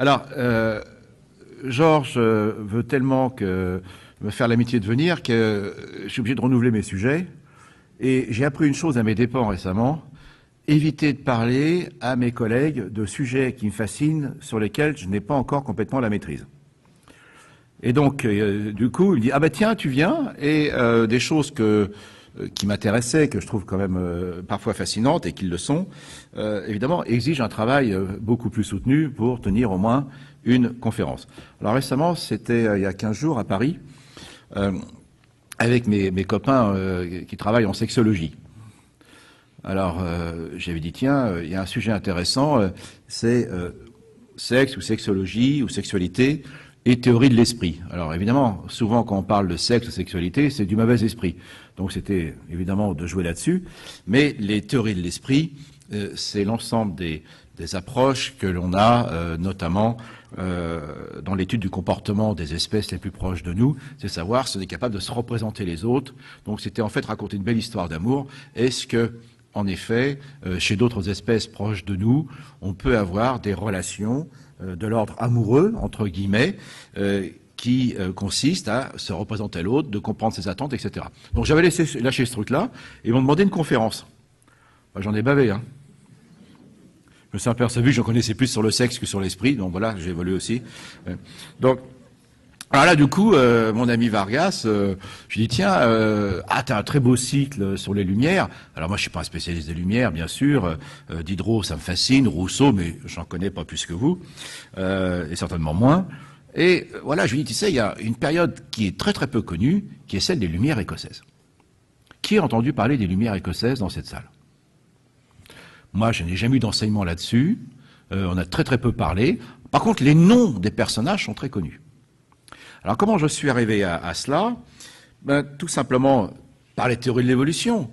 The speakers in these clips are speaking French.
Alors, Georges veut tellement me faire l'amitié de venir que je suis obligé de renouveler mes sujets. Et j'ai appris une chose à mes dépens récemment, éviter de parler à mes collègues de sujets qui me fascinent, sur lesquels je n'ai pas encore complètement la maîtrise. Et donc, du coup, il me dit « Ah ben tiens, tu viens ?» Et des choses qui m'intéressaient, que je trouve quand même parfois fascinantes, et qu'ils le sont, évidemment, exigent un travail beaucoup plus soutenu pour tenir au moins une conférence. Alors récemment, c'était il y a 15 jours à Paris, avec mes copains qui travaillent en sexologie. Alors, j'avais dit, tiens, il y a un sujet intéressant, c'est sexe ou sexologie ou sexualité et théorie de l'esprit. Alors, évidemment, souvent, quand on parle de sexe ou sexualité, c'est du mauvais esprit. Donc, c'était évidemment de jouer là-dessus. Mais les théories de l'esprit, c'est l'ensemble des approches que l'on a, notamment dans l'étude du comportement des espèces les plus proches de nous, c'est savoir si on est capable de se représenter les autres. Donc, c'était en fait raconter une belle histoire d'amour. Est-ce que en effet, chez d'autres espèces proches de nous, on peut avoir des relations de l'ordre amoureux, entre guillemets, qui consistent à se représenter l'autre, de comprendre ses attentes, etc. Donc j'avais lâché ce truc-là, et ils m'ont demandé une conférence. Enfin, j'en ai bavé, hein. Je me suis aperçu que j'en connaissais plus sur le sexe que sur l'esprit, donc voilà, j'ai évolué aussi. Donc, alors là, du coup, mon ami Vargas, je lui dis, tiens, t'as un très beau cycle sur les Lumières. Alors moi, je suis pas un spécialiste des Lumières, bien sûr. Diderot, ça me fascine. Rousseau, mais j'en connais pas plus que vous, et certainement moins. Et voilà, je lui dis, tu sais, il y a une période qui est très très peu connue, qui est celle des Lumières écossaises. Qui a entendu parler des Lumières écossaises dans cette salle? Moi, je n'ai jamais eu d'enseignement là-dessus. On a très très peu parlé. Par contre, les noms des personnages sont très connus. Alors comment je suis arrivé à cela? Tout simplement par les théories de l'évolution,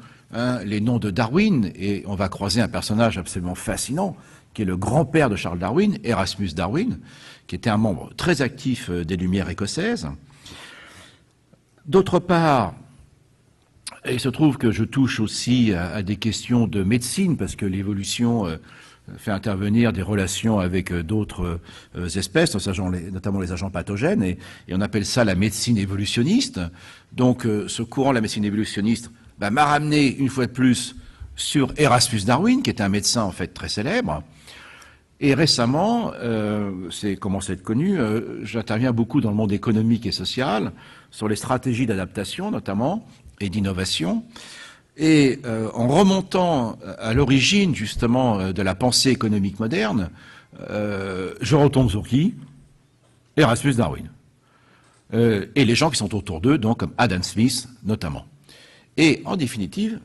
les noms de Darwin, et on va croiser un personnage absolument fascinant, qui est le grand-père de Charles Darwin, Erasmus Darwin, qui était un membre très actif des Lumières écossaises. D'autre part, il se trouve que je touche aussi à des questions de médecine, parce que l'évolution fait intervenir des relations avec d'autres espèces, notamment les agents pathogènes, et on appelle ça la médecine évolutionniste. Donc ce courant de la médecine évolutionniste m'a ramené une fois de plus sur Erasmus Darwin, qui était un médecin en fait très célèbre. Et récemment, c'est commencé à être connu, j'interviens beaucoup dans le monde économique et social, sur les stratégies d'adaptation notamment, et d'innovation. Et en remontant à l'origine, justement, de la pensée économique moderne, je retombe sur qui? Erasmus Darwin. Et les gens qui sont autour d'eux, donc comme Adam Smith, notamment. Et en définitive,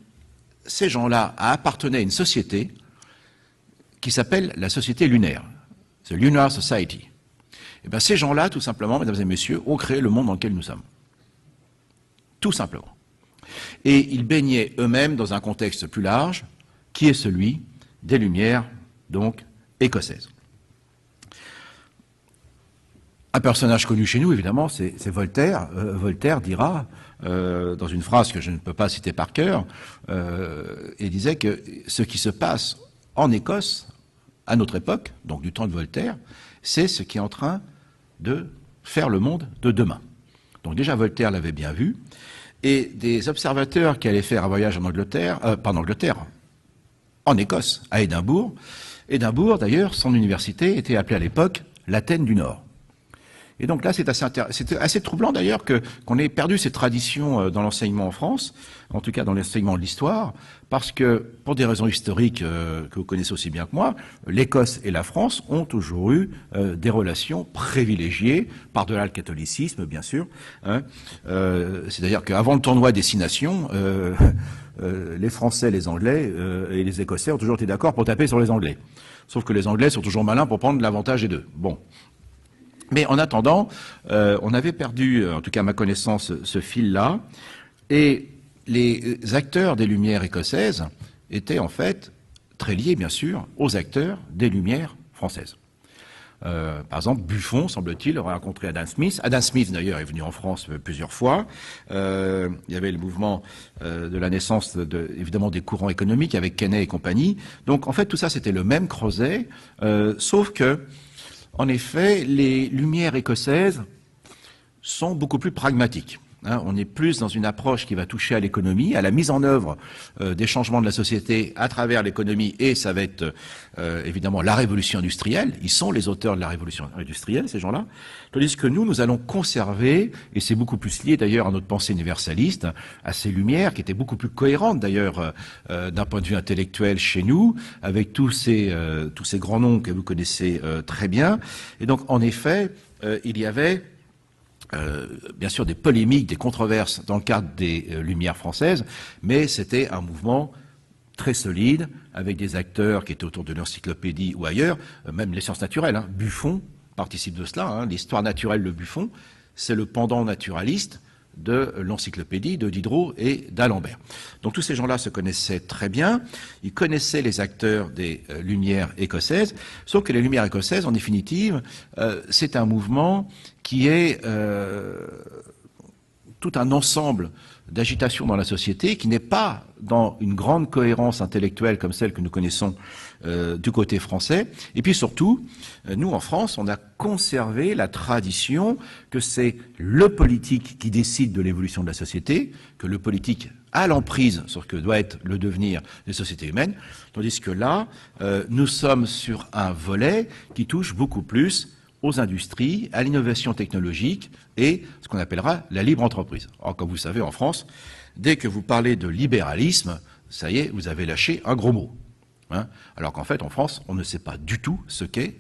ces gens-là appartenaient à une société qui s'appelle la société lunaire, the Lunar Society. Et bien ces gens-là, tout simplement, mesdames et messieurs, ont créé le monde dans lequel nous sommes. Tout simplement. Et ils baignaient eux-mêmes dans un contexte plus large, qui est celui des Lumières, donc, écossaises. Un personnage connu chez nous, évidemment, c'est Voltaire. Voltaire dira, dans une phrase que je ne peux pas citer par cœur, il disait que ce qui se passe en Écosse, à notre époque, donc du temps de Voltaire, c'est ce qui est en train de faire le monde de demain. Donc déjà, Voltaire l'avait bien vu. Et des observateurs qui allaient faire un voyage en Angleterre, pas en Angleterre, en Écosse, à Édimbourg. Édimbourg, d'ailleurs, son université était appelée à l'époque l'Athènes du Nord. Et donc là, c'est assez troublant d'ailleurs qu'on ait perdu ces traditions dans l'enseignement en France, en tout cas dans l'enseignement de l'histoire, parce que, pour des raisons historiques que vous connaissez aussi bien que moi, l'Écosse et la France ont toujours eu des relations privilégiées, par-delà le catholicisme, bien sûr. Hein. C'est-à-dire qu'avant le tournoi des Six Nations, les Français, les Anglais et les Écossais ont toujours été d'accord pour taper sur les Anglais. Sauf que les Anglais sont toujours malins pour prendre l'avantage des deux. Bon. Mais en attendant, on avait perdu, en tout cas à ma connaissance, ce fil-là, et les acteurs des Lumières écossaises étaient en fait très liés, bien sûr, aux acteurs des Lumières françaises. Par exemple, Buffon, semble-t-il, aurait rencontré Adam Smith. Adam Smith, d'ailleurs, est venu en France plusieurs fois. Il y avait le mouvement de la naissance, évidemment, des courants économiques avec Kenney et compagnie. Donc, en fait, tout ça, c'était le même creuset, sauf que en effet, les Lumières écossaises sont beaucoup plus pragmatiques. Hein, on est plus dans une approche qui va toucher à l'économie, à la mise en œuvre des changements de la société à travers l'économie, et ça va être évidemment la révolution industrielle. Ils sont les auteurs de la révolution industrielle, ces gens-là. Tandis que nous allons conserver, et c'est beaucoup plus lié d'ailleurs à notre pensée universaliste, à ces Lumières qui étaient beaucoup plus cohérentes d'ailleurs d'un point de vue intellectuel chez nous, avec tous ces grands noms que vous connaissez très bien. Et donc en effet, il y avait bien sûr des polémiques, des controverses dans le cadre des Lumières françaises, mais c'était un mouvement très solide, avec des acteurs qui étaient autour de l'encyclopédie ou ailleurs, même les sciences naturelles. Hein. Buffon participe de cela, hein. L'histoire naturelle de Buffon, c'est le pendant naturaliste de l'encyclopédie de Diderot et d'Alembert. Donc tous ces gens-là se connaissaient très bien, ils connaissaient les acteurs des Lumières écossaises, sauf que les Lumières écossaises, en définitive, c'est un mouvement qui est tout un ensemble d'agitation dans la société qui n'est pas dans une grande cohérence intellectuelle comme celle que nous connaissons du côté français. Et puis surtout, nous en France, on a conservé la tradition que c'est le politique qui décide de l'évolution de la société, que le politique a l'emprise sur ce que doit être le devenir des sociétés humaines, tandis que là, nous sommes sur un volet qui touche beaucoup plus aux industries, à l'innovation technologique et ce qu'on appellera la libre entreprise. Alors, comme vous savez, en France, dès que vous parlez de libéralisme, ça y est, vous avez lâché un gros mot. Hein, alors qu'en fait, en France, on ne sait pas du tout ce qu'est,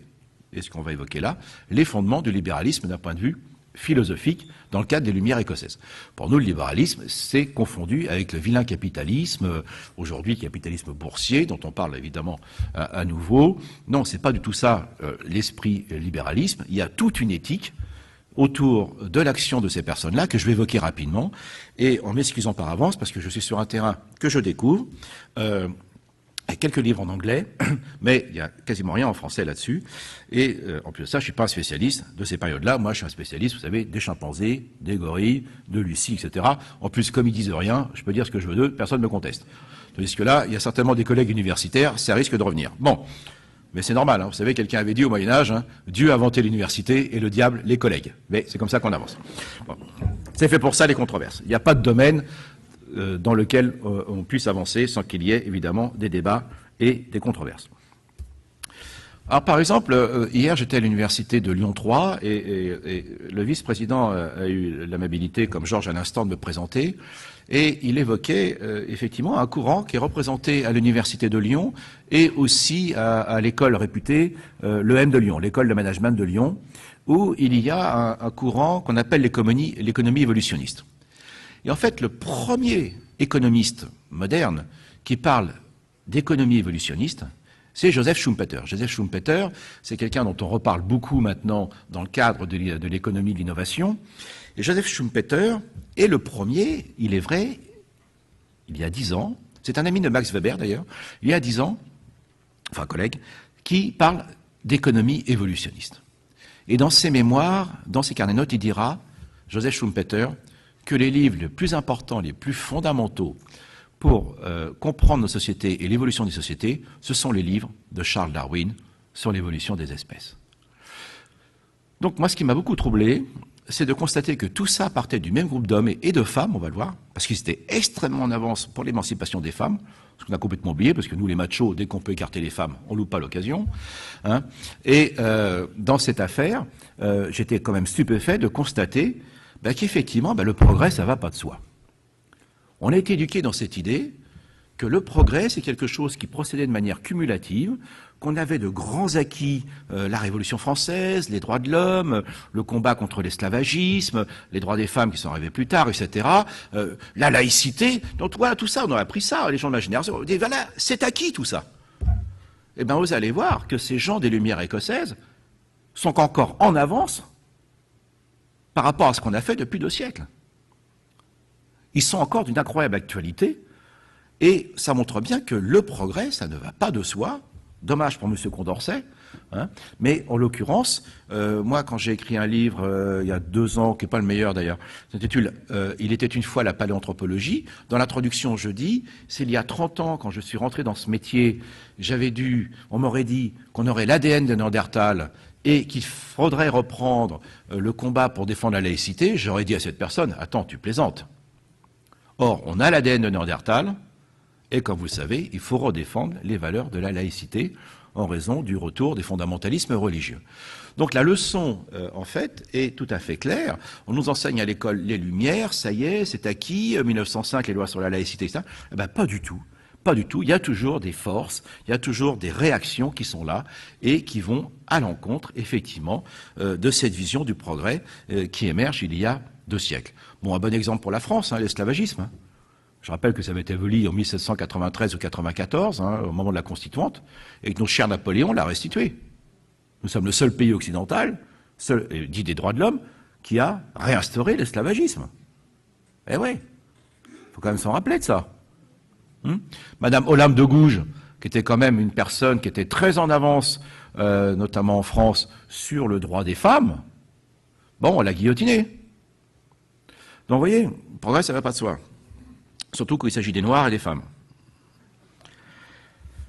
et ce qu'on va évoquer là, les fondements du libéralisme d'un point de vue philosophique dans le cadre des Lumières écossaises. Pour nous, le libéralisme, c'est confondu avec le vilain capitalisme, aujourd'hui capitalisme boursier, dont on parle évidemment à nouveau. Non, c'est pas du tout ça l'esprit libéralisme. Il y a toute une éthique autour de l'action de ces personnes-là que je vais évoquer rapidement, et en m'excusant par avance, parce que je suis sur un terrain que je découvre, il y a quelques livres en anglais, mais il n'y a quasiment rien en français là-dessus. Et en plus de ça, je ne suis pas un spécialiste de ces périodes-là. Moi, je suis un spécialiste, vous savez, des chimpanzés, des gorilles, de Lucie, etc. En plus, comme ils disent rien, je peux dire ce que je veux d'eux, personne ne me conteste. Tandis que là, il y a certainement des collègues universitaires, ça risque de revenir. Bon, mais c'est normal. Hein. Vous savez, quelqu'un avait dit au Moyen-Âge, hein, Dieu a inventé l'université et le diable les collègues. Mais c'est comme ça qu'on avance. Bon. C'est fait pour ça, les controverses. Il n'y a pas de domaine dans lequel on puisse avancer sans qu'il y ait évidemment des débats et des controverses. Alors par exemple, hier j'étais à l'université de Lyon 3 et le vice-président a eu l'amabilité, comme Georges à l'instant, de me présenter, et il évoquait effectivement un courant qui est représenté à l'université de Lyon et aussi à l'école réputée, l'EM de Lyon, l'école de management de Lyon, où il y a un courant qu'on appelle l'économie évolutionniste. Et en fait, le premier économiste moderne qui parle d'économie évolutionniste, c'est Joseph Schumpeter. Joseph Schumpeter, c'est quelqu'un dont on reparle beaucoup maintenant dans le cadre de l'économie de l'innovation. Et Joseph Schumpeter est le premier, il est vrai, il y a 10 ans, c'est un ami de Max Weber d'ailleurs, il y a 10 ans, enfin un collègue, qui parle d'économie évolutionniste. Et dans ses mémoires, dans ses carnets de notes, il dira, Joseph Schumpeter, que les livres les plus importants, les plus fondamentaux pour comprendre nos sociétés et l'évolution des sociétés, ce sont les livres de Charles Darwin sur l'évolution des espèces. Donc moi, ce qui m'a beaucoup troublé, c'est de constater que tout ça partait du même groupe d'hommes et de femmes, on va le voir, parce qu'ils étaient extrêmement en avance pour l'émancipation des femmes, ce qu'on a complètement oublié, parce que nous, les machos, dès qu'on peut écarter les femmes, on loupe pas l'occasion. Hein. Et dans cette affaire, j'étais quand même stupéfait de constater qu'effectivement, le progrès, ça va pas de soi. On a été éduqué dans cette idée que le progrès, c'est quelque chose qui procédait de manière cumulative, qu'on avait de grands acquis, la Révolution française, les droits de l'homme, le combat contre l'esclavagisme, les droits des femmes qui sont arrivés plus tard, etc., la laïcité. Donc voilà, tout ça, on a appris ça, les gens de ma génération. On dit, voilà, c'est acquis tout ça. Eh bien, vous allez voir que ces gens des Lumières écossaises sont encore en avance par rapport à ce qu'on a fait depuis 2 siècles. Ils sont encore d'une incroyable actualité, et ça montre bien que le progrès, ça ne va pas de soi. Dommage pour M. Condorcet, hein, mais en l'occurrence, moi, quand j'ai écrit un livre il y a 2 ans, qui n'est pas le meilleur d'ailleurs, s'intitule « Il était une fois la paléanthropologie », dans l'introduction, je dis, c'est il y a 30 ans, quand je suis rentré dans ce métier, on m'aurait dit qu'on aurait l'ADN de Néandertal et qu'il faudrait reprendre le combat pour défendre la laïcité, j'aurais dit à cette personne « Attends, tu plaisantes ». Or, on a l'ADN de Néandertal, et comme vous le savez, il faut redéfendre les valeurs de la laïcité en raison du retour des fondamentalismes religieux. Donc la leçon, en fait, est tout à fait claire. On nous enseigne à l'école les Lumières, ça y est, c'est acquis, 1905, les lois sur la laïcité, etc. Pas du tout. Pas du tout. Il y a toujours des forces, il y a toujours des réactions qui sont là et qui vont à l'encontre, effectivement, de cette vision du progrès qui émerge il y a 2 siècles. Bon, un bon exemple pour la France, l'esclavagisme. Je rappelle que ça avait été aboli en 1793 ou 94, au moment de la Constituante, et que nos chers Napoléon l'a restitué. Nous sommes le seul pays occidental, dit des droits de l'homme, qui a réinstauré l'esclavagisme. Eh oui, il faut quand même s'en rappeler de ça. Madame Olympe de Gouges, qui était quand même une personne qui était très en avance, notamment en France, sur le droit des femmes, bon, on l'a guillotinée. Donc vous voyez, le progrès, ça ne va pas de soi. Surtout quand il s'agit des Noirs et des femmes.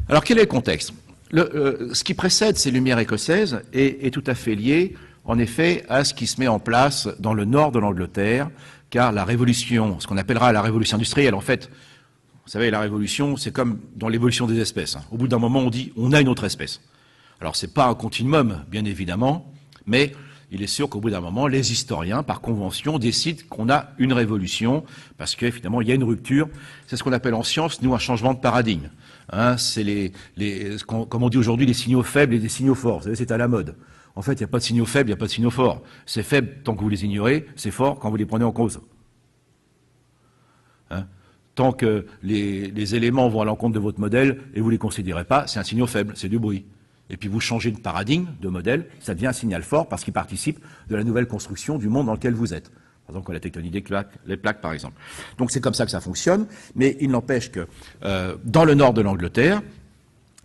Alors, quel est le contexte? Ce qui précède ces Lumières écossaises est tout à fait lié, en effet, à ce qui se met en place dans le nord de l'Angleterre, car la révolution, ce qu'on appellera la révolution industrielle, en fait, vous savez, la révolution, c'est comme dans l'évolution des espèces. Au bout d'un moment, on dit, on a une autre espèce. Alors, c'est pas un continuum, bien évidemment, mais il est sûr qu'au bout d'un moment, les historiens, par convention, décident qu'on a une révolution, parce que finalement, il y a une rupture. C'est ce qu'on appelle en science, nous, un changement de paradigme. C'est comme on dit aujourd'hui, les signaux faibles et des signaux forts. Vous savez, c'est à la mode. En fait, il n'y a pas de signaux faibles, il n'y a pas de signaux forts. C'est faible tant que vous les ignorez, c'est fort quand vous les prenez en cause. Tant que les éléments vont à l'encontre de votre modèle et vous ne les considérez pas, c'est un signal faible, c'est du bruit. Et puis vous changez de paradigme, de modèle, ça devient un signal fort parce qu'il participe de la nouvelle construction du monde dans lequel vous êtes. Par exemple, la tectonique des plaques, les plaques, par exemple. Donc c'est comme ça que ça fonctionne, mais il n'empêche que dans le nord de l'Angleterre,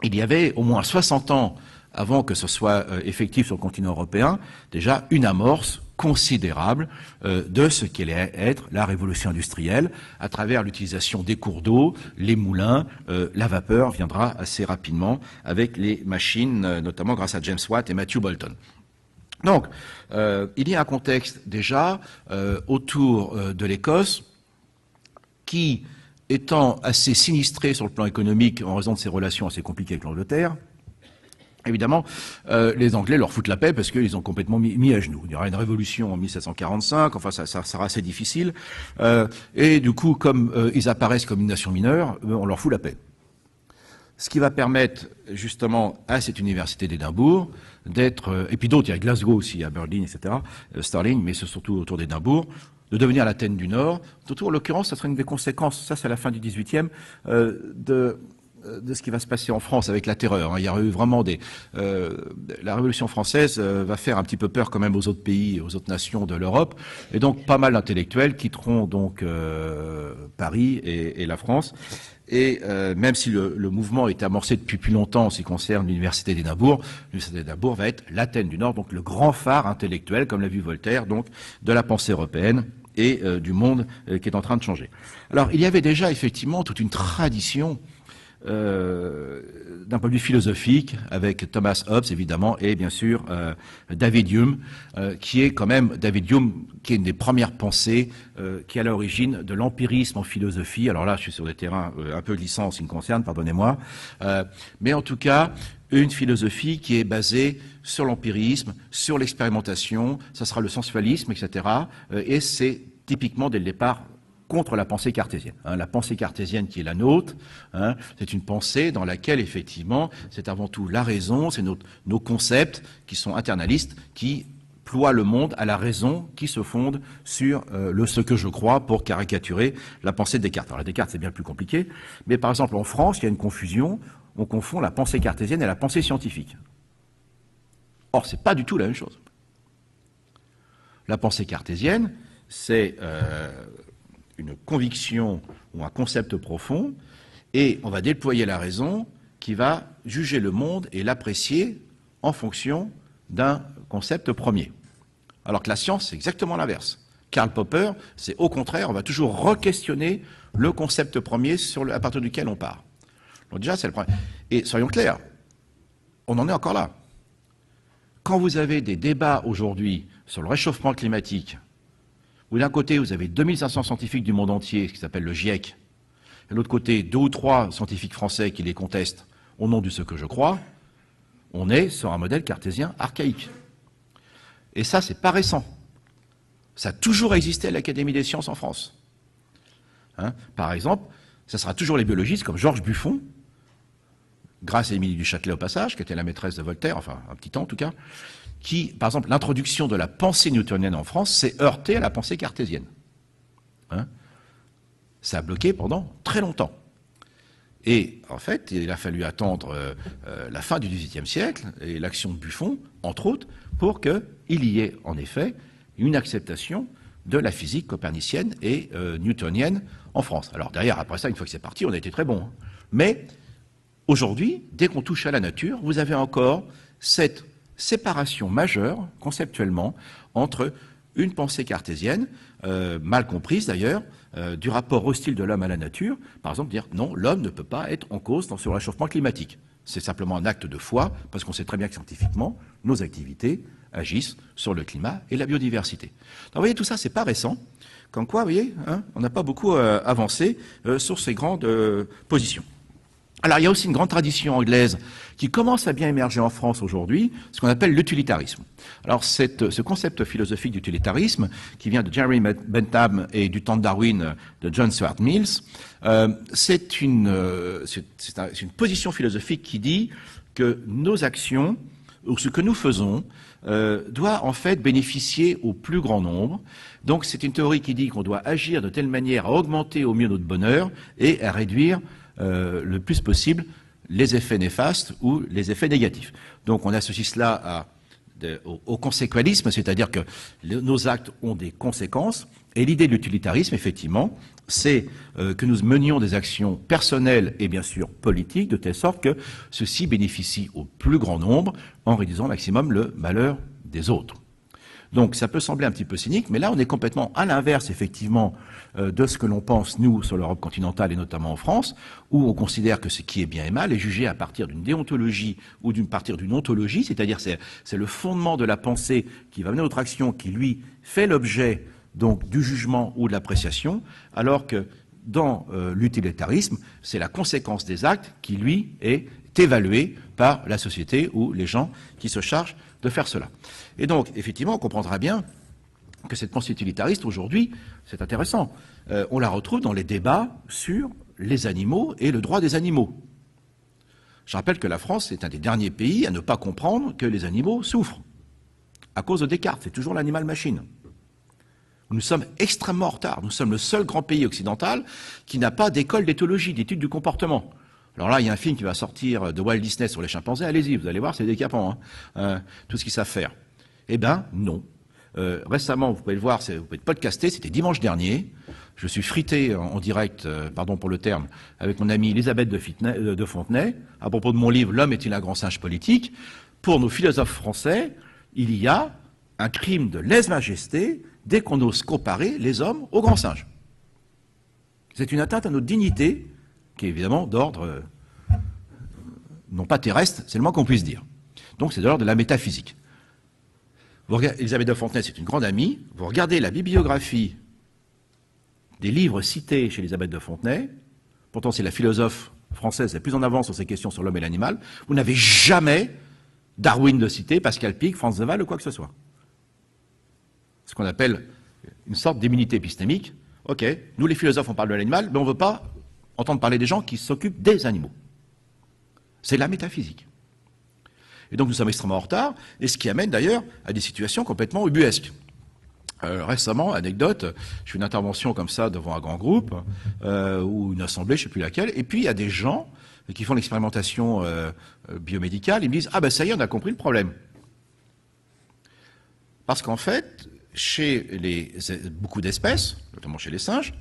il y avait au moins 60 ans avant que ce soit effectif sur le continent européen, déjà une amorce considérable de ce qu'allait être la révolution industrielle à travers l'utilisation des cours d'eau, les moulins, la vapeur viendra assez rapidement avec les machines, notamment grâce à James Watt et Matthew Boulton. Donc, il y a un contexte déjà autour de l'Écosse qui, étant assez sinistré sur le plan économique en raison de ses relations assez compliquées avec l'Angleterre, évidemment, les Anglais leur foutent la paix parce qu'ils ont complètement mis à genoux. Il y aura une révolution en 1745, enfin ça sera assez difficile. Et du coup, comme ils apparaissent comme une nation mineure, on leur fout la paix. Ce qui va permettre justement à cette université d'Édimbourg d'être, et puis d'autres, il y a Glasgow aussi, Aberdeen, etc., Stirling, mais c'est surtout autour d'Édimbourg, de devenir l'Athènes du Nord. Surtout, en l'occurrence, ça sera une des conséquences, ça c'est à la fin du XVIIIe, de ce qui va se passer en France avec la terreur. Il y aura eu vraiment la Révolution française va faire un petit peu peur quand même aux autres pays, aux autres nations de l'Europe, et donc pas mal d'intellectuels quitteront donc Paris et la France. Et même si le mouvement est amorcé depuis plus longtemps en ce qui concerne l'université d'Édimbourg va être l'Athènes du Nord, donc le grand phare intellectuel, comme l'a vu Voltaire, donc de la pensée européenne et du monde qui est en train de changer. Alors il y avait déjà effectivement toute une tradition d'un point de vue philosophique, avec Thomas Hobbes, évidemment, et bien sûr David Hume, qui est quand même, David Hume, qui est une des premières pensées, qui est à l'origine de l'empirisme en philosophie. Alors là, je suis sur des terrains un peu glissants en ce qui me concerne, pardonnez-moi. Mais en tout cas, une philosophie qui est basée sur l'empirisme, sur l'expérimentation, ça sera le sensualisme, etc. Et c'est typiquement, dès le départ, contre la pensée cartésienne. La pensée cartésienne qui est la nôtre, c'est une pensée dans laquelle, effectivement, c'est avant tout la raison, c'est nos concepts qui sont internalistes, qui ploient le monde à la raison, qui se fondent sur ce que je crois, pour caricaturer la pensée de Descartes. Alors, Descartes, c'est bien plus compliqué, mais par exemple, en France, il y a une confusion, on confond la pensée cartésienne et la pensée scientifique. Or, c'est pas du tout la même chose. La pensée cartésienne, c'est une conviction ou un concept profond, et on va déployer la raison qui va juger le monde et l'apprécier en fonction d'un concept premier. Alors que la science, c'est exactement l'inverse. Karl Popper, c'est au contraire, on va toujours re-questionner le concept premier à partir duquel on part. Donc déjà, c'est le problème. Et soyons clairs, on en est encore là. Quand vous avez des débats aujourd'hui sur le réchauffement climatique, où d'un côté, vous avez 2500 scientifiques du monde entier, ce qui s'appelle le GIEC, et de l'autre côté, 2 ou 3 scientifiques français qui les contestent au nom du ce que je crois, on est sur un modèle cartésien archaïque. Et ça, c'est pas récent. Ça a toujours existé à l'Académie des sciences en France. Par exemple, ça sera toujours les biologistes comme Georges Buffon, grâce à Émilie du Châtelet au passage, qui était la maîtresse de Voltaire, enfin un petit temps en tout cas, qui, par exemple, l'introduction de la pensée newtonienne en France s'est heurtée à la pensée cartésienne. Ça a bloqué pendant très longtemps. Et en fait, il a fallu attendre la fin du XVIIIe siècle et l'action de Buffon, entre autres, pour qu'il y ait en effet une acceptation de la physique copernicienne et newtonienne en France. Alors derrière, après ça, une fois que c'est parti, on a été très bon. Mais aujourd'hui, dès qu'on touche à la nature, vous avez encore cette séparation majeure, conceptuellement, entre une pensée cartésienne, mal comprise d'ailleurs, du rapport hostile de l'homme à la nature, par exemple dire non, l'homme ne peut pas être en cause dans ce réchauffement climatique. C'est simplement un acte de foi, parce qu'on sait très bien que scientifiquement, nos activités agissent sur le climat et la biodiversité. Donc vous voyez, tout ça, c'est pas récent, comme quoi, vous voyez, on n'a pas beaucoup avancé sur ces grandes positions. Alors, il y a aussi une grande tradition anglaise qui commence à bien émerger en France aujourd'hui, ce qu'on appelle l'utilitarisme. Alors, ce concept philosophique d'utilitarisme, qui vient de Jeremy Bentham et du temps de Darwin de John Stuart Mills, c'est une position philosophique qui dit que nos actions, ou ce que nous faisons, doit en fait bénéficier au plus grand nombre. Donc, c'est une théorie qui dit qu'on doit agir de telle manière à augmenter au mieux notre bonheur et à réduire le plus possible les effets néfastes ou les effets négatifs. Donc on associe cela au conséquentialisme, c'est-à-dire que nos actes ont des conséquences, et l'idée de l'utilitarisme, effectivement, c'est que nous menions des actions personnelles et bien sûr politiques, de telle sorte que ceci bénéficie au plus grand nombre en réduisant au maximum le malheur des autres. Donc ça peut sembler un petit peu cynique, mais là on est complètement à l'inverse effectivement de ce que l'on pense nous sur l'Europe continentale et notamment en France, où on considère que ce qui est bien et mal est jugé à partir d'une déontologie ou partir d'une ontologie, c'est-à-dire c'est le fondement de la pensée qui va mener à notre action, qui lui fait l'objet donc du jugement ou de l'appréciation, alors que dans l'utilitarisme, c'est la conséquence des actes qui lui est évaluée par la société ou les gens qui se chargent de faire cela. Et donc, effectivement, on comprendra bien que cette pensée utilitariste, aujourd'hui, c'est intéressant, on la retrouve dans les débats sur les animaux et le droit des animaux. Je rappelle que la France est un des derniers pays à ne pas comprendre que les animaux souffrent. À cause de Descartes, c'est toujours l'animal-machine. Nous sommes extrêmement en retard. Nous sommes le seul grand pays occidental qui n'a pas d'école d'éthologie, d'études du comportement. Alors là, il y a un film qui va sortir de Walt Disney sur les chimpanzés. Allez-y, vous allez voir, c'est décapant, tout ce qu'ils savent faire. Eh bien, non. Récemment, vous pouvez le voir, vous pouvez le podcaster, c'était dimanche dernier. Je suis frité en direct, pardon pour le terme, avec mon amie Elisabeth de Fontenay, à propos de mon livre « L'homme est-il un grand singe politique ?» Pour nos philosophes français, il y a un crime de lèse-majesté dès qu'on ose comparer les hommes aux grands singes. C'est une atteinte à notre dignité, qui est évidemment d'ordre non pas terrestre, c'est le moins qu'on puisse dire. Donc c'est de l'ordre de la métaphysique. Elisabeth de Fontenay, c'est une grande amie. Vous regardez la bibliographie des livres cités chez Elisabeth de Fontenay, pourtant c'est la philosophe française la plus en avance sur ces questions sur l'homme et l'animal, vous n'avez jamais Darwin de cité, Pascal Pic, Franz de Waal ou quoi que ce soit. Ce qu'on appelle une sorte d'immunité épistémique. Ok, nous les philosophes on parle de l'animal, mais on ne veut pas entendre parler des gens qui s'occupent des animaux. C'est la métaphysique. Et donc nous sommes extrêmement en retard, et ce qui amène d'ailleurs à des situations complètement ubuesques. Récemment, anecdote, je fais une intervention comme ça devant un grand groupe, ou une assemblée, je ne sais plus laquelle, et puis il y a des gens qui font l'expérimentation biomédicale, ils me disent « Ah ben ça y est, on a compris le problème ». Parce qu'en fait, chez beaucoup d'espèces, notamment chez les singes,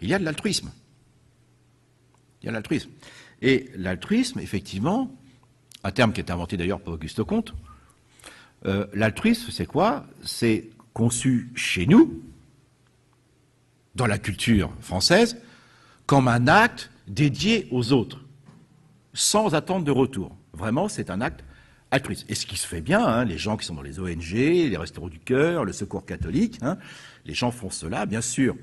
il y a de l'altruisme. Il y a de l'altruisme. Et l'altruisme, effectivement, un terme qui est inventé d'ailleurs par Auguste Comte, l'altruisme, c'est quoi? C'est conçu chez nous, dans la culture française, comme un acte dédié aux autres, sans attente de retour. Vraiment, c'est un acte altruiste. Et ce qui se fait bien, hein, les gens qui sont dans les ONG, les Restos du Cœur, le Secours catholique, hein, les gens font cela, bien sûr,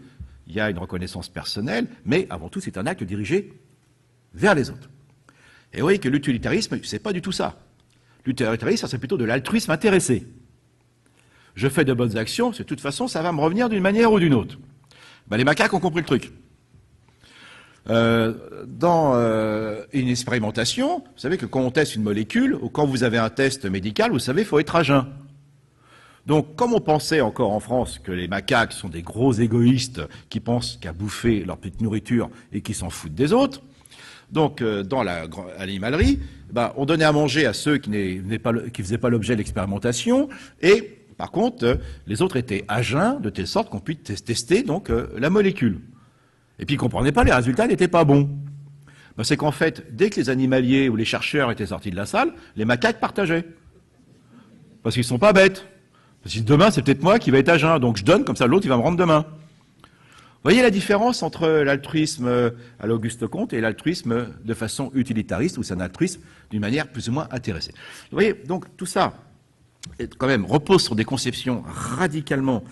il y a une reconnaissance personnelle, mais avant tout, c'est un acte dirigé vers les autres. Et vous voyez que l'utilitarisme, c'est pas du tout ça. L'utilitarisme, c'est plutôt de l'altruisme intéressé. Je fais de bonnes actions, de toute façon, ça va me revenir d'une manière ou d'une autre. Ben, les macaques ont compris le truc. Dans une expérimentation, vous savez que quand on teste une molécule, ou quand vous avez un test médical, vous savez, il faut être à jeun. Donc, comme on pensait encore en France que les macaques sont des gros égoïstes qui pensent qu'à bouffer leur petite nourriture et qui s'en foutent des autres, donc dans l'animalerie, ben, on donnait à manger à ceux qui ne faisaient pas l'objet de l'expérimentation, et par contre, les autres étaient à jeun, de telle sorte qu'on puisse tester donc la molécule. Et puis ils ne comprenaient pas, les résultats n'étaient pas bons. Ben, c'est qu'en fait, dès que les animaliers ou les chercheurs étaient sortis de la salle, les macaques partageaient. Parce qu'ils ne sont pas bêtes. Parce que demain, c'est peut-être moi qui vais être à jeun, donc je donne, comme ça l'autre, il va me rendre demain. Vous voyez la différence entre l'altruisme à l'Auguste Comte et l'altruisme de façon utilitariste, où c'est un altruisme d'une manière plus ou moins intéressée. Vous voyez, donc tout ça, quand même, repose sur des conceptions radicalement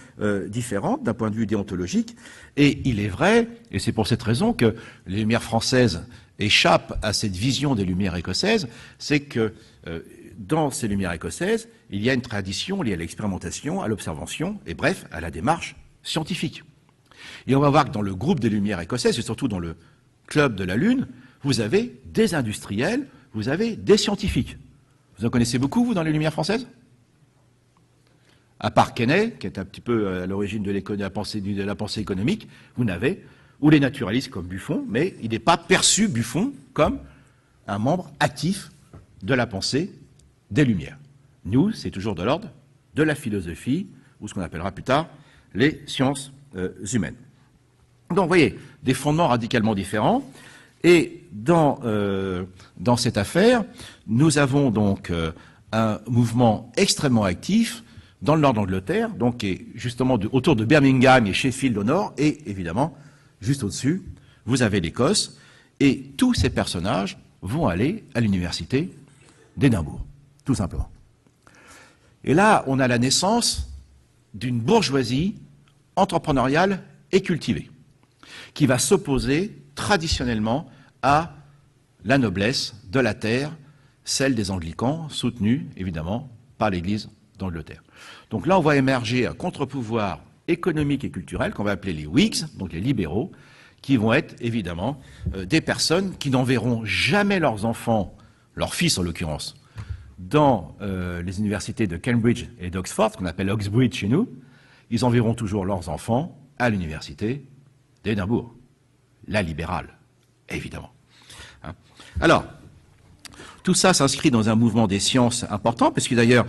différentes d'un point de vue déontologique. Et il est vrai, et c'est pour cette raison que les Lumières françaises échappent à cette vision des Lumières écossaises, c'est que dans ces Lumières écossaises, il y a une tradition liée à l'expérimentation, à l'observation, et bref, à la démarche scientifique. Et on va voir que dans le groupe des Lumières écossaises, et surtout dans le club de la Lune, vous avez des industriels, vous avez des scientifiques. Vous en connaissez beaucoup, vous, dans les Lumières françaises ? À part Quesnay, qui est un petit peu à l'origine de la pensée économique, vous n'avez, ou les naturalistes comme Buffon, mais il n'est pas perçu, Buffon, comme un membre actif de la pensée des Lumières. Nous, c'est toujours de l'ordre de la philosophie, ou ce qu'on appellera plus tard les sciences humaines. Donc, vous voyez, des fondements radicalement différents. Et dans cette affaire, nous avons donc un mouvement extrêmement actif dans le nord d'Angleterre, donc qui est justement autour de Birmingham et Sheffield au nord, et évidemment, juste au-dessus, vous avez l'Écosse, et tous ces personnages vont aller à l'université d'Édimbourg, tout simplement. Et là, on a la naissance d'une bourgeoisie entrepreneuriale et cultivée, qui va s'opposer traditionnellement à la noblesse de la terre, celle des anglicans, soutenue évidemment par l'Église d'Angleterre. Donc là, on va émerger un contre-pouvoir économique et culturel qu'on va appeler les Whigs, donc les libéraux, qui vont être évidemment des personnes qui n'enverront jamais leurs enfants, leurs fils en l'occurrence, dans les universités de Cambridge et d'Oxford, qu'on appelle Oxbridge chez nous. Ils enverront toujours leurs enfants à l'université d'Édimbourg, la libérale, évidemment. Hein. Alors, tout ça s'inscrit dans un mouvement des sciences important, parce que d'ailleurs,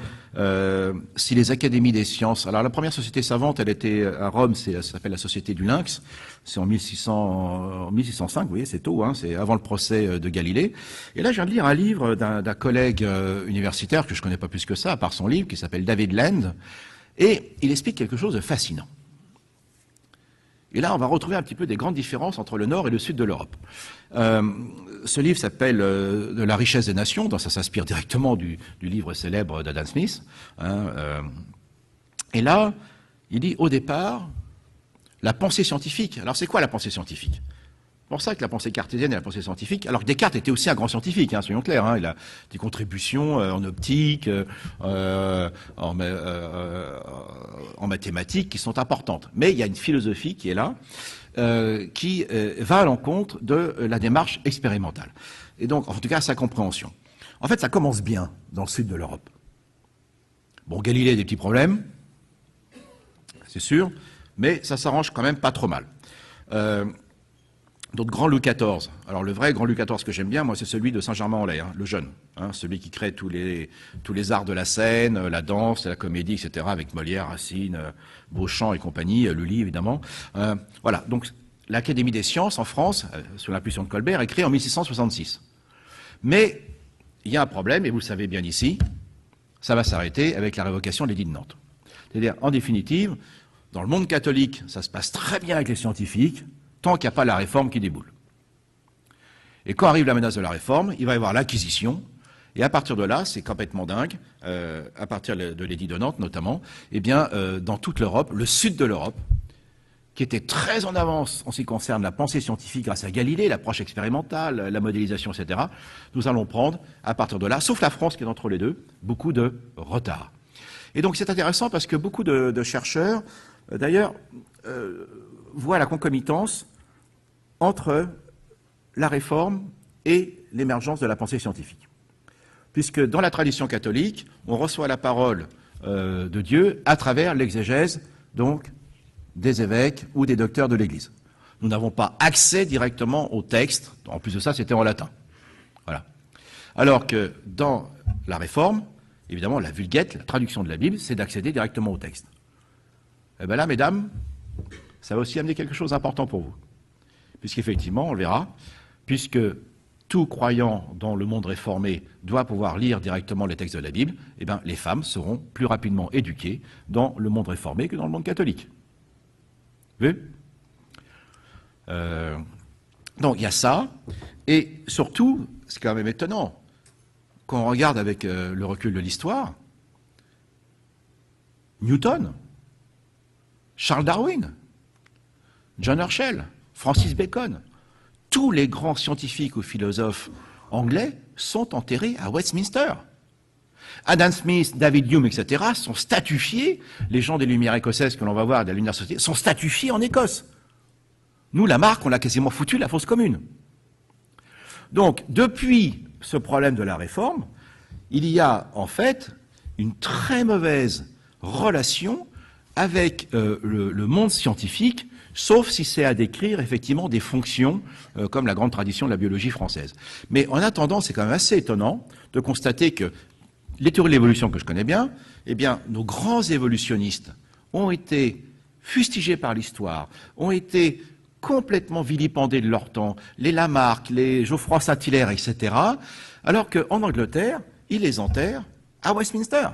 si les académies des sciences... Alors la première société savante, elle était à Rome, ça s'appelle la Société du Lynx, c'est en 1605, vous voyez, c'est tôt, hein, c'est avant le procès de Galilée. Et là, je viens de lire un livre d'un collègue universitaire, que je ne connais pas plus que ça, à part son livre, qui s'appelle David Land, et il explique quelque chose de fascinant. Et là, on va retrouver un petit peu des grandes différences entre le nord et le sud de l'Europe. Ce livre s'appelle De la richesse des nations, donc ça s'inspire directement du livre célèbre d'Adam Smith. Et là, il dit au départ, la pensée scientifique. Alors c'est quoi la pensée scientifique? C'est pour ça que la pensée cartésienne et la pensée scientifique, alors que Descartes était aussi un grand scientifique, soyons clairs, il a des contributions en optique, en mathématiques qui sont importantes. Mais il y a une philosophie qui est là, qui va à l'encontre de la démarche expérimentale. Et donc, en tout cas, sa compréhension. En fait, ça commence bien dans le sud de l'Europe. Bon, Galilée a des petits problèmes, c'est sûr, mais ça s'arrange quand même pas trop mal. D'autres grand Louis XIV. Alors le vrai grand Louis XIV que j'aime bien, moi, c'est celui de Saint-Germain-en-Laye, le jeune, celui qui crée tous les arts de la scène, la danse, la comédie, etc., avec Molière, Racine, Beauchamp et compagnie, Lully évidemment. Voilà. Donc l'Académie des sciences en France, sous l'impulsion de Colbert, est créée en 1666. Mais il y a un problème, et vous le savez bien ici, ça va s'arrêter avec la révocation de l'édit de Nantes. C'est-à-dire, en définitive, dans le monde catholique, ça se passe très bien avec les scientifiques, tant qu'il n'y a pas la réforme qui déboule. Et quand arrive la menace de la réforme, il va y avoir l'Inquisition, et à partir de là, c'est complètement dingue, à partir de l'édit de Nantes notamment, eh bien, dans toute l'Europe, le sud de l'Europe, qui était très en avance en ce qui concerne la pensée scientifique grâce à Galilée, l'approche expérimentale, la modélisation, etc., nous allons prendre, à partir de là, sauf la France qui est entre les deux, beaucoup de retard. Et donc c'est intéressant parce que beaucoup de chercheurs, d'ailleurs, voient la concomitance entre la réforme et l'émergence de la pensée scientifique. Puisque dans la tradition catholique, on reçoit la parole de Dieu à travers l'exégèse, donc, des évêques ou des docteurs de l'Église. Nous n'avons pas accès directement au texte, en plus de ça, c'était en latin. Voilà. Alors que dans la réforme, évidemment, la vulgate, la traduction de la Bible, c'est d'accéder directement au texte. Et bien là, mesdames, ça va aussi amener quelque chose d'important pour vous. Puisqu'effectivement, on le verra, puisque tout croyant dans le monde réformé doit pouvoir lire directement les textes de la Bible, eh bien, les femmes seront plus rapidement éduquées dans le monde réformé que dans le monde catholique. Vous voyez ? Donc, il y a ça, et surtout, c'est quand même étonnant, quand on regarde avec le recul de l'histoire, Newton, Charles Darwin, John Herschel, Francis Bacon, tous les grands scientifiques ou philosophes anglais sont enterrés à Westminster. Adam Smith, David Hume, etc. sont statufiés, les gens des Lumières écossaises que l'on va voir de la Lumière Société, sont statufiés en Écosse. Nous, Lamarck, on l'a quasiment foutu la fosse commune. Donc, depuis ce problème de la réforme, il y a en fait une très mauvaise relation avec le monde scientifique, sauf si c'est à décrire effectivement des fonctions comme la grande tradition de la biologie française. Mais en attendant, c'est quand même assez étonnant de constater que les théories de l'évolution que je connais bien, eh bien, nos grands évolutionnistes ont été fustigés par l'histoire, ont été complètement vilipendés de leur temps, les Lamarck, les Geoffroy Saint-Hilaire, etc., alors qu'en Angleterre, ils les enterrent à Westminster.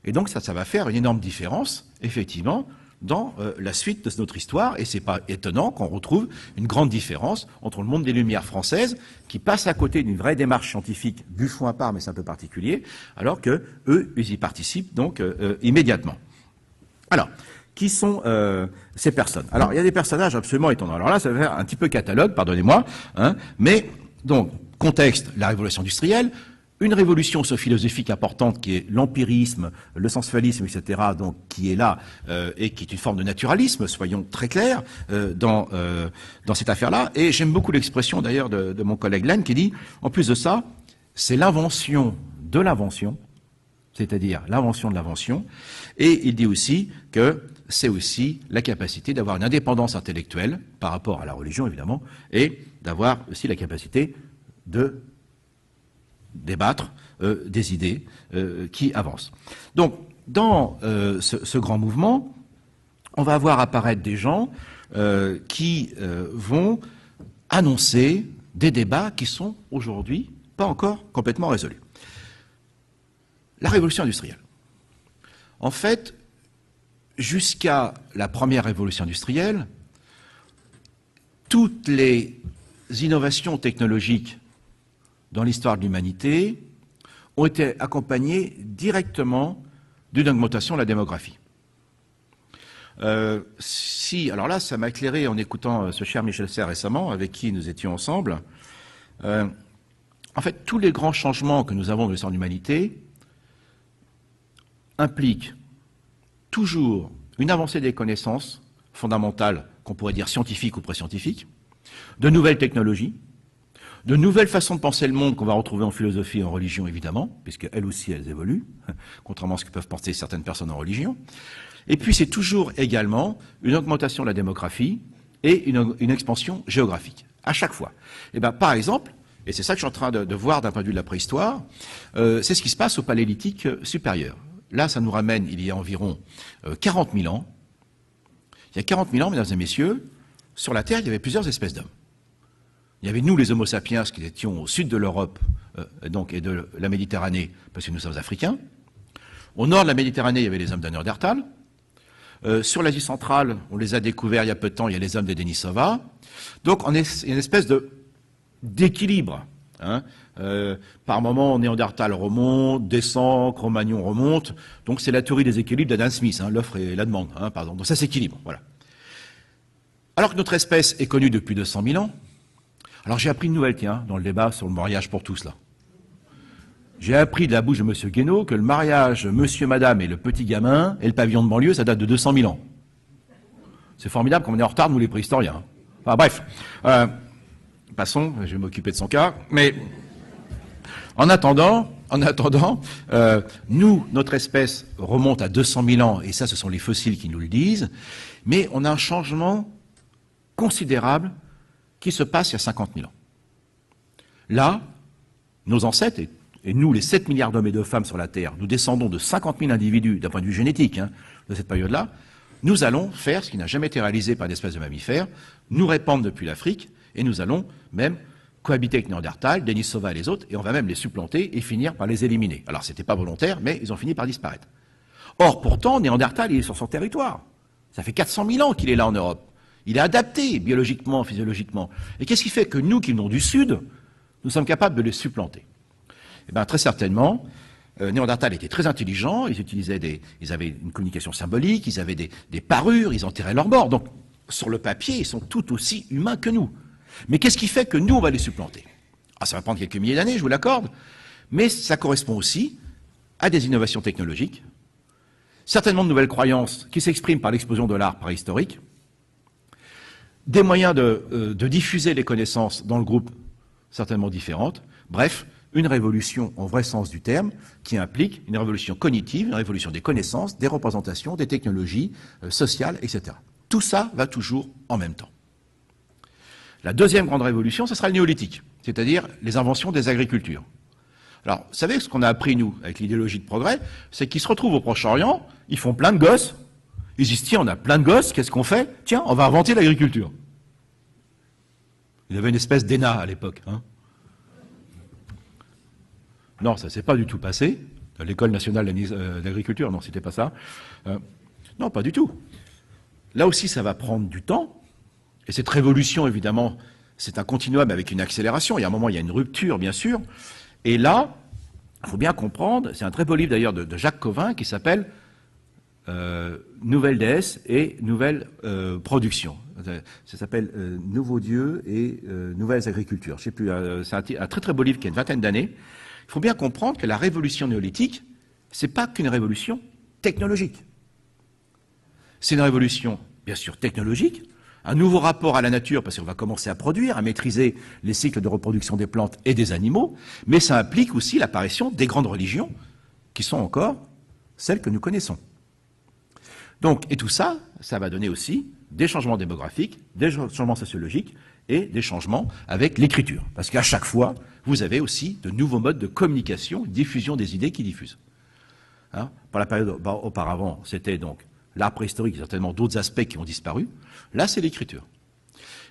Et donc ça va faire une énorme différence, effectivement, dans la suite de notre histoire, et c'est pas étonnant qu'on retrouve une grande différence entre le monde des Lumières françaises, qui passe à côté d'une vraie démarche scientifique, Buffon à part, mais c'est un peu particulier, alors que eux, ils y participent donc immédiatement. Alors, qui sont ces personnes? Alors, il y a des personnages absolument étonnants. Alors là, ça va faire un petit peu catalogue, pardonnez-moi, mais donc, contexte, la révolution industrielle, une révolution philosophique importante qui est l'empirisme, le sensualisme, etc., donc qui est là et qui est une forme de naturalisme, soyons très clairs dans cette affaire-là. Et j'aime beaucoup l'expression d'ailleurs de mon collègue Laine qui dit, en plus de ça, c'est l'invention de l'invention, c'est-à-dire l'invention de l'invention, et il dit aussi que c'est aussi la capacité d'avoir une indépendance intellectuelle par rapport à la religion, évidemment, et d'avoir aussi la capacité de débattre des idées qui avancent. Donc, dans ce grand mouvement, on va voir apparaître des gens qui vont annoncer des débats qui sont aujourd'hui pas encore complètement résolus. La révolution industrielle. En fait, jusqu'à la première révolution industrielle, toutes les innovations technologiques dans l'histoire de l'humanité ont été accompagnées directement d'une augmentation de la démographie. Alors là, ça m'a éclairé en écoutant ce cher Michel Serres récemment, avec qui nous étions ensemble. En fait, tous les grands changements que nous avons dans l'histoire de l'humanité impliquent toujours une avancée des connaissances fondamentales, qu'on pourrait dire scientifiques ou pré-scientifiques, de nouvelles technologies, de nouvelles façons de penser le monde qu'on va retrouver en philosophie et en religion, évidemment, puisqu'elles aussi, elles évoluent, contrairement à ce que peuvent penser certaines personnes en religion. Et puis, c'est toujours également une augmentation de la démographie et une expansion géographique, à chaque fois. Et ben, par exemple, et c'est ça que je suis en train de voir d'un point de vue de la préhistoire, c'est ce qui se passe au Paléolithique supérieur. Là, ça nous ramène il y a environ 40 000 ans. Il y a 40 000 ans, mesdames et messieurs, sur la Terre, il y avait plusieurs espèces d'hommes. Il y avait nous, les Homo sapiens, qui étions au sud de l'Europe et de la Méditerranée, parce que nous sommes africains. Au nord de la Méditerranée, il y avait les hommes de Néandertal. Sur l'Asie centrale, on les a découverts il y a peu de temps, il y a les hommes de Denisova. Donc, il y a une espèce d'équilibre. Hein. Par moment, Néandertal remonte, descend, Cro-Magnon remonte. Donc, c'est la théorie des équilibres d'Adam Smith, hein, l'offre et la demande. Hein, pardon. Donc, ça s'équilibre. Voilà. Alors que notre espèce est connue depuis 200 000 ans, alors j'ai appris une nouvelle, tiens, dans le débat sur le mariage pour tous, là. J'ai appris de la bouche de M. Guénaud que le mariage monsieur, madame et le petit gamin et le pavillon de banlieue, ça date de 200 000 ans. C'est formidable comme on est en retard, nous les préhistoriens. Enfin bref, passons, je vais m'occuper de son cas. Mais en attendant, nous, notre espèce remonte à 200 000 ans, et ça, ce sont les fossiles qui nous le disent, mais on a un changement considérable qui se passe il y a 50 000 ans. Là, nos ancêtres, et nous, les 7 milliards d'hommes et de femmes sur la Terre, nous descendons de 50 000 individus, d'un point de vue génétique, hein, de cette période-là, nous allons faire ce qui n'a jamais été réalisé par d'espèces de mammifères, nous répandre depuis l'Afrique, et nous allons même cohabiter avec Néandertal, Denisova et les autres, et on va même les supplanter et finir par les éliminer. Alors, c'était pas volontaire, mais ils ont fini par disparaître. Or, pourtant, Néandertal, il est sur son territoire. Ça fait 400 000 ans qu'il est là en Europe. Il est adapté biologiquement, physiologiquement. Et qu'est-ce qui fait que nous, qui venons du Sud, nous sommes capables de les supplanter? Eh bien, très certainement, Néandertal était très intelligent, ils avaient une communication symbolique, ils avaient des parures, ils enterraient leurs morts. Donc, sur le papier, ils sont tout aussi humains que nous. Mais qu'est-ce qui fait que nous, on va les supplanter? Ah, ça va prendre quelques milliers d'années, je vous l'accorde, mais ça correspond aussi à des innovations technologiques, certainement de nouvelles croyances qui s'expriment par l'explosion de l'art préhistorique, des moyens de diffuser les connaissances dans le groupe certainement différentes, bref, une révolution en vrai sens du terme qui implique une révolution cognitive, une révolution des connaissances, des représentations, des technologies sociales, etc. Tout ça va toujours en même temps. La deuxième grande révolution, ce sera le néolithique, c'est-à-dire les inventions des agricultures. Alors, vous savez, ce qu'on a appris, nous, avec l'idéologie de progrès, c'est qu'ils se retrouvent au Proche-Orient, ils font plein de gosses, ils disent, tiens, on a plein de gosses, qu'est-ce qu'on fait? Tiens, on va inventer l'agriculture. Il y avait une espèce d'ENA à l'époque, hein. Non, ça ne s'est pas du tout passé. L'École nationale d'agriculture, non, c'était pas ça. Non, pas du tout. Là aussi, ça va prendre du temps. Et cette révolution, évidemment, c'est un continuum avec une accélération. Il y a un moment, il y a une rupture, bien sûr. Et là, il faut bien comprendre, c'est un très beau livre d'ailleurs de Jacques Covin qui s'appelle Nouvelle déesse et nouvelle production. Ça s'appelle Nouveaux dieux et nouvelles agricultures. Je sais plus, c'est un très très beau livre qui a une vingtaine d'années. Il faut bien comprendre que la révolution néolithique, c'est pas qu'une révolution technologique. C'est une révolution, bien sûr, technologique, un nouveau rapport à la nature, parce qu'on va commencer à produire, à maîtriser les cycles de reproduction des plantes et des animaux, mais ça implique aussi l'apparition des grandes religions, qui sont encore celles que nous connaissons. Donc, et tout ça, ça va donner aussi des changements démographiques, des changements sociologiques et des changements avec l'écriture. Parce qu'à chaque fois, vous avez aussi de nouveaux modes de communication, diffusion des idées qui diffusent. Hein, pour la période auparavant, c'était donc l'art préhistorique, certainement d'autres aspects qui ont disparu. Là, c'est l'écriture.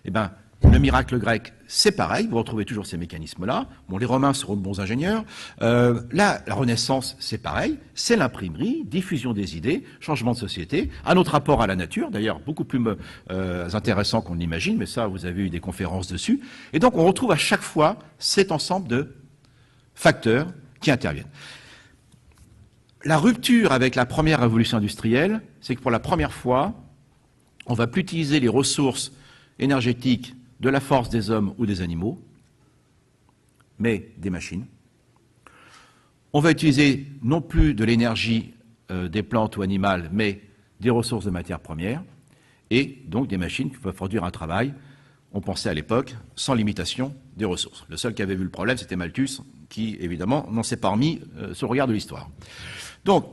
Eh bien, Le miracle grec, c'est pareil, vous retrouvez toujours ces mécanismes-là. Bon, les Romains seront de bons ingénieurs. Là, la Renaissance, c'est pareil, c'est l'imprimerie, diffusion des idées, changement de société, un autre rapport à la nature, d'ailleurs beaucoup plus intéressant qu'on l'imagine, mais ça, vous avez eu des conférences dessus. Et donc, on retrouve à chaque fois cet ensemble de facteurs qui interviennent. La rupture avec la première révolution industrielle, c'est que pour la première fois, on ne va plus utiliser les ressources énergétiques de la force des hommes ou des animaux, mais des machines. On va utiliser non plus de l'énergie des plantes ou animales, mais des ressources de matières premières, et donc des machines qui peuvent produire un travail, on pensait à l'époque, sans limitation des ressources. Le seul qui avait vu le problème, c'était Malthus, qui, évidemment, n'en s'est pas remis sur le regard de l'histoire. Donc,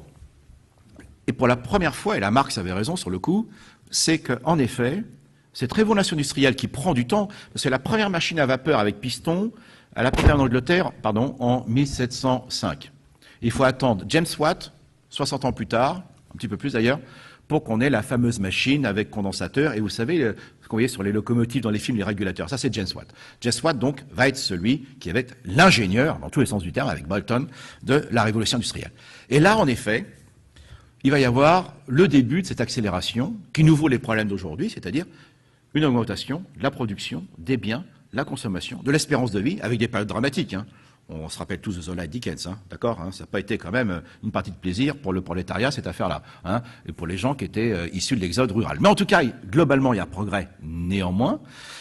et pour la première fois, et là Marx avait raison sur le coup, c'est qu'en effet, cette révolution industrielle qui prend du temps, c'est la première machine à vapeur avec piston, elle a été en Angleterre, en 1705. Il faut attendre James Watt, 60 ans plus tard, un petit peu plus d'ailleurs, pour qu'on ait la fameuse machine avec condensateur. Et vous savez, ce qu'on voyait sur les locomotives dans les films, les régulateurs, ça c'est James Watt. James Watt, donc, va être celui qui va être l'ingénieur, dans tous les sens du terme, avec Boulton, de la révolution industrielle. Et là, en effet, il va y avoir le début de cette accélération qui nous vaut les problèmes d'aujourd'hui, c'est-à-dire une augmentation de la production, des biens, la consommation, de l'espérance de vie, avec des périodes dramatiques. On se rappelle tous de Zola et Dickens, d'accord, ça n'a pas été quand même une partie de plaisir pour le prolétariat, cette affaire-là, et pour les gens qui étaient issus de l'exode rural. Mais en tout cas, globalement, il y a progrès néanmoins.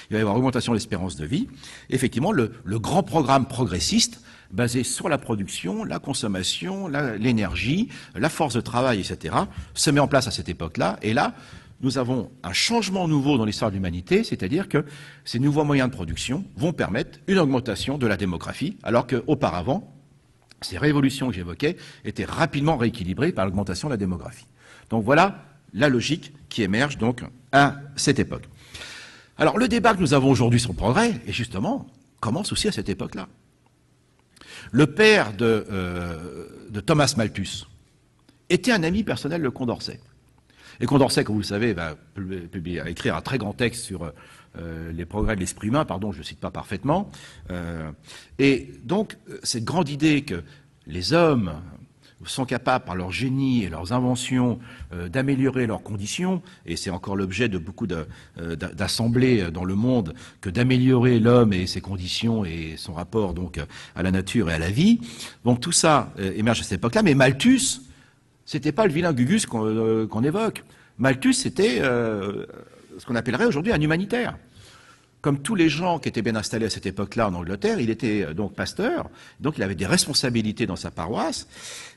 Il va y avoir augmentation de l'espérance de vie. Effectivement, le grand programme progressiste, basé sur la production, la consommation, l'énergie, la force de travail, etc., se met en place à cette époque-là. Et là, nous avons un changement nouveau dans l'histoire de l'humanité, c'est-à-dire que ces nouveaux moyens de production vont permettre une augmentation de la démographie, alors qu'auparavant, ces révolutions que j'évoquais étaient rapidement rééquilibrées par l'augmentation de la démographie. Donc voilà la logique qui émerge donc à cette époque. Alors le débat que nous avons aujourd'hui sur le progrès, et justement, commence aussi à cette époque-là. Le père de Thomas Malthus était un ami personnel de Condorcet. Et Condorcet, comme vous le savez, va écrire un très grand texte sur les progrès de l'esprit humain, pardon, je ne le cite pas parfaitement. Et donc, cette grande idée que les hommes sont capables, par leur génie et leurs inventions, d'améliorer leurs conditions, et c'est encore l'objet de beaucoup d'assemblées dans le monde, que d'améliorer l'homme et ses conditions et son rapport donc à la nature et à la vie. Donc tout ça émerge à cette époque-là, mais Malthus, c'était pas le vilain Gugus qu'on évoque. Malthus, c'était ce qu'on appellerait aujourd'hui un humanitaire. Comme tous les gens qui étaient bien installés à cette époque-là en Angleterre, il était donc pasteur, donc il avait des responsabilités dans sa paroisse,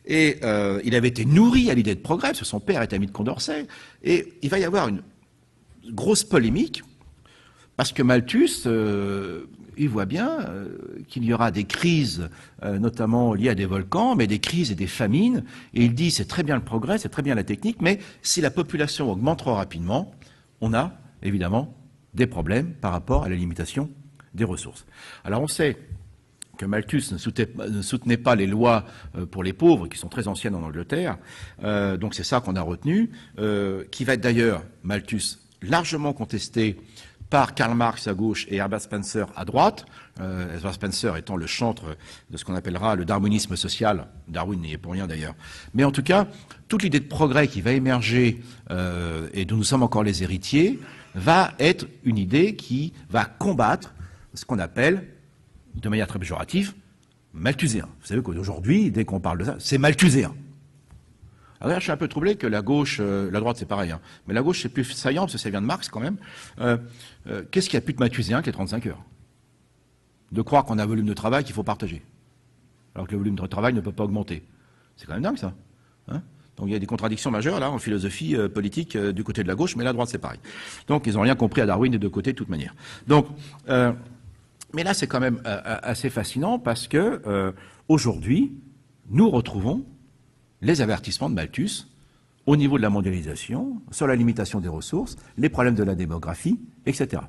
et il avait été nourri à l'idée de progrès, parce que son père était ami de Condorcet, et il va y avoir une grosse polémique, parce que Malthus, il voit bien qu'il y aura des crises, notamment liées à des volcans, mais des crises et des famines, et il dit c'est très bien le progrès, c'est très bien la technique, mais si la population augmente trop rapidement, on a évidemment des problèmes par rapport à la limitation des ressources. Alors on sait que Malthus ne soutenait pas les lois pour les pauvres, qui sont très anciennes en Angleterre, donc c'est ça qu'on a retenu, qui va être d'ailleurs, Malthus, largement contesté par Karl Marx à gauche et Herbert Spencer à droite, Herbert Spencer étant le chantre de ce qu'on appellera le darwinisme social, Darwin n'y est pour rien d'ailleurs. Mais en tout cas, toute l'idée de progrès qui va émerger et dont nous sommes encore les héritiers, va être une idée qui va combattre ce qu'on appelle, de manière très péjorative, malthuséen. Vous savez qu'aujourd'hui, dès qu'on parle de ça, c'est malthuséen. Alors là, je suis un peu troublé que la gauche, la droite c'est pareil, mais la gauche c'est plus saillant, parce que ça vient de Marx quand même. Qu'est-ce qu'il y a plus de malthuséen que les 35 heures? De croire qu'on a un volume de travail qu'il faut partager, alors que le volume de travail ne peut pas augmenter. C'est quand même dingue ça. Donc il y a des contradictions majeures là en philosophie politique du côté de la gauche, mais la droite c'est pareil. Donc ils n'ont rien compris à Darwin des deux côtés de toute manière. Donc, mais là c'est quand même assez fascinant parce que aujourd'hui nous retrouvons les avertissements de Malthus au niveau de la mondialisation, sur la limitation des ressources, les problèmes de la démographie, etc.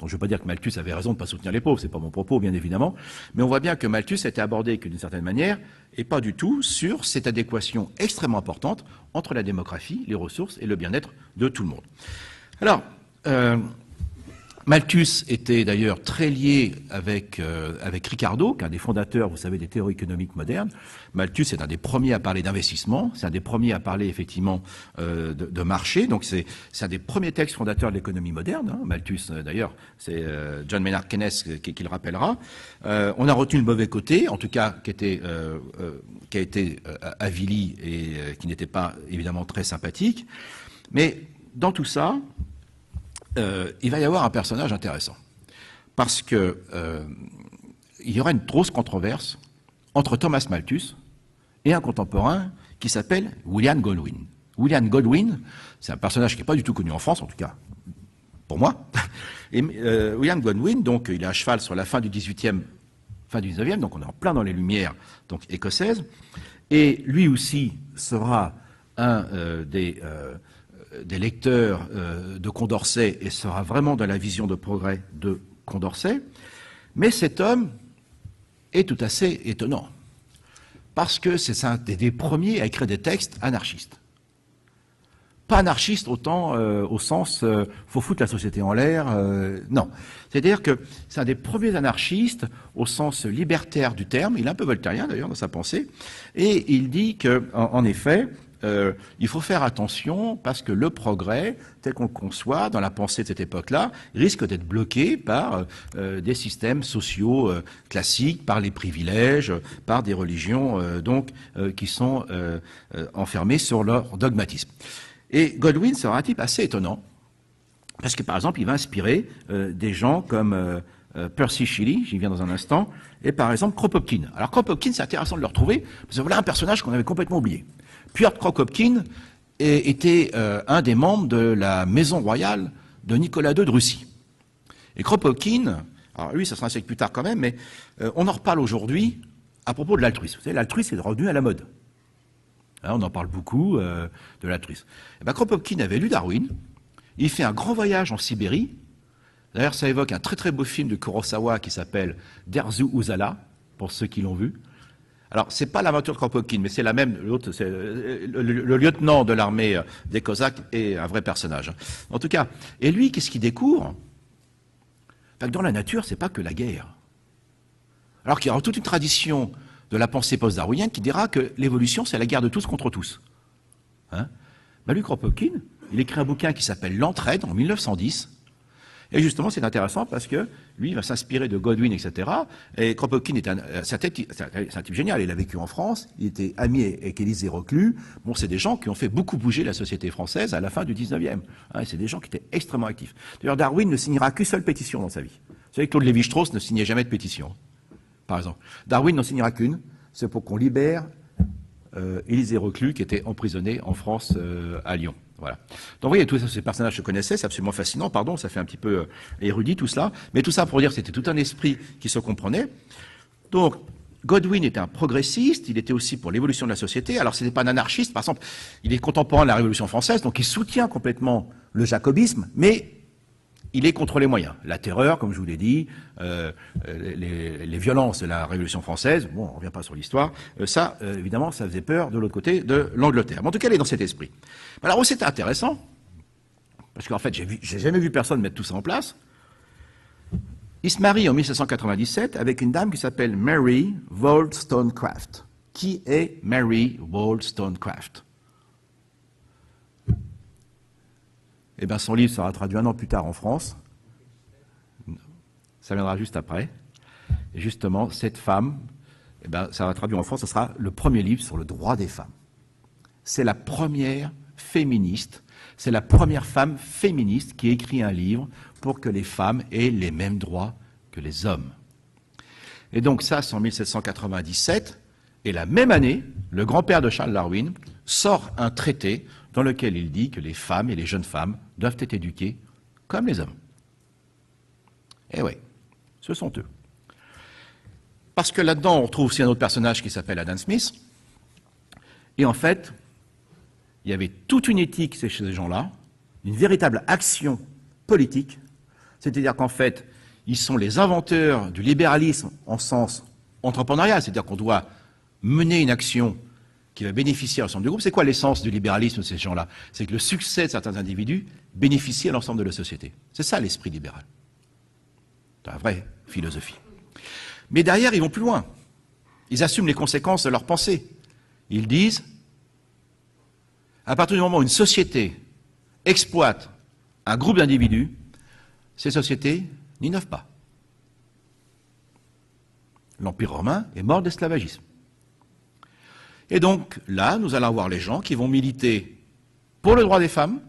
Donc je ne veux pas dire que Malthus avait raison de ne pas soutenir les pauvres, c'est pas mon propos bien évidemment, mais on voit bien que Malthus a été abordé d'une certaine manière, et pas du tout sur cette adéquation extrêmement importante entre la démographie, les ressources et le bien-être de tout le monde. Alors, Malthus était d'ailleurs très lié avec Ricardo, qui est un des fondateurs, vous savez, des théories économiques modernes. Malthus est un des premiers à parler d'investissement, c'est un des premiers à parler effectivement de marché. Donc c'est un des premiers textes fondateurs de l'économie moderne. Hein. Malthus, d'ailleurs, c'est John Maynard Keynes qui le rappellera. On a retenu le mauvais côté, en tout cas qui a été avili et qui n'était pas évidemment très sympathique. Mais dans tout ça, il va y avoir un personnage intéressant. Parce que il y aura une grosse controverse entre Thomas Malthus et un contemporain qui s'appelle William Godwin. William Godwin, c'est un personnage qui n'est pas du tout connu en France, en tout cas pour moi. Et William Godwin, donc, il est à cheval sur la fin du 18e, fin du 19e, donc on est en plein dans les Lumières donc, écossaises. Et lui aussi sera un des lecteurs de Condorcet et sera vraiment dans la vision de progrès de Condorcet. Mais cet homme est tout assez étonnant, parce que c'est un des premiers à écrire des textes anarchistes. Pas anarchiste autant au sens faut foutre la société en l'air, non. C'est-à-dire que c'est un des premiers anarchistes au sens libertaire du terme, il est un peu voltairien d'ailleurs dans sa pensée, et il dit que, en effet, il faut faire attention parce que le progrès, tel qu'on le conçoit dans la pensée de cette époque-là, risque d'être bloqué par des systèmes sociaux classiques, par les privilèges, par des religions qui sont enfermées sur leur dogmatisme. Et Godwin sera un type assez étonnant, parce que par exemple, il va inspirer des gens comme Percy Shelley, j'y viens dans un instant, et par exemple Kropotkin. Alors Kropotkin, c'est intéressant de le retrouver, parce que voilà un personnage qu'on avait complètement oublié. Piotr Kropotkin était un des membres de la maison royale de Nicolas II de Russie. Et Kropotkin, alors lui, ça sera un siècle plus tard quand même, mais on en reparle aujourd'hui à propos de l'altruisme. Vous savez, l'altruisme est revenu à la mode. Hein, on en parle beaucoup de l'altruisme. Et ben, Kropotkin avait lu Darwin, il fait un grand voyage en Sibérie. D'ailleurs, ça évoque un très très beau film de Kurosawa qui s'appelle Derzu Uzala, pour ceux qui l'ont vu. Alors, c'est pas l'aventure de Kropotkin, mais c'est la même, l'autre, c'est le lieutenant de l'armée des Cosaques est un vrai personnage. En tout cas, et lui, qu'est-ce qu'il découvre? Enfin, dans la nature, c'est pas que la guerre. Alors qu'il y aura toute une tradition de la pensée post-darwinienne qui dira que l'évolution, c'est la guerre de tous contre tous. Hein? Ben lui, Kropotkin, il écrit un bouquin qui s'appelle L'Entraide en 1910. Et justement, c'est intéressant parce que lui, il va s'inspirer de Godwin, etc. Et Kropotkin c'est un type génial. Il a vécu en France, il était ami avec Élisée Reclus. Bon, c'est des gens qui ont fait beaucoup bouger la société française à la fin du 19e. Hein, c'est des gens qui étaient extrêmement actifs. D'ailleurs, Darwin ne signera qu'une seule pétition dans sa vie. Vous savez que Claude Lévi-Strauss ne signait jamais de pétition, par exemple. Darwin n'en signera qu'une, c'est pour qu'on libère Élisée Reclus, qui était emprisonné en France, à Lyon. Voilà. Donc vous voyez, tous ces personnages se connaissaient, c'est absolument fascinant, pardon, ça fait un petit peu érudit tout cela, mais tout ça pour dire que c'était tout un esprit qui se comprenait. Donc, Godwin était un progressiste, il était aussi pour l'évolution de la société, alors ce n'était pas un anarchiste, par exemple, il est contemporain de la Révolution française, donc il soutient complètement le jacobisme, mais il est contre les moyens. La terreur, comme je vous l'ai dit, les violences de la Révolution française, bon, on ne revient pas sur l'histoire, ça, évidemment, ça faisait peur de l'autre côté de l'Angleterre. Mais en tout cas, il est dans cet esprit. Alors, c'était intéressant, parce qu'en fait, j'ai jamais vu personne mettre tout ça en place. Il se marie en 1797 avec une dame qui s'appelle Mary Wollstonecraft. Qui est Mary Wollstonecraft? Eh bien, son livre sera traduit un an plus tard en France. Ça viendra juste après. Et justement, cette femme, eh bien, ça sera traduit en France, ce sera le premier livre sur le droit des femmes. C'est la première féministe, c'est la première femme féministe qui écrit un livre pour que les femmes aient les mêmes droits que les hommes. Et donc ça, c'est en 1797. Et la même année, le grand-père de Charles Darwin sort un traité dans lequel il dit que les femmes et les jeunes femmes doivent être éduquées comme les hommes. Eh oui, ce sont eux. Parce que là-dedans, on retrouve aussi un autre personnage qui s'appelle Adam Smith. Et en fait, il y avait toute une éthique chez ces gens-là, une véritable action politique. C'est-à-dire qu'en fait, ils sont les inventeurs du libéralisme en sens entrepreneurial. C'est-à-dire qu'on doit mener une action qui va bénéficier à l'ensemble du groupe. C'est quoi l'essence du libéralisme de ces gens-là? C'est que le succès de certains individus bénéficie à l'ensemble de la société. C'est ça l'esprit libéral. C'est une vraie philosophie. Mais derrière, ils vont plus loin. Ils assument les conséquences de leur pensée. Ils disent, à partir du moment où une société exploite un groupe d'individus, ces sociétés n'innovent pas. L'Empire romain est mort d'esclavagisme. Et donc, là, nous allons avoir les gens qui vont militer pour le droit des femmes,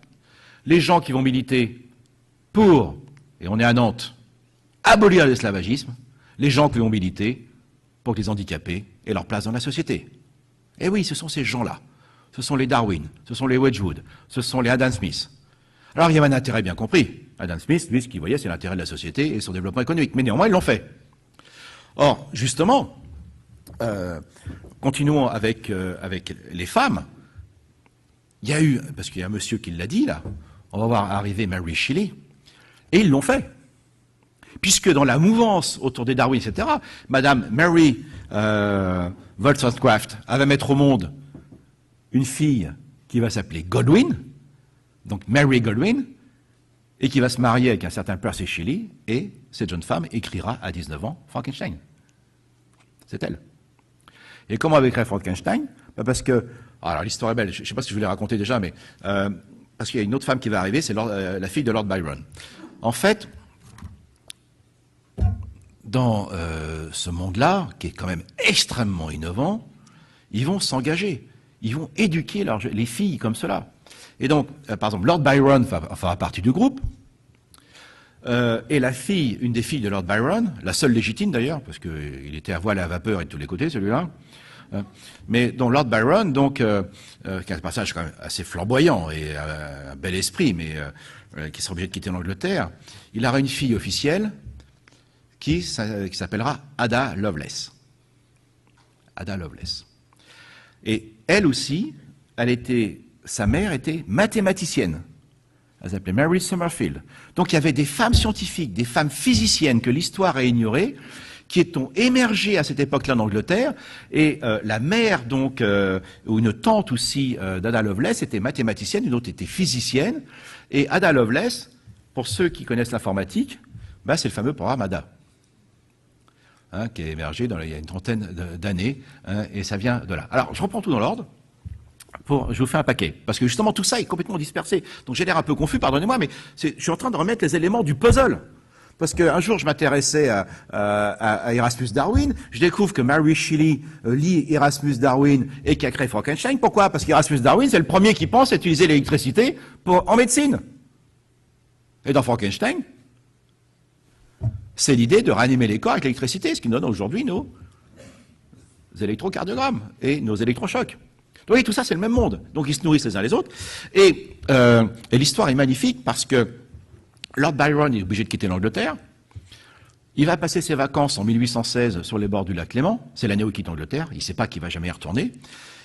les gens qui vont militer pour, et on est à Nantes, abolir l'esclavagisme, les gens qui vont militer pour que les handicapés aient leur place dans la société. Et oui, ce sont ces gens-là. Ce sont les Darwin, ce sont les Wedgwood, ce sont les Adam Smith. Alors, il y avait un intérêt bien compris. Adam Smith, lui, ce qu'il voyait, c'est l'intérêt de la société et son développement économique. Mais néanmoins, ils l'ont fait. Or, justement, continuons avec les femmes. Il y a eu, parce qu'il y a un monsieur qui l'a dit, là, on va voir arriver Mary Shelley, et ils l'ont fait. Puisque dans la mouvance autour des Darwin, etc., Madame Mary Wollstonecraft avait mettre au monde une fille qui va s'appeler Godwin, donc Mary Godwin, et qui va se marier avec un certain Percy Shelley, et cette jeune femme écrira à 19 ans Frankenstein. C'est elle. Et comment avait écrit Frankenstein? Parce que, alors l'histoire est belle, je ne sais pas si je vous l'ai raconté déjà, mais parce qu'il y a une autre femme qui va arriver, c'est la fille de Lord Byron. En fait, dans ce monde-là, qui est quand même extrêmement innovant, ils vont s'engager, ils vont éduquer les filles comme cela. Et donc, par exemple, Lord Byron fera partie du groupe, et la fille, une des filles de Lord Byron, la seule légitime d'ailleurs, parce qu'il était à voile et à vapeur et de tous les côtés, celui-là, mais dont Lord Byron, donc, qui a un passage quand même assez flamboyant et un bel esprit, mais qui sera obligé de quitter l'Angleterre, il aura une fille officielle qui s'appellera Ada Lovelace. Ada Lovelace. Et elle aussi, sa mère était mathématicienne. Elle s'appelait Mary Summerfield. Donc il y avait des femmes scientifiques, des femmes physiciennes que l'histoire a ignorées, qui ont émergé à cette époque-là en Angleterre, et la mère, donc, ou une tante aussi d'Ada Lovelace était mathématicienne, une autre était physicienne, et Ada Lovelace, pour ceux qui connaissent l'informatique, c'est le fameux programme Ada, qui est émergé il y a une trentaine d'années, et ça vient de là. Alors, je reprends tout dans l'ordre. Je vous fais un paquet, parce que justement tout ça est complètement dispersé. Donc j'ai l'air un peu confus, pardonnez-moi, mais je suis en train de remettre les éléments du puzzle. Parce qu'un jour, je m'intéressais à Erasmus Darwin, je découvre que Mary Shelley lit Erasmus Darwin et qui a créé Frankenstein. Pourquoi? Parce qu'Erasmus Darwin, c'est le premier qui pense à utiliser l'électricité en médecine. Et dans Frankenstein, c'est l'idée de ranimer les corps avec l'électricité, ce qui nous donne aujourd'hui nos électrocardiogrammes et nos électrochocs. Donc, oui, tout ça, c'est le même monde. Donc, ils se nourrissent les uns les autres. Et l'histoire est magnifique parce que Lord Byron est obligé de quitter l'Angleterre. Il va passer ses vacances en 1816 sur les bords du lac Léman. C'est l'année où il quitte l'Angleterre. Il ne sait pas qu'il va jamais y retourner.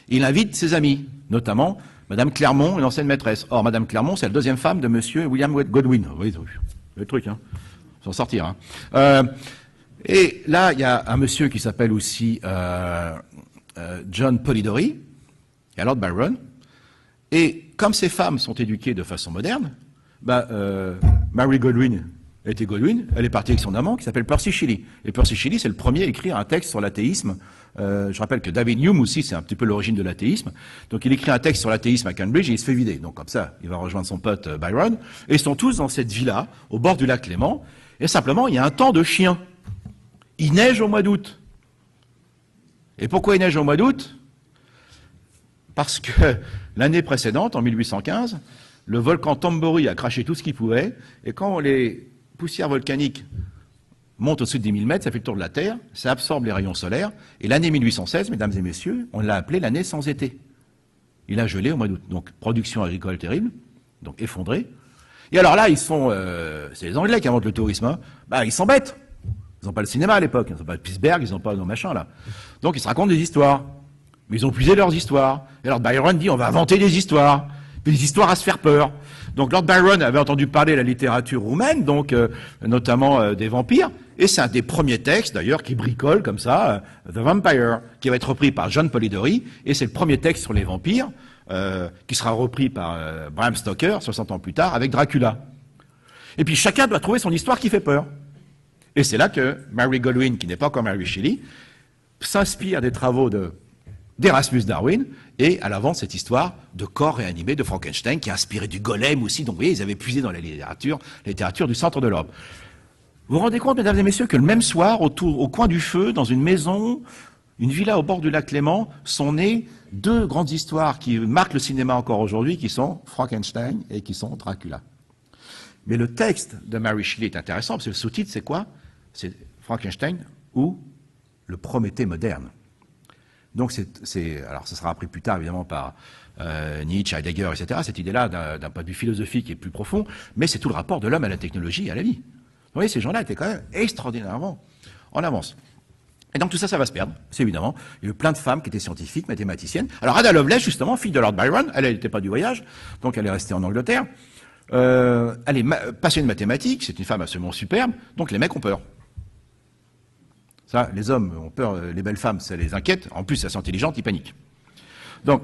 Il invite ses amis, notamment Madame Clermont, une ancienne maîtresse. Or, Madame Clermont, c'est la deuxième femme de Monsieur William Godwin. Oui, le truc, hein. S'en sortir, hein. Et là, il y a un monsieur qui s'appelle aussi John Polidori. Il y a Lord Byron. Et comme ces femmes sont éduquées de façon moderne, Mary Godwin était Godwin, elle est partie avec son amant qui s'appelle Percy Shelley. Et Percy Shelley, c'est le premier à écrire un texte sur l'athéisme. Je rappelle que David Hume aussi, c'est un petit peu l'origine de l'athéisme. Donc il écrit un texte sur l'athéisme à Cambridge et il se fait vider. Donc comme ça, il va rejoindre son pote Byron. Et ils sont tous dans cette villa, au bord du lac Léman. Et simplement, il y a un temps de chien. Il neige au mois d'août. Et pourquoi il neige au mois d'août? Parce que l'année précédente, en 1815, le volcan Tambori a craché tout ce qu'il pouvait, et quand les poussières volcaniques montent au-dessus de 10 000 mètres, ça fait le tour de la Terre, ça absorbe les rayons solaires, et l'année 1816, mesdames et messieurs, on l'a appelée l'année sans été. Il a gelé au mois d'août, donc production agricole terrible, donc effondrée. Et alors là, c'est les Anglais qui inventent le tourisme, hein. Ils s'embêtent. Ils n'ont pas le cinéma à l'époque, ils n'ont pas le Pittsburgh, ils n'ont pas nos machins là. Donc ils se racontent des histoires. Mais ils ont puisé leurs histoires. Et alors Byron dit, on va inventer des histoires. Des histoires à se faire peur. Donc Lord Byron avait entendu parler de la littérature roumaine, donc notamment des vampires. Et c'est un des premiers textes, d'ailleurs, qui bricole comme ça, The Vampire, qui va être repris par John Polidori. Et c'est le premier texte sur les vampires, qui sera repris par Bram Stoker, 60 ans plus tard, avec Dracula. Et puis chacun doit trouver son histoire qui fait peur. Et c'est là que Mary Godwin, qui n'est pas encore Mary Shelley, s'inspire des travaux d'Erasmus Darwin, et à l'avant cette histoire de corps réanimé de Frankenstein, qui a inspiré du golem aussi. Donc vous voyez, ils avaient puisé dans la littérature du centre de l'Europe. Vous vous rendez compte, mesdames et messieurs, que le même soir, au coin du feu, dans une maison, une villa au bord du lac Léman, sont nées deux grandes histoires qui marquent le cinéma encore aujourd'hui, qui sont Frankenstein et qui sont Dracula. Mais le texte de Mary Shelley est intéressant, parce que le sous-titre, c'est quoi? C'est Frankenstein ou le Prométhée moderne. Donc, alors, ça sera appris plus tard, évidemment, par Nietzsche, Heidegger, etc., cette idée-là, d'un point de vue philosophique et plus profond, mais c'est tout le rapport de l'homme à la technologie et à la vie. Vous voyez, ces gens-là étaient quand même extraordinairement en avance. Et donc, tout ça, ça va se perdre, c'est évidemment. Il y a eu plein de femmes qui étaient scientifiques, mathématiciennes. Alors, Ada Lovelace, justement, fille de Lord Byron, elle n'était pas du voyage, donc elle est restée en Angleterre. Elle est passionnée de mathématiques, c'est une femme absolument superbe, donc les mecs ont peur. Ça, les hommes ont peur, les belles femmes, ça les inquiète. En plus, elles sont intelligentes, ils paniquent. Donc,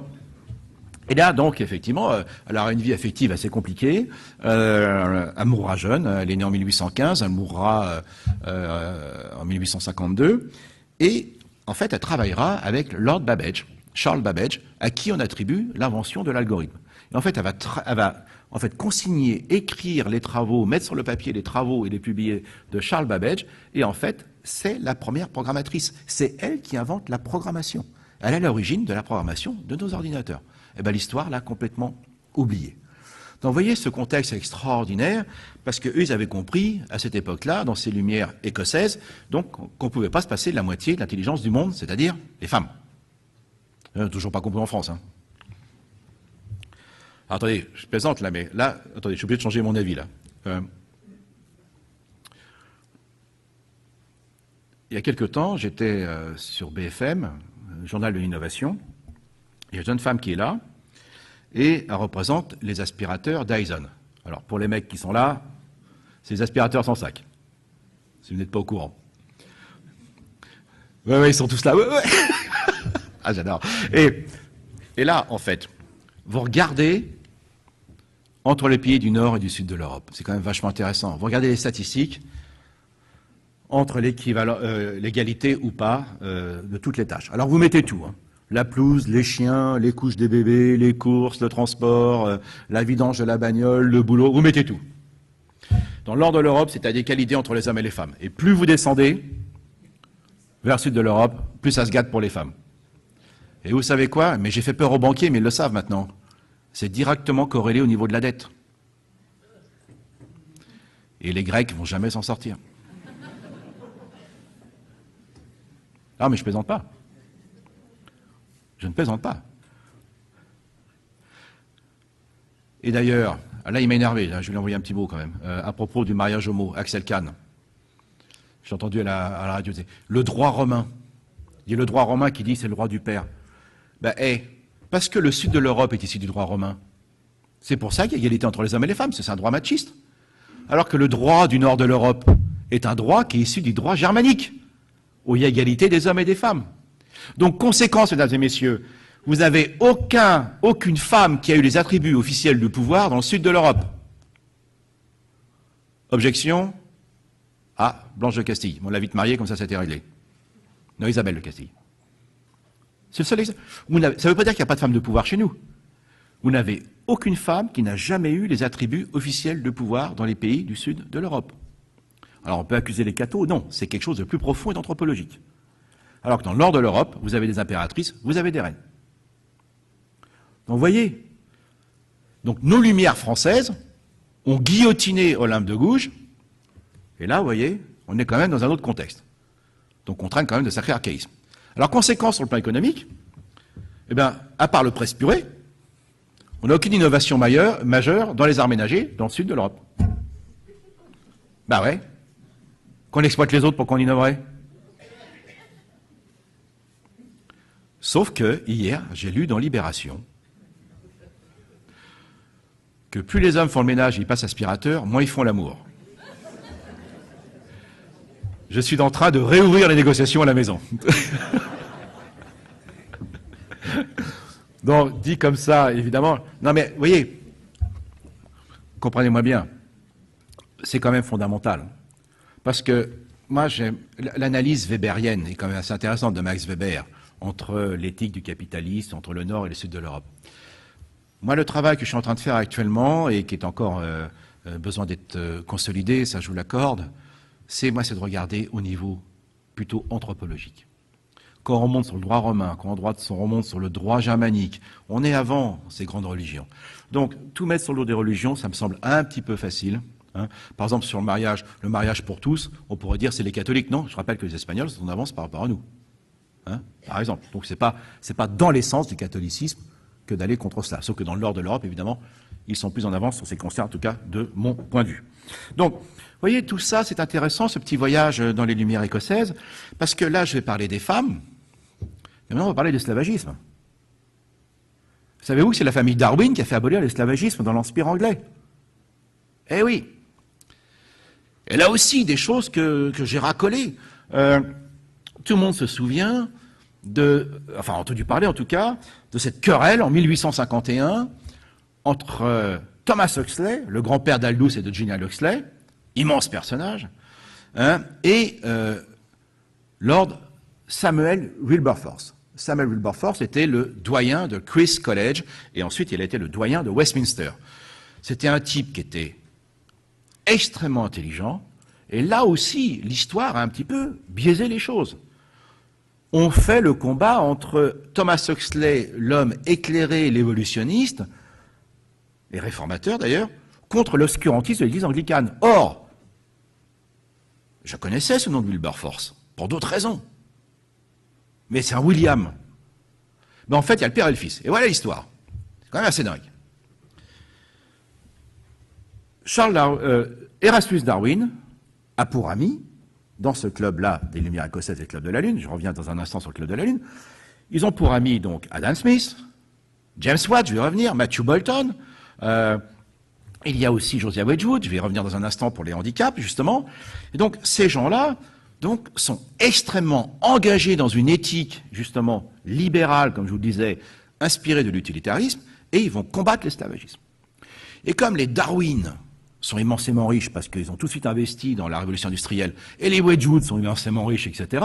et là, donc, effectivement, elle aura une vie affective assez compliquée. Elle mourra jeune. Elle est née en 1815. Elle mourra en 1852. Et, en fait, elle travaillera avec Lord Babbage, Charles Babbage, à qui on attribue l'invention de l'algorithme. Et en fait, elle va en fait, consigner, écrire les travaux, mettre sur le papier les travaux et les publier de Charles Babbage. Et en fait, c'est la première programmatrice. C'est elle qui invente la programmation. Elle est à l'origine de la programmation de nos ordinateurs. Et bien, l'histoire l'a complètement oubliée. Donc, vous voyez, ce contexte est extraordinaire, parce qu'eux, ils avaient compris, à cette époque-là, dans ces lumières écossaises, donc, qu'on ne pouvait pas se passer de la moitié de l'intelligence du monde, c'est-à-dire les femmes. Toujours pas compris en France, hein. Alors, attendez, je plaisante là, mais là, attendez, je suis obligé de changer mon avis là. Il y a quelque temps, j'étais sur BFM, journal de l'innovation. Il y a une jeune femme qui est là, et elle représente les aspirateurs Dyson. Alors, pour les mecs qui sont là, c'est les aspirateurs sans sac, si vous n'êtes pas au courant. Ouais, ils sont tous là. Ouais. Ah, j'adore. Et là, en fait, vous regardez entre les pays du nord et du sud de l'Europe. C'est quand même vachement intéressant. Vous regardez les statistiques entre l'égalité ou pas de toutes les tâches. Alors vous mettez tout, hein. La pelouse, les chiens, les couches des bébés, les courses, le transport, la vidange de la bagnole, le boulot, vous mettez tout. Dans le nord de l'Europe, c'est à égalité entre les hommes et les femmes. Et plus vous descendez vers le sud de l'Europe, plus ça se gâte pour les femmes. Et vous savez quoi? Mais j'ai fait peur aux banquiers, mais ils le savent maintenant. C'est directement corrélé au niveau de la dette. Et les Grecs ne vont jamais s'en sortir. Ah, mais je ne plaisante pas. Je ne plaisante pas. Et d'ailleurs, là, il m'a énervé, là, je vais lui envoyer un petit mot quand même, à propos du mariage homo, Axel Kahn. J'ai entendu à la radio, le droit romain. Il y a le droit romain qui dit c'est le droit du père. Ben, parce que le sud de l'Europe est issu du droit romain. C'est pour ça qu'il y a égalité entre les hommes et les femmes, c'est un droit machiste. Alors que le droit du nord de l'Europe est un droit qui est issu du droit germanique, où il y a égalité des hommes et des femmes. Donc, conséquence, mesdames et messieurs, vous n'avez aucune femme qui a eu les attributs officiels du pouvoir dans le sud de l'Europe. Objection? Ah, Blanche de Castille. On l'a vite mariée, comme ça, c'était réglé. Non, Isabelle de Castille. C'est le seul exemple. Ça ne veut pas dire qu'il n'y a pas de femme de pouvoir chez nous. Vous n'avez aucune femme qui n'a jamais eu les attributs officiels de pouvoir dans les pays du sud de l'Europe. Alors on peut accuser les cathos, non, c'est quelque chose de plus profond et d'anthropologique. Alors que dans le nord de l'Europe, vous avez des impératrices, vous avez des reines. Donc vous voyez, donc nos lumières françaises ont guillotiné Olympe de Gouges, et là, vous voyez, on est quand même dans un autre contexte. Donc on traîne quand même de sacrés archaïsmes. Alors, conséquence sur le plan économique, eh bien, à part le presse purée, on n'a aucune innovation majeure dans les arts ménagers dans le sud de l'Europe. Bah ouais. Qu'on exploite les autres pour qu'on innoverait. Sauf que, hier, j'ai lu dans Libération que plus les hommes font le ménage et ils passent aspirateur, moins ils font l'amour. Je suis en train de réouvrir les négociations à la maison. Donc, dit comme ça, évidemment... Non mais, vous voyez, comprenez-moi bien, c'est quand même fondamental. Parce que moi, l'analyse weberienne est quand même assez intéressante de Max Weber entre l'éthique du capitalisme, entre le Nord et le Sud de l'Europe. Moi, le travail que je suis en train de faire actuellement et qui est encore besoin d'être consolidé, ça je vous l'accorde, c'est de regarder au niveau plutôt anthropologique. Quand on remonte sur le droit romain, quand on remonte sur le droit germanique, on est avant ces grandes religions. Donc, tout mettre sur le dos des religions, ça me semble un petit peu facile. Hein. Par exemple, sur le mariage pour tous, on pourrait dire c'est les catholiques. Non, je rappelle que les Espagnols sont en avance par rapport à nous. Hein, par exemple. Donc, c'est pas dans l'essence du catholicisme que d'aller contre cela. Sauf que dans le nord de l'Europe, évidemment, ils sont plus en avance sur ces concerts, en tout cas, de mon point de vue. Donc, vous voyez, tout ça, c'est intéressant, ce petit voyage dans les Lumières écossaises, parce que là, je vais parler des femmes, et maintenant, on va parler de l'esclavagisme. Savez-vous que c'est la famille Darwin qui a fait abolir l'esclavagisme dans l'Empire anglais? Eh oui. Et là aussi, des choses que j'ai racolées. Tout le monde se souvient enfin, a entendu parler en tout cas, de cette querelle en 1851 entre Thomas Huxley, le grand-père d'Aldous et de Virginia Huxley, immense personnage, hein, et Lord Samuel Wilberforce. Samuel Wilberforce était le doyen de Christ's College, et ensuite il a été le doyen de Westminster. C'était un type qui était extrêmement intelligent, et là aussi, l'histoire a un petit peu biaisé les choses. On fait le combat entre Thomas Huxley, l'homme éclairé, l'évolutionniste, et réformateur d'ailleurs, contre l'obscurantisme de l'Église anglicane. Or, je connaissais ce nom de Wilberforce, pour d'autres raisons. Mais c'est un William. Mais en fait, il y a le père et le fils. Et voilà l'histoire. C'est quand même assez dingue. Erasmus Darwin a pour ami, dans ce club-là, des Lumières écossaises et le Club de la Lune, je reviens dans un instant sur le Club de la Lune, ils ont pour ami donc Adam Smith, James Watt, je vais revenir, Matthew Boulton, il y a aussi Josiah Wedgwood, je vais revenir dans un instant pour les handicaps, justement. Et donc, ces gens-là sont extrêmement engagés dans une éthique, justement, libérale, comme je vous le disais, inspirée de l'utilitarisme, et ils vont combattre l'esclavagisme. Et comme les Darwin sont immensément riches parce qu'ils ont tout de suite investi dans la révolution industrielle, et les Wedgwood sont immensément riches, etc.,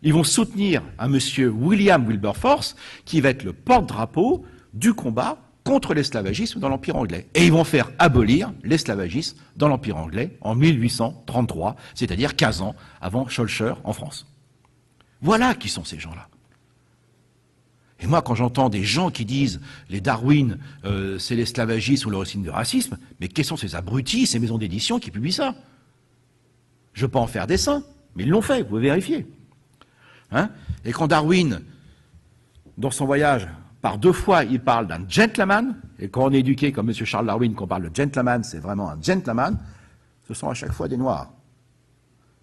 ils vont soutenir un monsieur William Wilberforce qui va être le porte-drapeau du combat contre l'esclavagisme dans l'Empire anglais. Et ils vont faire abolir l'esclavagisme dans l'Empire anglais en 1833, c'est-à-dire 15 ans avant Schœlcher en France. Voilà qui sont ces gens-là. Et moi, quand j'entends des gens qui disent les Darwin, c'est l'esclavagisme ou l'origine du racisme, mais quels sont ces abrutis, ces maisons d'édition qui publient ça? Je ne veux pas en faire des saints, mais ils l'ont fait, vous pouvez vérifier. Hein? Et quand Darwin, dans son voyage, par 2 fois, il parle d'un gentleman, et quand on est éduqué comme M. Charles Darwin, qu'on parle de gentleman, c'est vraiment un gentleman, ce sont à chaque fois des noirs.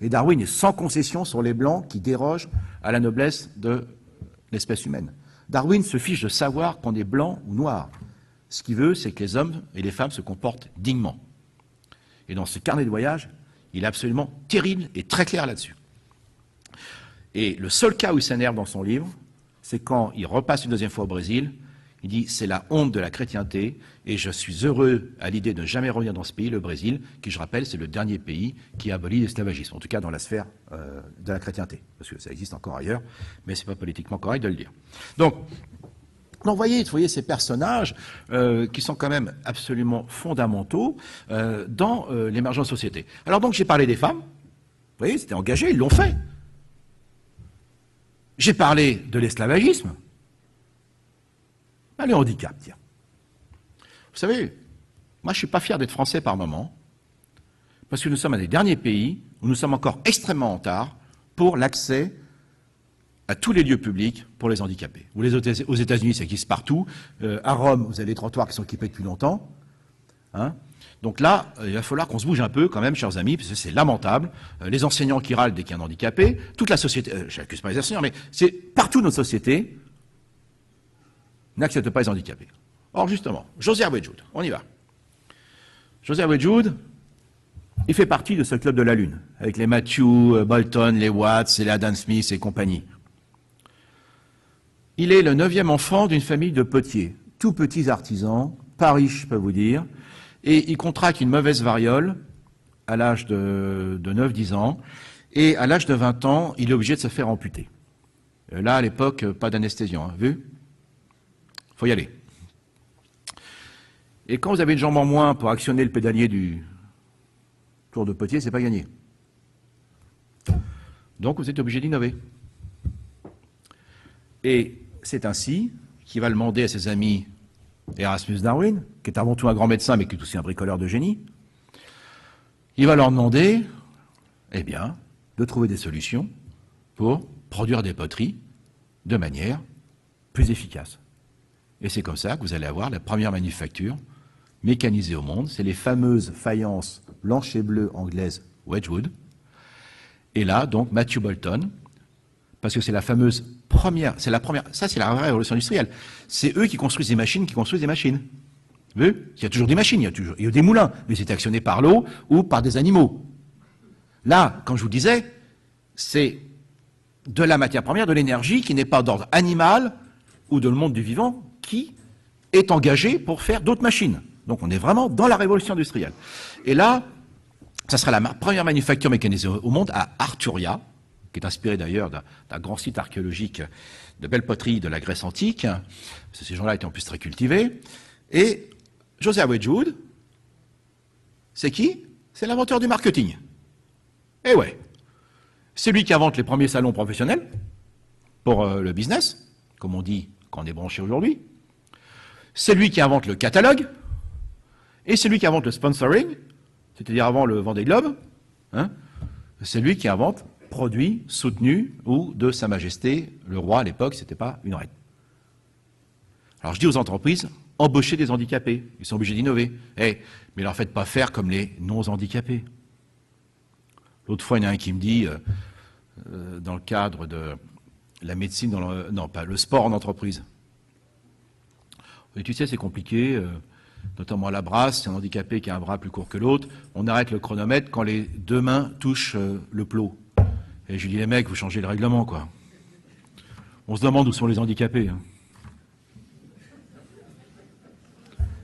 Et Darwin est sans concession sur les blancs qui dérogent à la noblesse de l'espèce humaine. Darwin se fiche de savoir qu'on est blanc ou noir. Ce qu'il veut, c'est que les hommes et les femmes se comportent dignement. Et dans ce carnet de voyage, il est absolument terrible et très clair là-dessus. Et le seul cas où il s'énerve dans son livre, c'est quand il repasse une deuxième fois au Brésil, il dit « c'est la honte de la chrétienté et je suis heureux à l'idée de ne jamais revenir dans ce pays, le Brésil, qui, je rappelle, c'est le dernier pays qui abolit l'esclavagisme, en tout cas dans la sphère de la chrétienté, parce que ça existe encore ailleurs, mais ce n'est pas politiquement correct de le dire. » Donc, vous voyez ces personnages qui sont quand même absolument fondamentaux dans l'émergence de la société. Alors donc, j'ai parlé des femmes, vous voyez, c'était engagé, ils l'ont fait. J'ai parlé de l'esclavagisme. Les handicaps, tiens. Vous savez, moi je ne suis pas fier d'être français par moment, parce que nous sommes un des derniers pays où nous sommes encore extrêmement en retard pour l'accès à tous les lieux publics pour les handicapés. Aux États-Unis, ça existe partout. À Rome, vous avez des trottoirs qui sont équipés depuis longtemps. Hein. Donc là, il va falloir qu'on se bouge un peu quand même, chers amis, parce que c'est lamentable. Les enseignants qui râlent dès qu'il y a un handicapé, toute la société, je n'accuse pas les enseignants, mais c'est partout notre société n'accepte pas les handicapés. Or, justement, Josiah Wedgwood, on y va. Josiah Wedgwood, il fait partie de ce club de la Lune, avec les Matthew Boulton, les Watts, les Adam Smith et compagnie. Il est le 9e enfant d'une famille de potiers, tout petits artisans, pas riches, je peux vous dire, et il contracte une mauvaise variole à l'âge de 9-10 ans, Et à l'âge de 20 ans, il est obligé de se faire amputer. Là, à l'époque, pas d'anesthésiant, hein, vu? Faut y aller. Et quand vous avez une jambe en moins pour actionner le pédalier du tour de potier, c'est pas gagné. Donc vous êtes obligé d'innover. Et c'est ainsi qu'il va demander à ses amis Erasmus Darwin, qui est avant tout un grand médecin, mais qui est aussi un bricoleur de génie, il va leur demander, eh bien, de trouver des solutions pour produire des poteries de manière plus efficace. Et c'est comme ça que vous allez avoir la première manufacture mécanisée au monde. C'est les fameuses faïences blanches et bleues anglaises Wedgwood. Et là, donc, Matthew Boulton, parce que c'est la fameuse première, ça c'est la vraie révolution industrielle. C'est eux qui construisent des machines, Vous voyez? Il y a toujours des machines, il y a des moulins, mais c'est actionné par l'eau ou par des animaux. Là, comme je vous disais, c'est de la matière première, de l'énergie qui n'est pas d'ordre animal ou de le monde du vivant, qui est engagé pour faire d'autres machines. Donc on est vraiment dans la révolution industrielle. Et là, ça sera la première manufacture mécanisée au monde à Arturia, qui est inspiré d'ailleurs d'un grand site archéologique de belle poterie de la Grèce antique, parce que ces gens-là étaient en plus très cultivés. Et Josiah Wedgwood, c'est qui? C'est l'inventeur du marketing. Eh ouais, c'est lui qui invente les premiers salons professionnels pour le business, comme on dit quand on est branché aujourd'hui. C'est lui qui invente le catalogue, et c'est lui qui invente le sponsoring, c'est-à-dire avant le Vendée Globe. Hein, c'est lui qui invente produits soutenus ou de Sa Majesté, le roi à l'époque, c'était pas une reine. Alors je dis aux entreprises, embauchez des handicapés, ils sont obligés d'innover. Mais leur faites pas faire comme les non-handicapés. L'autre fois, il y en a un qui me dit, dans le cadre de la médecine, non, pas le sport en entreprise. Et tu sais, c'est compliqué, notamment à la brasse, c'est un handicapé qui a un bras plus court que l'autre. On arrête le chronomètre quand les deux mains touchent le plot. Et je lui dis, les mecs, vous changez le règlement, quoi. On se demande où sont les handicapés. Hein.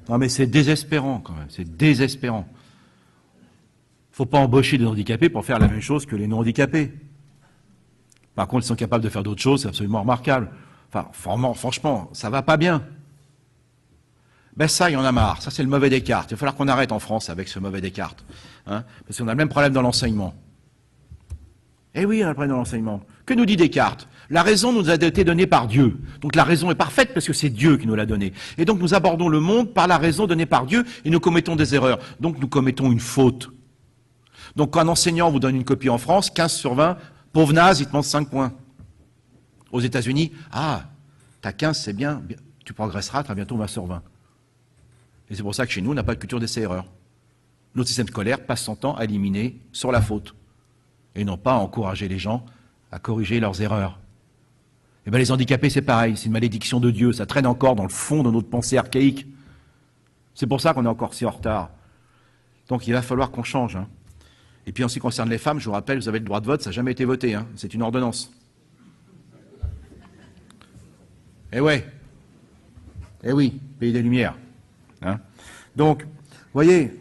Non, mais c'est désespérant, quand même. C'est désespérant. Il ne faut pas embaucher des handicapés pour faire la même chose que les non-handicapés. Par contre, ils sont capables de faire d'autres choses, c'est absolument remarquable. Enfin, franchement, ça va pas bien. Ben ça, il y en a marre. Ça, c'est le mauvais Descartes. Il va falloir qu'on arrête en France avec ce mauvais Descartes. Hein, parce qu'on a le même problème dans l'enseignement. Eh oui, on a le problème dans l'enseignement. Que nous dit Descartes? La raison nous a été donnée par Dieu. Donc la raison est parfaite parce que c'est Dieu qui nous l'a donnée. Et donc nous abordons le monde par la raison donnée par Dieu et nous commettons des erreurs. Donc nous commettons une faute. Donc quand un enseignant vous donne une copie en France, 15 sur 20, pauvre naze, il te manque 5 points. Aux États-Unis, t'as 15, c'est bien, tu progresseras, très bientôt 20 sur 20. Et c'est pour ça que chez nous, on n'a pas de culture d'essai erreur. Notre système scolaire passe son temps à éliminer sur la faute. Et non pas à encourager les gens à corriger leurs erreurs. Et bien les handicapés, c'est pareil, c'est une malédiction de Dieu, ça traîne encore dans le fond de notre pensée archaïque. C'est pour ça qu'on est encore si en retard. Donc il va falloir qu'on change. Hein. Et puis en ce qui concerne les femmes, je vous rappelle, vous avez le droit de vote, ça n'a jamais été voté, hein. C'est une ordonnance. Eh ouais. Eh oui, pays des Lumières. Hein. Donc, vous voyez,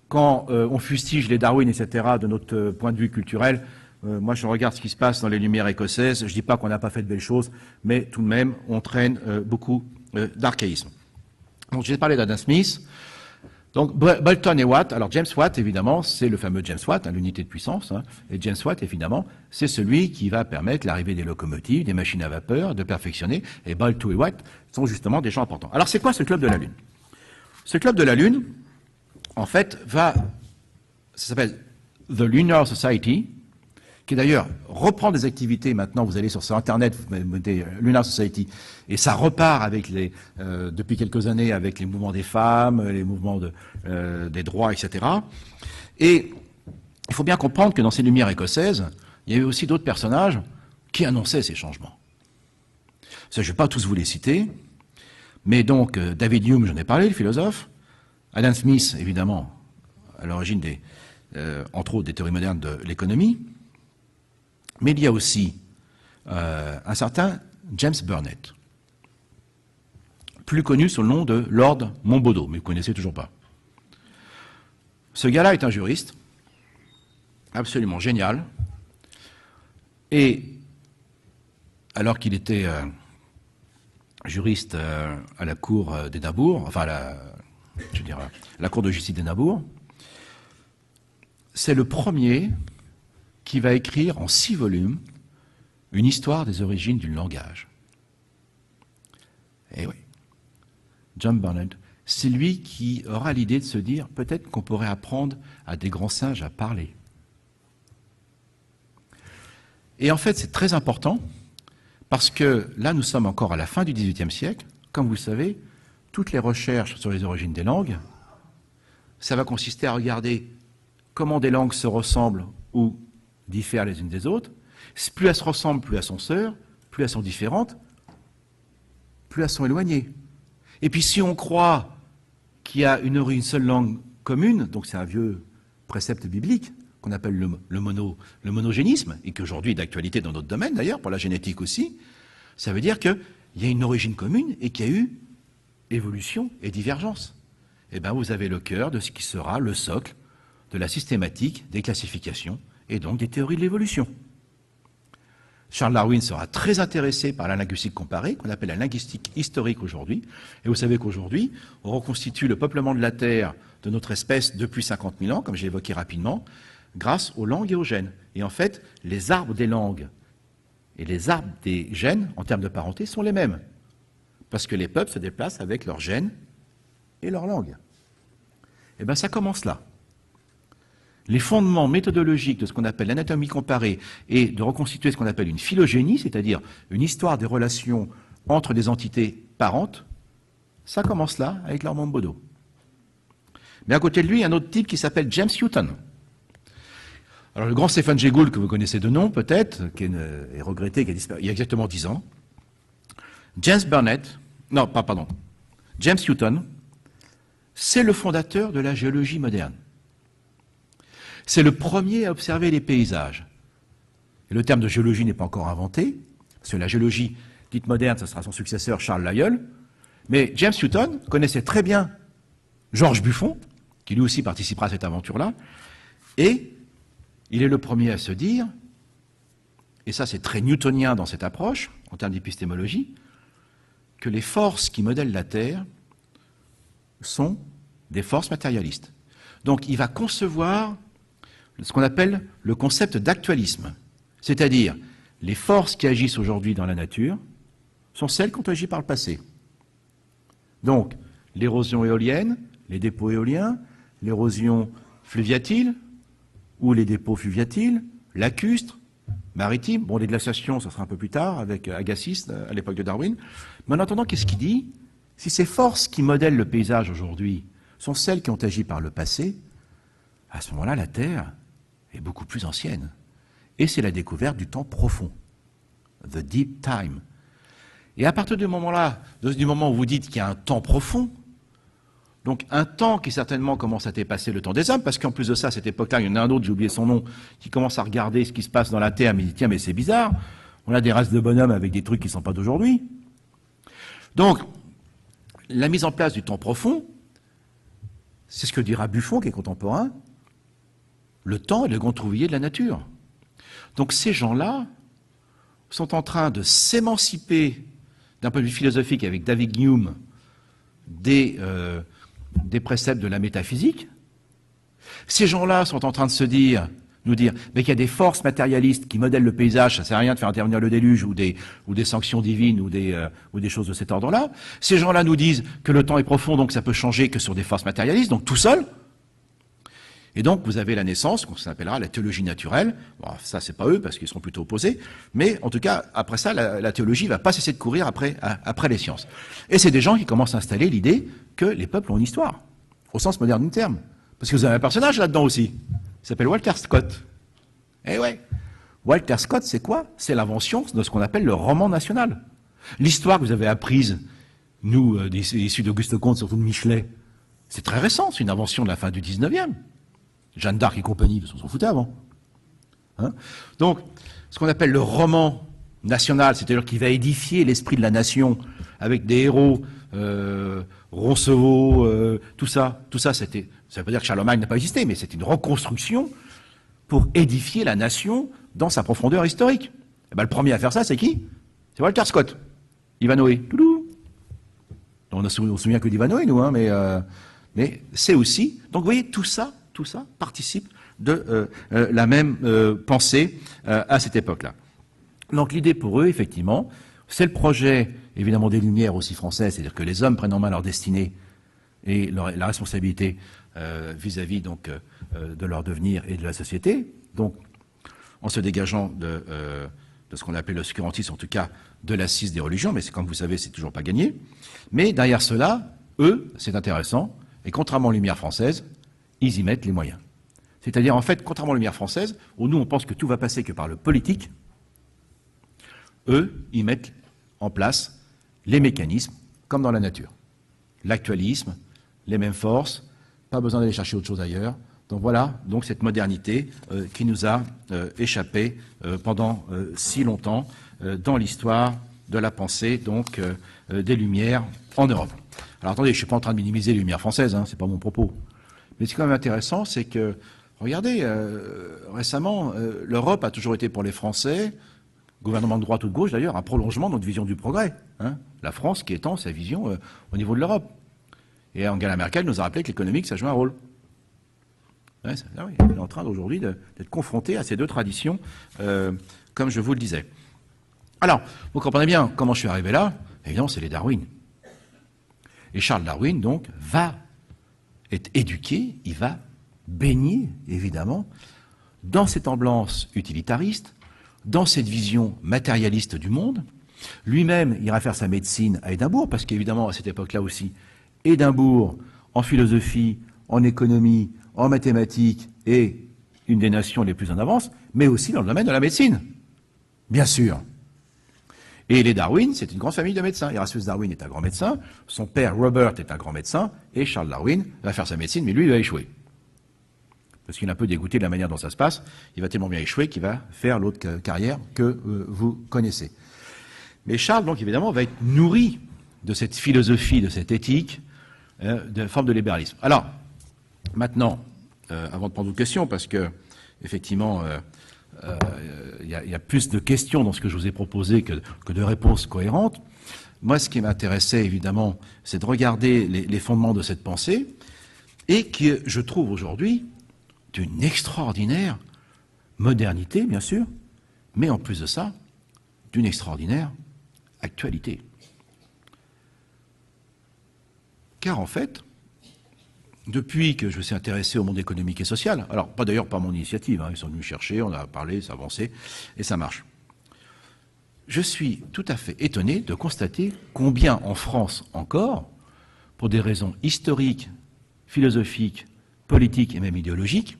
quand on fustige les Darwin, etc., de notre point de vue culturel, moi je regarde ce qui se passe dans les Lumières écossaises, je ne dis pas qu'on n'a pas fait de belles choses, mais tout de même, on traîne beaucoup d'archaïsme. Donc j'ai parlé d'Adam Smith. Donc Boulton et Watt, alors James Watt, évidemment, c'est le fameux James Watt, hein, l'unité de puissance, hein, et James Watt, évidemment, c'est celui qui va permettre l'arrivée des locomotives, des machines à vapeur, de perfectionner, et Boulton et Watt sont justement des gens importants. Alors c'est quoi ce club de la Lune? Ce club de la Lune, en fait, ça s'appelle The Lunar Society, qui d'ailleurs reprend des activités maintenant, vous allez sur Internet, vous mettez Lunar Society, et ça repart avec depuis quelques années avec les mouvements des femmes, les mouvements des droits, etc. Et il faut bien comprendre que dans ces Lumières écossaises, il y avait aussi d'autres personnages qui annonçaient ces changements. Ça, je ne vais pas tous vous les citer, mais donc David Hume, j'en ai parlé, le philosophe, Adam Smith, évidemment, à l'origine entre autres des théories modernes de l'économie, mais il y a aussi un certain James Burnett, plus connu sous le nom de Lord Monboddo, mais vous ne connaissez toujours pas. Ce gars-là est un juriste, absolument génial, Et alors qu'il était juriste à la cour d'Édimbourg, enfin la cour de justice d'Édimbourg, c'est le premier qui va écrire en 6 volumes une histoire des origines du langage. Eh oui, John Burnet, c'est lui qui aura l'idée de se dire peut-être qu'on pourrait apprendre à des grands singes à parler. Et en fait, c'est très important parce que là, nous sommes encore à la fin du XVIIIe siècle. Comme vous le savez, toutes les recherches sur les origines des langues, ça va consister à regarder comment des langues se ressemblent ou diffèrent les unes des autres. Plus elles se ressemblent, plus elles sont sœurs, plus elles sont différentes, plus elles sont éloignées. Et puis si on croit qu'il y a une seule langue commune, donc c'est un vieux précepte biblique qu'on appelle le monogénisme, et qui aujourd'hui est d'actualité dans notre domaine d'ailleurs, pour la génétique aussi, ça veut dire qu'il y a une origine commune et qu'il y a eu évolution et divergence. Eh bien vous avez le cœur de ce qui sera le socle de la systématique des classifications et donc des théories de l'évolution. Charles Darwin sera très intéressé par la linguistique comparée, qu'on appelle la linguistique historique aujourd'hui. Et vous savez qu'aujourd'hui, on reconstitue le peuplement de la Terre de notre espèce depuis 50 000 ans, comme j'ai évoqué rapidement, grâce aux langues et aux gènes. Et en fait, les arbres des langues et les arbres des gènes, en termes de parenté, sont les mêmes. Parce que les peuples se déplacent avec leurs gènes et leurs langues. Eh bien, ça commence là. Les fondements méthodologiques de ce qu'on appelle l'anatomie comparée et de reconstituer ce qu'on appelle une phylogénie, c'est-à-dire une histoire des relations entre des entités parentes, ça commence là avec Norman Bodo. Mais à côté de lui, il y a un autre type qui s'appelle James Hutton. Alors le grand Stephen Jay Gould, que vous connaissez de nom peut-être, qui est regretté, qui a disparu il y a exactement 10 ans. James Hutton, c'est le fondateur de la géologie moderne. C'est le premier à observer les paysages. Et le terme de géologie n'est pas encore inventé, parce que la géologie dite moderne, ce sera son successeur Charles Lyell. Mais James Hutton connaissait très bien Georges Buffon, qui lui aussi participera à cette aventure-là, et il est le premier à se dire, et ça c'est très newtonien dans cette approche, en termes d'épistémologie, que les forces qui modèlent la Terre sont des forces matérialistes. Donc il va concevoir ce qu'on appelle le concept d'actualisme, c'est-à-dire les forces qui agissent aujourd'hui dans la nature sont celles qui ont agi par le passé. Donc l'érosion éolienne, les dépôts éoliens, l'érosion fluviatile ou les dépôts fluviatiles, lacustres, maritimes, bon les glaciations ça sera un peu plus tard avec Agassiz à l'époque de Darwin, mais en attendant qu'est-ce qu'il dit? Si ces forces qui modèlent le paysage aujourd'hui sont celles qui ont agi par le passé, à ce moment-là la Terre est beaucoup plus ancienne. Et c'est la découverte du temps profond. The deep time. Et à partir du moment-là, du moment où vous dites qu'il y a un temps profond, donc un temps qui certainement commence à dépasser le temps des hommes, parce qu'en plus de ça, à cette époque-là, il y en a un autre, j'ai oublié son nom, qui commence à regarder ce qui se passe dans la Terre, mais il dit, tiens, mais c'est bizarre, on a des races de bonhommes avec des trucs qui ne sont pas d'aujourd'hui. Donc, la mise en place du temps profond, c'est ce que dira Buffon, qui est contemporain, le temps est le grand ouvrier de la nature. Donc ces gens-là sont en train de s'émanciper d'un point de vue philosophique avec David Hume des préceptes de la métaphysique. Ces gens-là sont en train de nous dire mais qu'il y a des forces matérialistes qui modèlent le paysage, ça ne sert à rien de faire intervenir le déluge ou des sanctions divines ou des choses de cet ordre-là. Ces gens-là nous disent que le temps est profond, donc ça peut changer que sur des forces matérialistes, donc tout seul. Et donc, vous avez la naissance, qu'on s'appellera la théologie naturelle. Bon, ça, c'est pas eux, parce qu'ils seront plutôt opposés. Mais, en tout cas, après ça, la théologie va pas cesser de courir après les sciences. Et c'est des gens qui commencent à installer l'idée que les peuples ont une histoire, au sens moderne du terme. Parce que vous avez un personnage là-dedans aussi. Il s'appelle Walter Scott. Eh ouais. Walter Scott, c'est quoi? C'est l'invention de ce qu'on appelle le roman national. L'histoire que vous avez apprise, nous, issus d'Auguste Comte, surtout de Michelet, c'est très récent, c'est une invention de la fin du 19e. Jeanne d'Arc et compagnie, on s'en foutait avant. Hein? Donc, ce qu'on appelle le roman national, c'est-à-dire qui va édifier l'esprit de la nation avec des héros, Roncevaux, tout ça, ça veut pas dire que Charlemagne n'a pas existé, mais c'est une reconstruction pour édifier la nation dans sa profondeur historique. Eh ben, le premier à faire ça, c'est qui? C'est Walter Scott. Ivanhoé. Toudou. On se souvient que d'Ivanhoé, nous, hein, mais c'est aussi... Donc, vous voyez, tout ça participe de la même pensée à cette époque-là. Donc, l'idée pour eux, effectivement, c'est le projet, évidemment, des Lumières aussi françaises, c'est-à-dire que les hommes prennent en main leur destinée et la responsabilité vis-à-vis donc de leur devenir et de la société. Donc, en se dégageant de ce qu'on appelle l'obscurantisme, en tout cas de l'assise des religions, mais comme vous savez, c'est toujours pas gagné. Mais derrière cela, eux, c'est intéressant, et contrairement aux Lumières françaises, ils y mettent les moyens. C'est-à-dire, en fait, contrairement aux Lumières françaises, où nous, on pense que tout va passer que par le politique, eux, ils mettent en place les mécanismes, comme dans la nature. L'actualisme, les mêmes forces, pas besoin d'aller chercher autre chose ailleurs. Donc voilà, donc cette modernité qui nous a échappé pendant si longtemps dans l'histoire de la pensée donc des Lumières en Europe. Alors attendez, je ne suis pas en train de minimiser les Lumières françaises, hein, c'est pas mon propos. Mais ce qui est quand même intéressant, c'est que, regardez, récemment, l'Europe a toujours été pour les Français, gouvernement de droite ou de gauche d'ailleurs, un prolongement de notre vision du progrès. Hein, la France qui étend sa vision au niveau de l'Europe. Et Angela Merkel nous a rappelé que l'économique, ça joue un rôle. Ouais, oui, on est en train aujourd'hui d'être confronté à ces deux traditions, comme je vous le disais. Alors, vous comprenez bien comment je suis arrivé là. Évidemment, c'est les Darwin. Et Charles Darwin, donc, va être éduqué, il va baigner, évidemment, dans cette ambiance utilitariste, dans cette vision matérialiste du monde. Lui-même ira faire sa médecine à Édimbourg, parce qu'évidemment, à cette époque-là aussi, Édimbourg, en philosophie, en économie, en mathématiques, est une des nations les plus en avance, mais aussi dans le domaine de la médecine, bien sûr. Et les Darwin, c'est une grande famille de médecins. Erasmus Darwin est un grand médecin, son père Robert est un grand médecin, et Charles Darwin va faire sa médecine, mais lui, il va échouer. Parce qu'il est un peu dégoûté de la manière dont ça se passe, il va tellement bien échouer qu'il va faire l'autre carrière que vous connaissez. Mais Charles, donc, évidemment, va être nourri de cette philosophie, de cette éthique, de forme de libéralisme. Alors, maintenant, avant de prendre vos questions, parce que, effectivement, il y a plus de questions dans ce que je vous ai proposé que de réponses cohérentes. Moi, ce qui m'intéressait, évidemment, c'est de regarder les fondements de cette pensée, et qui, je trouve aujourd'hui, d'une extraordinaire modernité, bien sûr, mais en plus de ça, d'une extraordinaire actualité. Car en fait, depuis que je me suis intéressé au monde économique et social, alors pas d'ailleurs par mon initiative, hein, ils sont venus chercher, on a parlé, ça a avancé, et ça marche. Je suis tout à fait étonné de constater combien en France encore, pour des raisons historiques, philosophiques, politiques et même idéologiques,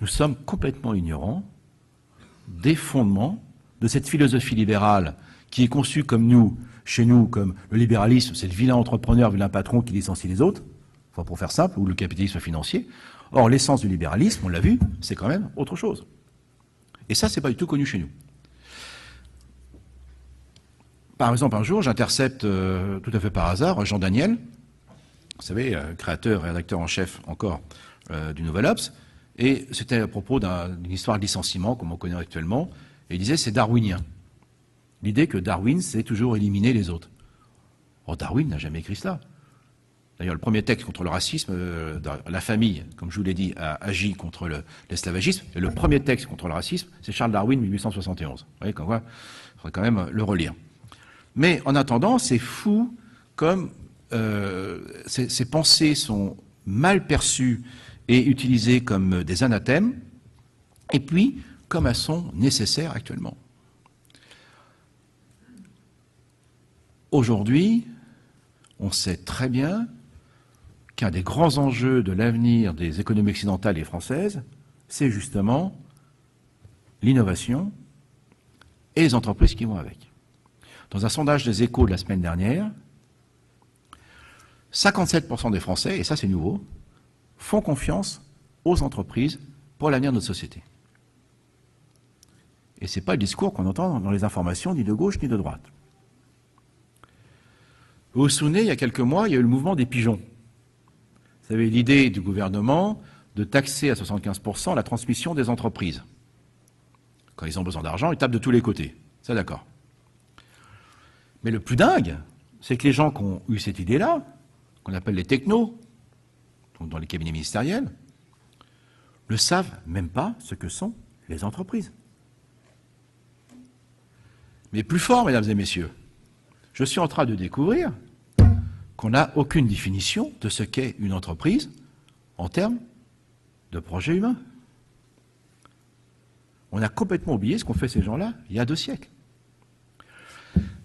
nous sommes complètement ignorants des fondements de cette philosophie libérale qui est conçue comme nous, chez nous, comme le libéralisme, c'est le vilain entrepreneur, vilain patron qui licencie les autres, enfin pour faire simple, ou le capitalisme financier. Or, l'essence du libéralisme, on l'a vu, c'est quand même autre chose. Et ça, c'est pas du tout connu chez nous. Par exemple, un jour, j'intercepte tout à fait par hasard Jean Daniel, vous savez, créateur et rédacteur en chef encore du Nouvel Obs, et c'était à propos d'une histoire de licenciement, comme on connaît actuellement, et il disait c'est darwinien. L'idée que Darwin, c'est toujours éliminer les autres. Or, Darwin n'a jamais écrit cela. D'ailleurs, le premier texte contre le racisme, la famille, comme je vous l'ai dit, a agi contre l'esclavagisme, et le premier texte contre le racisme, c'est Charles Darwin, 1871. Vous voyez, comme quoi, il faudrait quand même le relire. Mais en attendant, c'est fou comme ces pensées sont mal perçues et utilisées comme des anathèmes, et puis comme elles sont nécessaires actuellement. Aujourd'hui, on sait très bien qu'un des grands enjeux de l'avenir des économies occidentales et françaises, c'est justement l'innovation et les entreprises qui vont avec. Dans un sondage des Échos de la semaine dernière, 57% des Français, et ça c'est nouveau, font confiance aux entreprises pour l'avenir de notre société. Et ce n'est pas le discours qu'on entend dans les informations ni de gauche ni de droite. Vous vous souvenez, il y a quelques mois, il y a eu le mouvement des pigeons. Vous savez, l'idée du gouvernement de taxer à 75% la transmission des entreprises. Quand ils ont besoin d'argent, ils tapent de tous les côtés. Ça, d'accord. Mais le plus dingue, c'est que les gens qui ont eu cette idée-là, qu'on appelle les technos, donc dans les cabinets ministériels, ne savent même pas ce que sont les entreprises. Mais plus fort, mesdames et messieurs, je suis en train de découvrir qu'on n'a aucune définition de ce qu'est une entreprise en termes de projet humain. On a complètement oublié ce qu'ont fait ces gens-là il y a 2 siècles.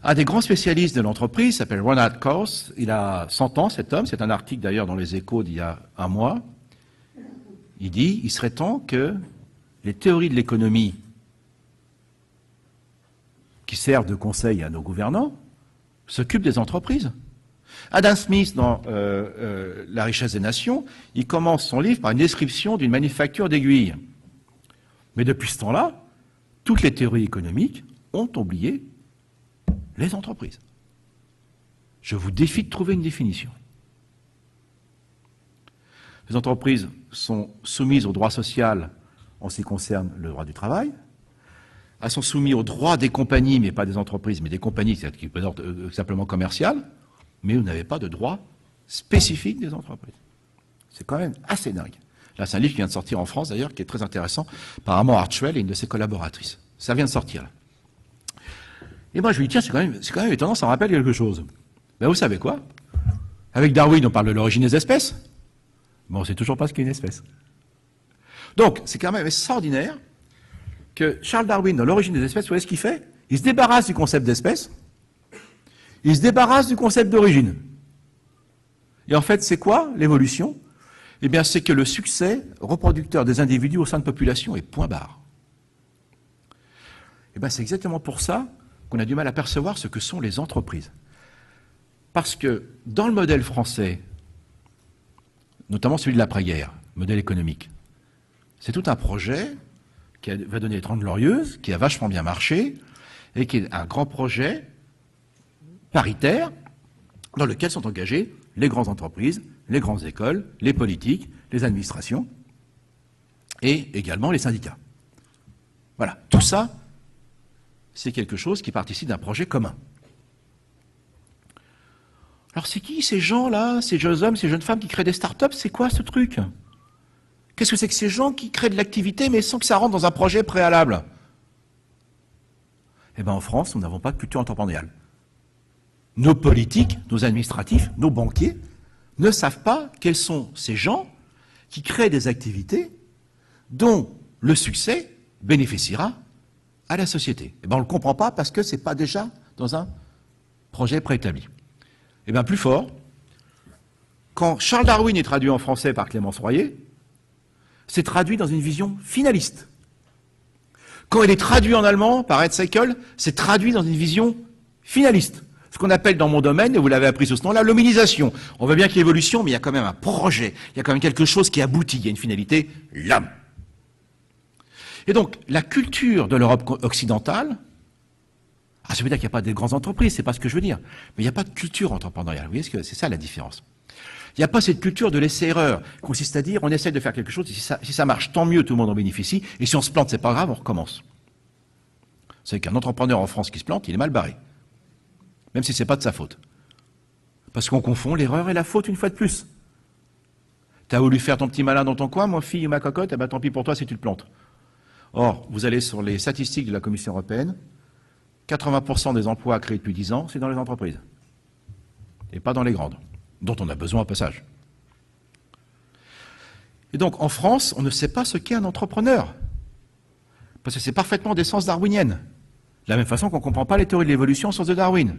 Un des grands spécialistes de l'entreprise s'appelle Ronald Coase. Il a 100 ans, cet homme. C'est un article d'ailleurs dans les Échos d'il y a un mois. Il dit il serait temps que les théories de l'économie qui servent de conseil à nos gouvernants s'occupent des entreprises. Adam Smith, dans La richesse des nations, il commence son livre par une description d'une manufacture d'aiguilles. Mais depuis ce temps-là, toutes les théories économiques ont oublié les entreprises. Je vous défie de trouver une définition. Les entreprises sont soumises au droit social en ce qui concerne le droit du travail. Elles sont soumises au droit des compagnies, mais pas des entreprises, mais des compagnies qui peuvent être simplement commerciales, mais vous n'avez pas de droit spécifique des entreprises. C'est quand même assez dingue. Là, c'est un livre qui vient de sortir en France, d'ailleurs, qui est très intéressant, par Armand Archwell et une de ses collaboratrices. Ça vient de sortir, là. Et moi, je lui dis, tiens, c'est quand même étonnant, ça me rappelle quelque chose. Ben, vous savez quoi? Avec Darwin, on parle de l'origine des espèces. Bon, on ne sait toujours pas ce qu'est une espèce. Donc, c'est quand même extraordinaire que Charles Darwin, dans l'origine des espèces, vous voyez ce qu'il fait? Il se débarrasse du concept d'espèce, il se débarrasse du concept d'origine. Et en fait, c'est quoi l'évolution? Eh bien, c'est que le succès reproducteur des individus au sein de populations est point barre. Eh bien, c'est exactement pour ça qu'on a du mal à percevoir ce que sont les entreprises. Parce que dans le modèle français, notamment celui de l'après-guerre, modèle économique, c'est tout un projet qui va donner les 30 Glorieuses, qui a vachement bien marché, et qui est un grand projet paritaire dans lequel sont engagées les grandes entreprises, les grandes écoles, les politiques, les administrations, et également les syndicats. Voilà, tout ça, c'est quelque chose qui participe d'un projet commun. Alors c'est qui ces gens-là, ces jeunes hommes, ces jeunes femmes qui créent des start-up? C'est quoi ce truc? Qu'est-ce que c'est que ces gens qui créent de l'activité mais sans que ça rentre dans un projet préalable? Eh bien en France, nous n'avons pas de culture entrepreneuriale. Nos politiques, nos administratifs, nos banquiers ne savent pas quels sont ces gens qui créent des activités dont le succès bénéficiera à la société. Eh bien on ne le comprend pas parce que ce n'est pas déjà dans un projet préétabli. Eh bien plus fort, quand Charles Darwin est traduit en français par Clémence Royer, c'est traduit dans une vision finaliste. Quand il est traduit en allemand par Ed Seikel, c'est traduit dans une vision finaliste. Ce qu'on appelle dans mon domaine, et vous l'avez appris sous ce nom-là, l'hominisation. On voit bien qu'il y a évolution, mais il y a quand même un projet, il y a quand même quelque chose qui aboutit, il y a une finalité, l'homme. Et donc, la culture de l'Europe occidentale, ça veut dire qu'il n'y a pas de grandes entreprises, c'est pas ce que je veux dire, mais il n'y a pas de culture entrepreneuriale. Vous voyez, c'est ça la différence. Il n'y a pas cette culture de l'essai-erreur, qui consiste à dire, on essaie de faire quelque chose, si ça marche, tant mieux, tout le monde en bénéficie, et si on se plante, c'est pas grave, on recommence. Vous savez qu'un entrepreneur en France qui se plante, il est mal barré. Même si c'est pas de sa faute. Parce qu'on confond l'erreur et la faute une fois de plus. T'as voulu faire ton petit malin dans ton coin, mon fille ou ma cocotte, eh ben tant pis pour toi si tu te plantes. Or, vous allez sur les statistiques de la Commission européenne, 80% des emplois créés depuis 10 ans, c'est dans les entreprises. Et pas dans les grandes, dont on a besoin au passage. Et donc, en France, on ne sait pas ce qu'est un entrepreneur. Parce que c'est parfaitement d'essence darwinienne. De la même façon qu'on ne comprend pas les théories de l'évolution au sens de Darwin.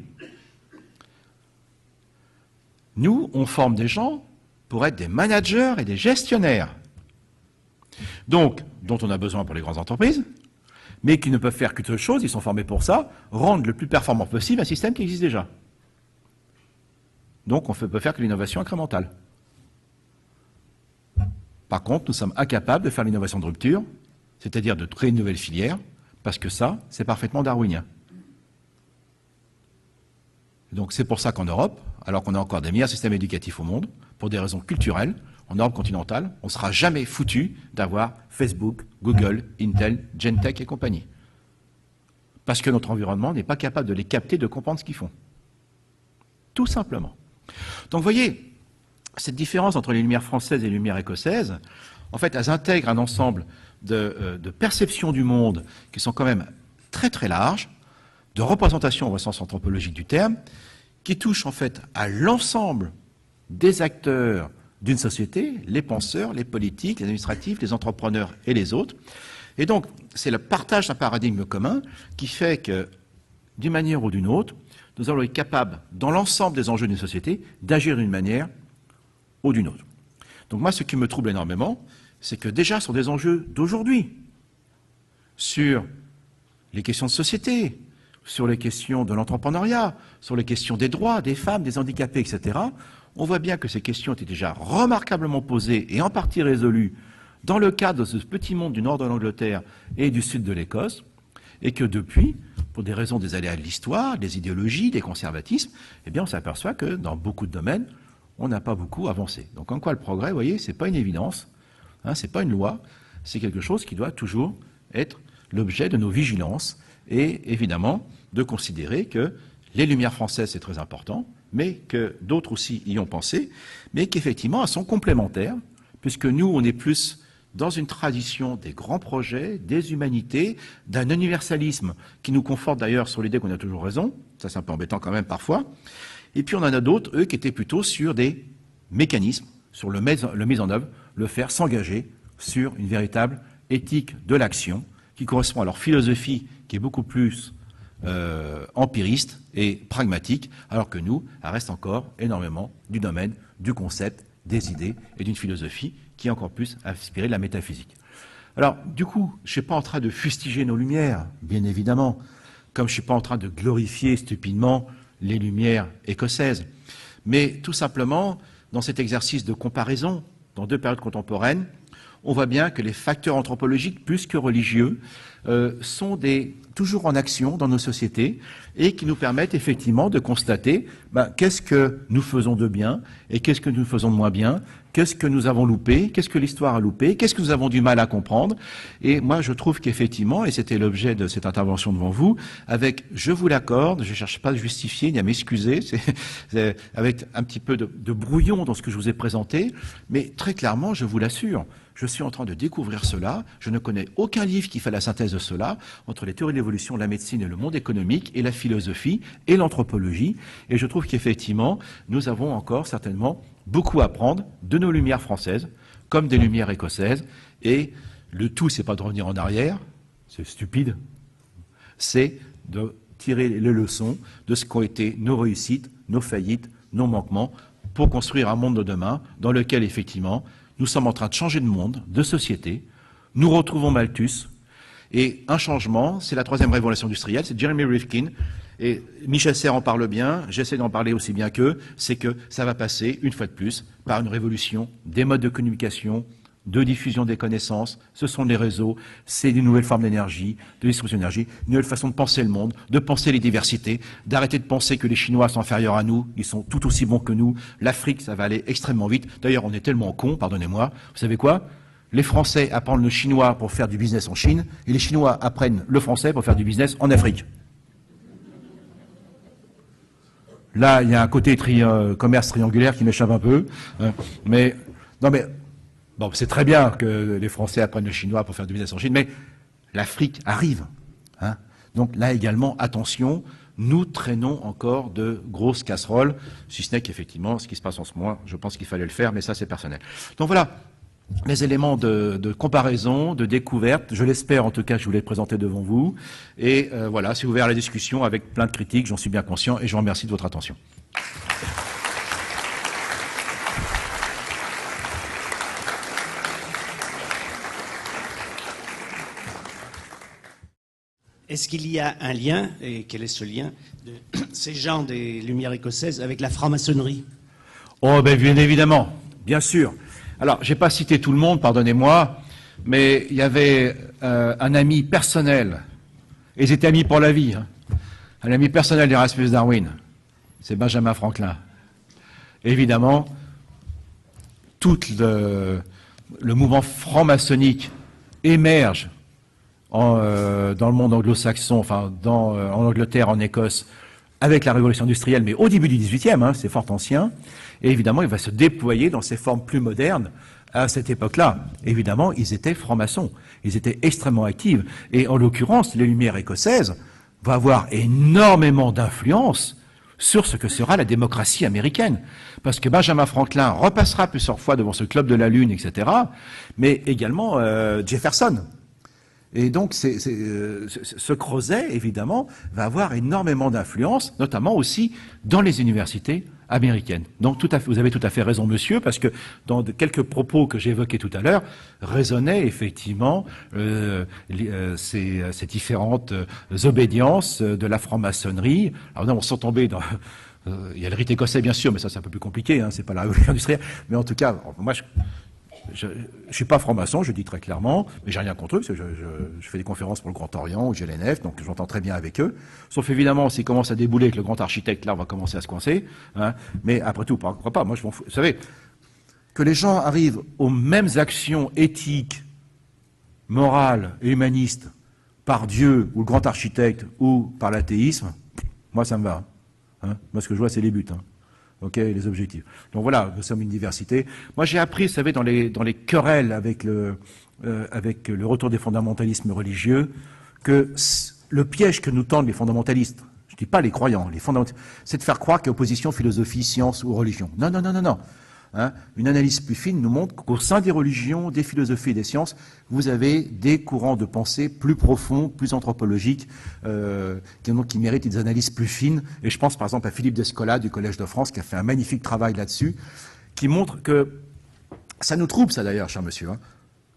Nous, on forme des gens pour être des managers et des gestionnaires. Donc, dont on a besoin pour les grandes entreprises, mais qui ne peuvent faire qu'une seule chose, ils sont formés pour ça, rendre le plus performant possible un système qui existe déjà. Donc, on ne peut faire que l'innovation incrémentale. Par contre, nous sommes incapables de faire l'innovation de rupture, c'est-à-dire de créer une nouvelle filière, parce que ça, c'est parfaitement darwinien. Donc c'est pour ça qu'en Europe, alors qu'on a encore des meilleurs systèmes éducatifs au monde, pour des raisons culturelles, en Europe continentale, on ne sera jamais foutu d'avoir Facebook, Google, Intel, Gentech et compagnie. Parce que notre environnement n'est pas capable de les capter, de comprendre ce qu'ils font. Tout simplement. Donc vous voyez, cette différence entre les lumières françaises et les lumières écossaises, en fait, elles intègrent un ensemble de perceptions du monde qui sont quand même très très larges, de représentation au sens anthropologique du terme, qui touchent en fait à l'ensemble des acteurs d'une société, les penseurs, les politiques, les administratifs, les entrepreneurs et les autres. Et donc, c'est le partage d'un paradigme commun qui fait que, d'une manière ou d'une autre, nous allons être capables, dans l'ensemble des enjeux d'une société, d'agir d'une manière ou d'une autre. Donc moi, ce qui me trouble énormément, c'est que déjà sur des enjeux d'aujourd'hui, sur les questions de société, sur les questions de l'entrepreneuriat, sur les questions des droits, des femmes, des handicapés, etc., on voit bien que ces questions étaient déjà remarquablement posées et en partie résolues dans le cadre de ce petit monde du nord de l'Angleterre et du sud de l'Écosse, et que depuis, pour des raisons des aléas de l'histoire, des idéologies, des conservatismes, eh bien on s'aperçoit que dans beaucoup de domaines, on n'a pas beaucoup avancé. Donc en quoi le progrès, vous voyez, c'est pas une évidence, hein, c'est pas une loi, c'est quelque chose qui doit toujours être l'objet de nos vigilances et évidemment de considérer que les lumières françaises c'est très important, mais que d'autres aussi y ont pensé, mais qu'effectivement elles sont complémentaires, puisque nous on est plus dans une tradition des grands projets, des humanités, d'un universalisme qui nous conforte d'ailleurs sur l'idée qu'on a toujours raison, ça c'est un peu embêtant quand même parfois, et puis on en a d'autres, eux, qui étaient plutôt sur des mécanismes, sur le mise en œuvre, le faire s'engager sur une véritable éthique de l'action, qui correspond à leur philosophie, qui est beaucoup plus empiriste et pragmatique, alors que nous, elle reste encore énormément du domaine du concept, des idées et d'une philosophie qui est encore plus inspirée de la métaphysique. Alors, du coup, je ne suis pas en train de fustiger nos lumières, bien évidemment, comme je ne suis pas en train de glorifier stupidement les lumières écossaises, mais tout simplement, dans cet exercice de comparaison, dans deux périodes contemporaines, on voit bien que les facteurs anthropologiques, plus que religieux, sont toujours en action dans nos sociétés et qui nous permettent effectivement de constater qu'est-ce que nous faisons de bien et qu'est-ce que nous faisons de moins bien, qu'est-ce que nous avons loupé, qu'est-ce que l'histoire a loupé, qu'est-ce que nous avons du mal à comprendre. Et moi, je trouve qu'effectivement, et c'était l'objet de cette intervention devant vous, avec, je vous l'accorde, je ne cherche pas à justifier ni à m'excuser, c'est avec un petit peu de brouillon dans ce que je vous ai présenté, mais très clairement, je vous l'assure, je suis en train de découvrir cela, je ne connais aucun livre qui fait la synthèse de cela, entre les théories de l'évolution, la médecine et le monde économique, et la philosophie et l'anthropologie, et je trouve qu'effectivement, nous avons encore certainement beaucoup à prendre de nos lumières françaises, comme des lumières écossaises, et le tout, c'est pas de revenir en arrière, c'est stupide, c'est de tirer les leçons de ce qu'ont été nos réussites, nos faillites, nos manquements, pour construire un monde de demain dans lequel, effectivement, nous sommes en train de changer de monde, de société, nous retrouvons Malthus, et un changement, c'est la troisième révolution industrielle, c'est Jeremy Rifkin, et Michel Serres en parle bien, j'essaie d'en parler aussi bien qu'eux, c'est que ça va passer, une fois de plus, par une révolution des modes de communication, de diffusion des connaissances, ce sont les réseaux, c'est des nouvelles formes d'énergie, de distribution d'énergie, une nouvelle façon de penser le monde, de penser les diversités, d'arrêter de penser que les Chinois sont inférieurs à nous, ils sont tout aussi bons que nous, l'Afrique, ça va aller extrêmement vite. D'ailleurs, on est tellement cons, pardonnez-moi, vous savez quoi? Les Français apprennent le chinois pour faire du business en Chine, et les Chinois apprennent le français pour faire du business en Afrique. Là, il y a un côté commerce triangulaire qui m'échappe un peu, mais non mais bon, c'est très bien que les Français apprennent le chinois pour faire du business en Chine, mais l'Afrique arrive. Hein. Donc là également, attention, nous traînons encore de grosses casseroles, si ce n'est qu'effectivement, ce qui se passe en ce moment, je pense qu'il fallait le faire, mais ça c'est personnel. Donc voilà, les éléments de comparaison, de découverte, je l'espère en tout cas, je voulais présenter devant vous. Et voilà, c'est ouvert à la discussion avec plein de critiques, j'en suis bien conscient, et je vous remercie de votre attention. Est-ce qu'il y a un lien, et quel est ce lien, de ces gens des Lumières écossaises avec la franc-maçonnerie? Oh, ben bien évidemment, bien sûr. Alors, je n'ai pas cité tout le monde, pardonnez-moi, mais il y avait un ami personnel, et ils étaient amis pour la vie, hein, un ami personnel d'Erasmus Darwin, c'est Benjamin Franklin. Évidemment, tout le mouvement franc-maçonnique émerge dans le monde anglo-saxon, enfin en Angleterre, en Écosse, avec la révolution industrielle, mais au début du XVIIIe, c'est fort ancien. Et évidemment, il va se déployer dans ses formes plus modernes à cette époque-là. Évidemment, ils étaient francs-maçons. Ils étaient extrêmement actifs. Et en l'occurrence, les Lumières écossaises vont avoir énormément d'influence sur ce que sera la démocratie américaine. Parce que Benjamin Franklin repassera plusieurs fois devant ce club de la Lune, etc. Mais également Jefferson. Et donc, ce creuset, évidemment, va avoir énormément d'influence, notamment aussi dans les universités américaine. Donc vous avez tout à fait raison, monsieur, parce que dans quelques propos que j'ai évoqués tout à l'heure, résonnaient effectivement ces différentes obédiences de la franc-maçonnerie. Alors non, on sent tomber dans... il y a le rite écossais, bien sûr, mais ça c'est un peu plus compliqué, c'est pas la révolution industrielle. Mais en tout cas, moi je suis pas franc-maçon, je dis très clairement, mais j'ai rien contre eux, parce que je fais des conférences pour le Grand Orient, ou GLNF, donc j'entends très bien avec eux. Sauf évidemment, s'ils commencent à débouler avec le grand architecte, là, on va commencer à se coincer. Mais après tout, pourquoi pas? Moi, je m'en fous. Vous savez, que les gens arrivent aux mêmes actions éthiques, morales et humanistes par Dieu, ou le grand architecte, ou par l'athéisme, moi, ça me va. Moi, ce que je vois, c'est les buts. Ok, les objectifs. Donc voilà, nous sommes une diversité. Moi, j'ai appris, vous savez, dans les querelles avec le retour des fondamentalismes religieux, que le piège que nous tendent les fondamentalistes, je ne dis pas les croyants, les fondamentalistes, c'est de faire croire qu'il y a opposition philosophie, science ou religion. Non, non, non, non, non. Une analyse plus fine nous montre qu'au sein des religions, des philosophies et des sciences, vous avez des courants de pensée plus profonds, plus anthropologiques, qui méritent des analyses plus fines. Et je pense par exemple à Philippe Descola du Collège de France, qui a fait un magnifique travail là-dessus, qui montre que, ça nous trouble ça d'ailleurs, cher monsieur,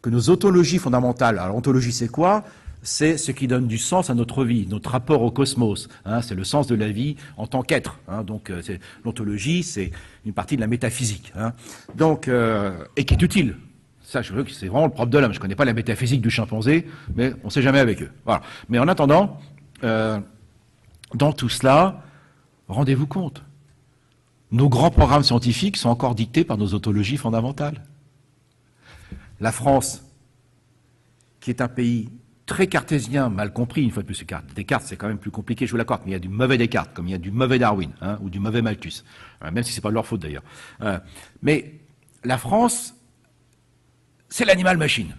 que nos ontologies fondamentales, alors ontologie c'est quoi ? C'est ce qui donne du sens à notre vie, notre rapport au cosmos. C'est le sens de la vie en tant qu'être. Donc, l'ontologie, c'est une partie de la métaphysique. Donc, et qui est utile. Ça, je veux que c'est vraiment le propre de l'homme. Je ne connais pas la métaphysique du chimpanzé, mais on ne sait jamais avec eux. Voilà. Mais en attendant, dans tout cela, rendez-vous compte, nos grands programmes scientifiques sont encore dictés par nos ontologies fondamentales. La France, qui est un pays très cartésien, mal compris, une fois de plus, Descartes, c'est quand même plus compliqué, je vous l'accorde, mais il y a du mauvais Descartes, comme il y a du mauvais Darwin, ou du mauvais Malthus, même si c'est pas de leur faute d'ailleurs. Mais la France, c'est l'animal machine.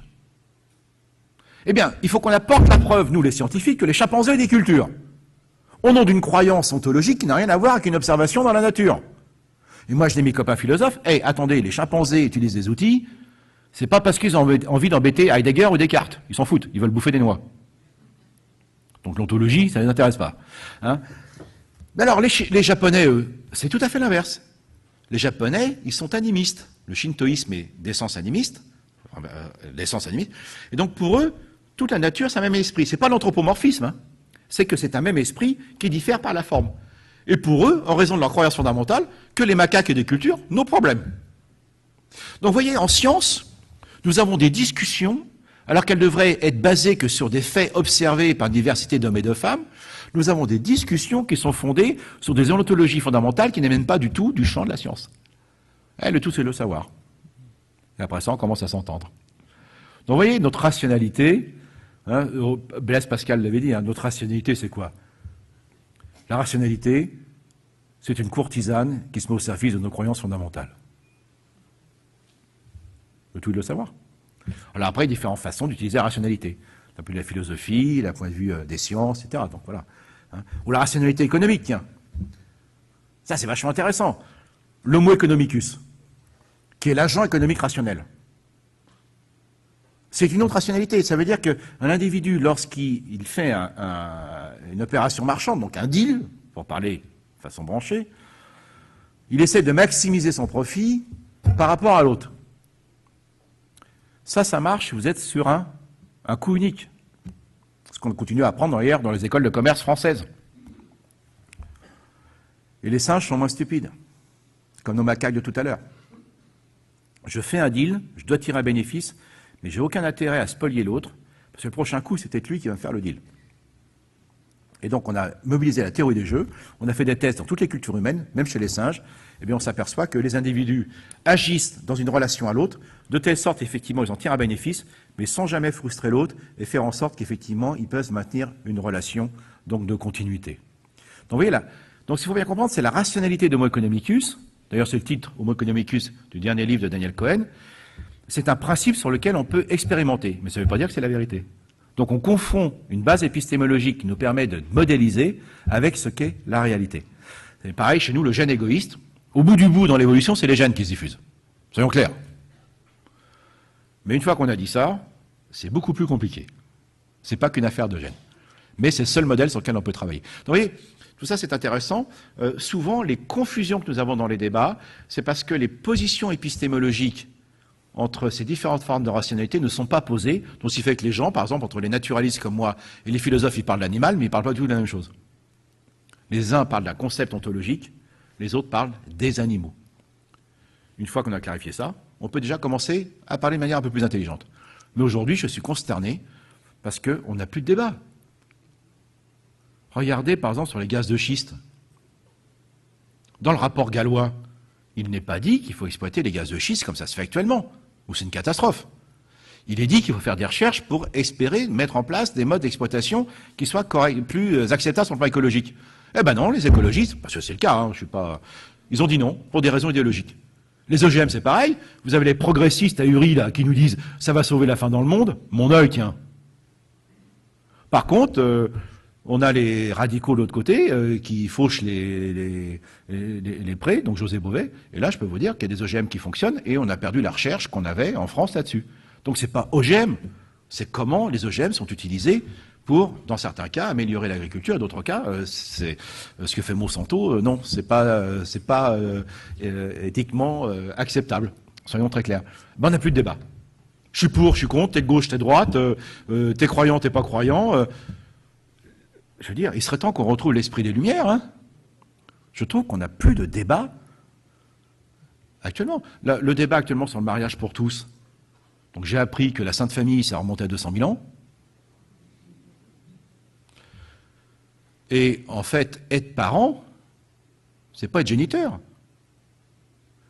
Eh bien, il faut qu'on apporte la preuve, nous les scientifiques, que les chimpanzés ont des cultures, au nom d'une croyance ontologique qui n'a rien à voir avec une observation dans la nature. Et moi, je dis mes copains philosophes, attendez, les chimpanzés utilisent des outils, c'est pas parce qu'ils ont envie d'embêter Heidegger ou Descartes. Ils s'en foutent. Ils veulent bouffer des noix. Donc l'ontologie, ça ne les intéresse pas. Mais alors, les Japonais, eux, c'est tout à fait l'inverse. Les Japonais, ils sont animistes. Le shintoïsme est d'essence animiste. Et donc, pour eux, toute la nature, c'est un même esprit. C'est pas l'anthropomorphisme. C'est que c'est un même esprit qui diffère par la forme. Et pour eux, en raison de leur croyance fondamentale, que les macaques et des cultures, nos problèmes. Donc, vous voyez, en science, nous avons des discussions, alors qu'elles devraient être basées que sur des faits observés par une diversité d'hommes et de femmes, nous avons des discussions qui sont fondées sur des ontologies fondamentales qui n'émènent pas du tout du champ de la science. Le tout, c'est le savoir. Et après ça, on commence à s'entendre. Donc, vous voyez, notre rationalité, Blaise Pascal l'avait dit, notre rationalité, c'est quoi? La rationalité, c'est une courtisane qui se met au service de nos croyances fondamentales. De tout le savoir. Alors après, il y a différentes façons d'utiliser la rationalité. D'un point de vue de la philosophie, d'un point de vue des sciences, etc. Donc voilà. Ou la rationalité économique, tiens. Ça, c'est vachement intéressant. L'homo economicus, qui est l'agent économique rationnel. C'est une autre rationalité. Ça veut dire qu'un individu, lorsqu'il fait une opération marchande, donc un deal, pour parler de façon branchée, il essaie de maximiser son profit par rapport à l'autre. Ça marche, vous êtes sur un coût unique. Ce qu'on continue à apprendre hier dans les écoles de commerce françaises. Et les singes sont moins stupides, comme nos macaques de tout à l'heure. Je fais un deal, je dois tirer un bénéfice, mais j'ai aucun intérêt à spolier l'autre, parce que le prochain coup, c'est peut-être lui qui va me faire le deal. Et donc on a mobilisé la théorie des jeux, on a fait des tests dans toutes les cultures humaines, même chez les singes, et bien on s'aperçoit que les individus agissent dans une relation à l'autre, de telle sorte effectivement ils en tirent un bénéfice, mais sans jamais frustrer l'autre et faire en sorte qu'effectivement ils peuvent maintenir une relation donc de continuité. Donc vous voyez là, donc s'il faut bien comprendre, c'est la rationalité d'Homo economicus, d'ailleurs c'est le titre Homo economicus du dernier livre de Daniel Cohen, c'est un principe sur lequel on peut expérimenter, mais ça ne veut pas dire que c'est la vérité. Donc on confond une base épistémologique qui nous permet de modéliser avec ce qu'est la réalité. C'est pareil chez nous, le gène égoïste. Au bout du bout, dans l'évolution, c'est les gènes qui se diffusent. Soyons clairs. Mais une fois qu'on a dit ça, c'est beaucoup plus compliqué. C'est pas qu'une affaire de gènes. Mais c'est le seul modèle sur lequel on peut travailler. Donc vous voyez, tout ça c'est intéressant. Souvent, les confusions que nous avons dans les débats, c'est parce que les positions épistémologiques entre ces différentes formes de rationalité ne sont pas posées, donc ce qui fait que les gens, par exemple, entre les naturalistes comme moi et les philosophes, ils parlent de l'animal, mais ils ne parlent pas du tout de la même chose. Les uns parlent d'un concept ontologique, les autres parlent des animaux. Une fois qu'on a clarifié ça, on peut déjà commencer à parler de manière un peu plus intelligente. Mais aujourd'hui, je suis consterné parce qu'on n'a plus de débat. Regardez, par exemple, sur les gaz de schiste. Dans le rapport gallois, il n'est pas dit qu'il faut exploiter les gaz de schiste comme ça se fait actuellement, ou c'est une catastrophe. Il est dit qu'il faut faire des recherches pour espérer mettre en place des modes d'exploitation qui soient plus acceptables sur le plan écologique. Eh ben non, les écologistes, parce que c'est le cas, hein, je suis pas... ils ont dit non, pour des raisons idéologiques. Les OGM, c'est pareil. Vous avez les progressistes ahuris, là, qui nous disent « ça va sauver la faim dans le monde ». Mon œil, tiens. Par contre, on a les radicaux de l'autre côté qui fauchent les prés, donc José Bové. Et là, je peux vous dire qu'il y a des OGM qui fonctionnent et on a perdu la recherche qu'on avait en France là-dessus. Donc c'est pas OGM, c'est comment les OGM sont utilisés pour, dans certains cas, améliorer l'agriculture, et d'autres cas, c'est ce que fait Monsanto, non, c'est pas éthiquement acceptable. Soyons très clairs. Ben, on n'a plus de débat. Je suis pour, je suis contre, t'es de gauche, t'es de droite, t'es croyant, t'es pas croyant. Je veux dire, il serait temps qu'on retrouve l'esprit des Lumières. Hein. Je trouve qu'on n'a plus de débat actuellement. Le débat actuellement sur le mariage pour tous. Donc j'ai appris que la Sainte Famille, ça remonte à 200 000 ans. Et en fait, être parent, c'est pas être géniteur.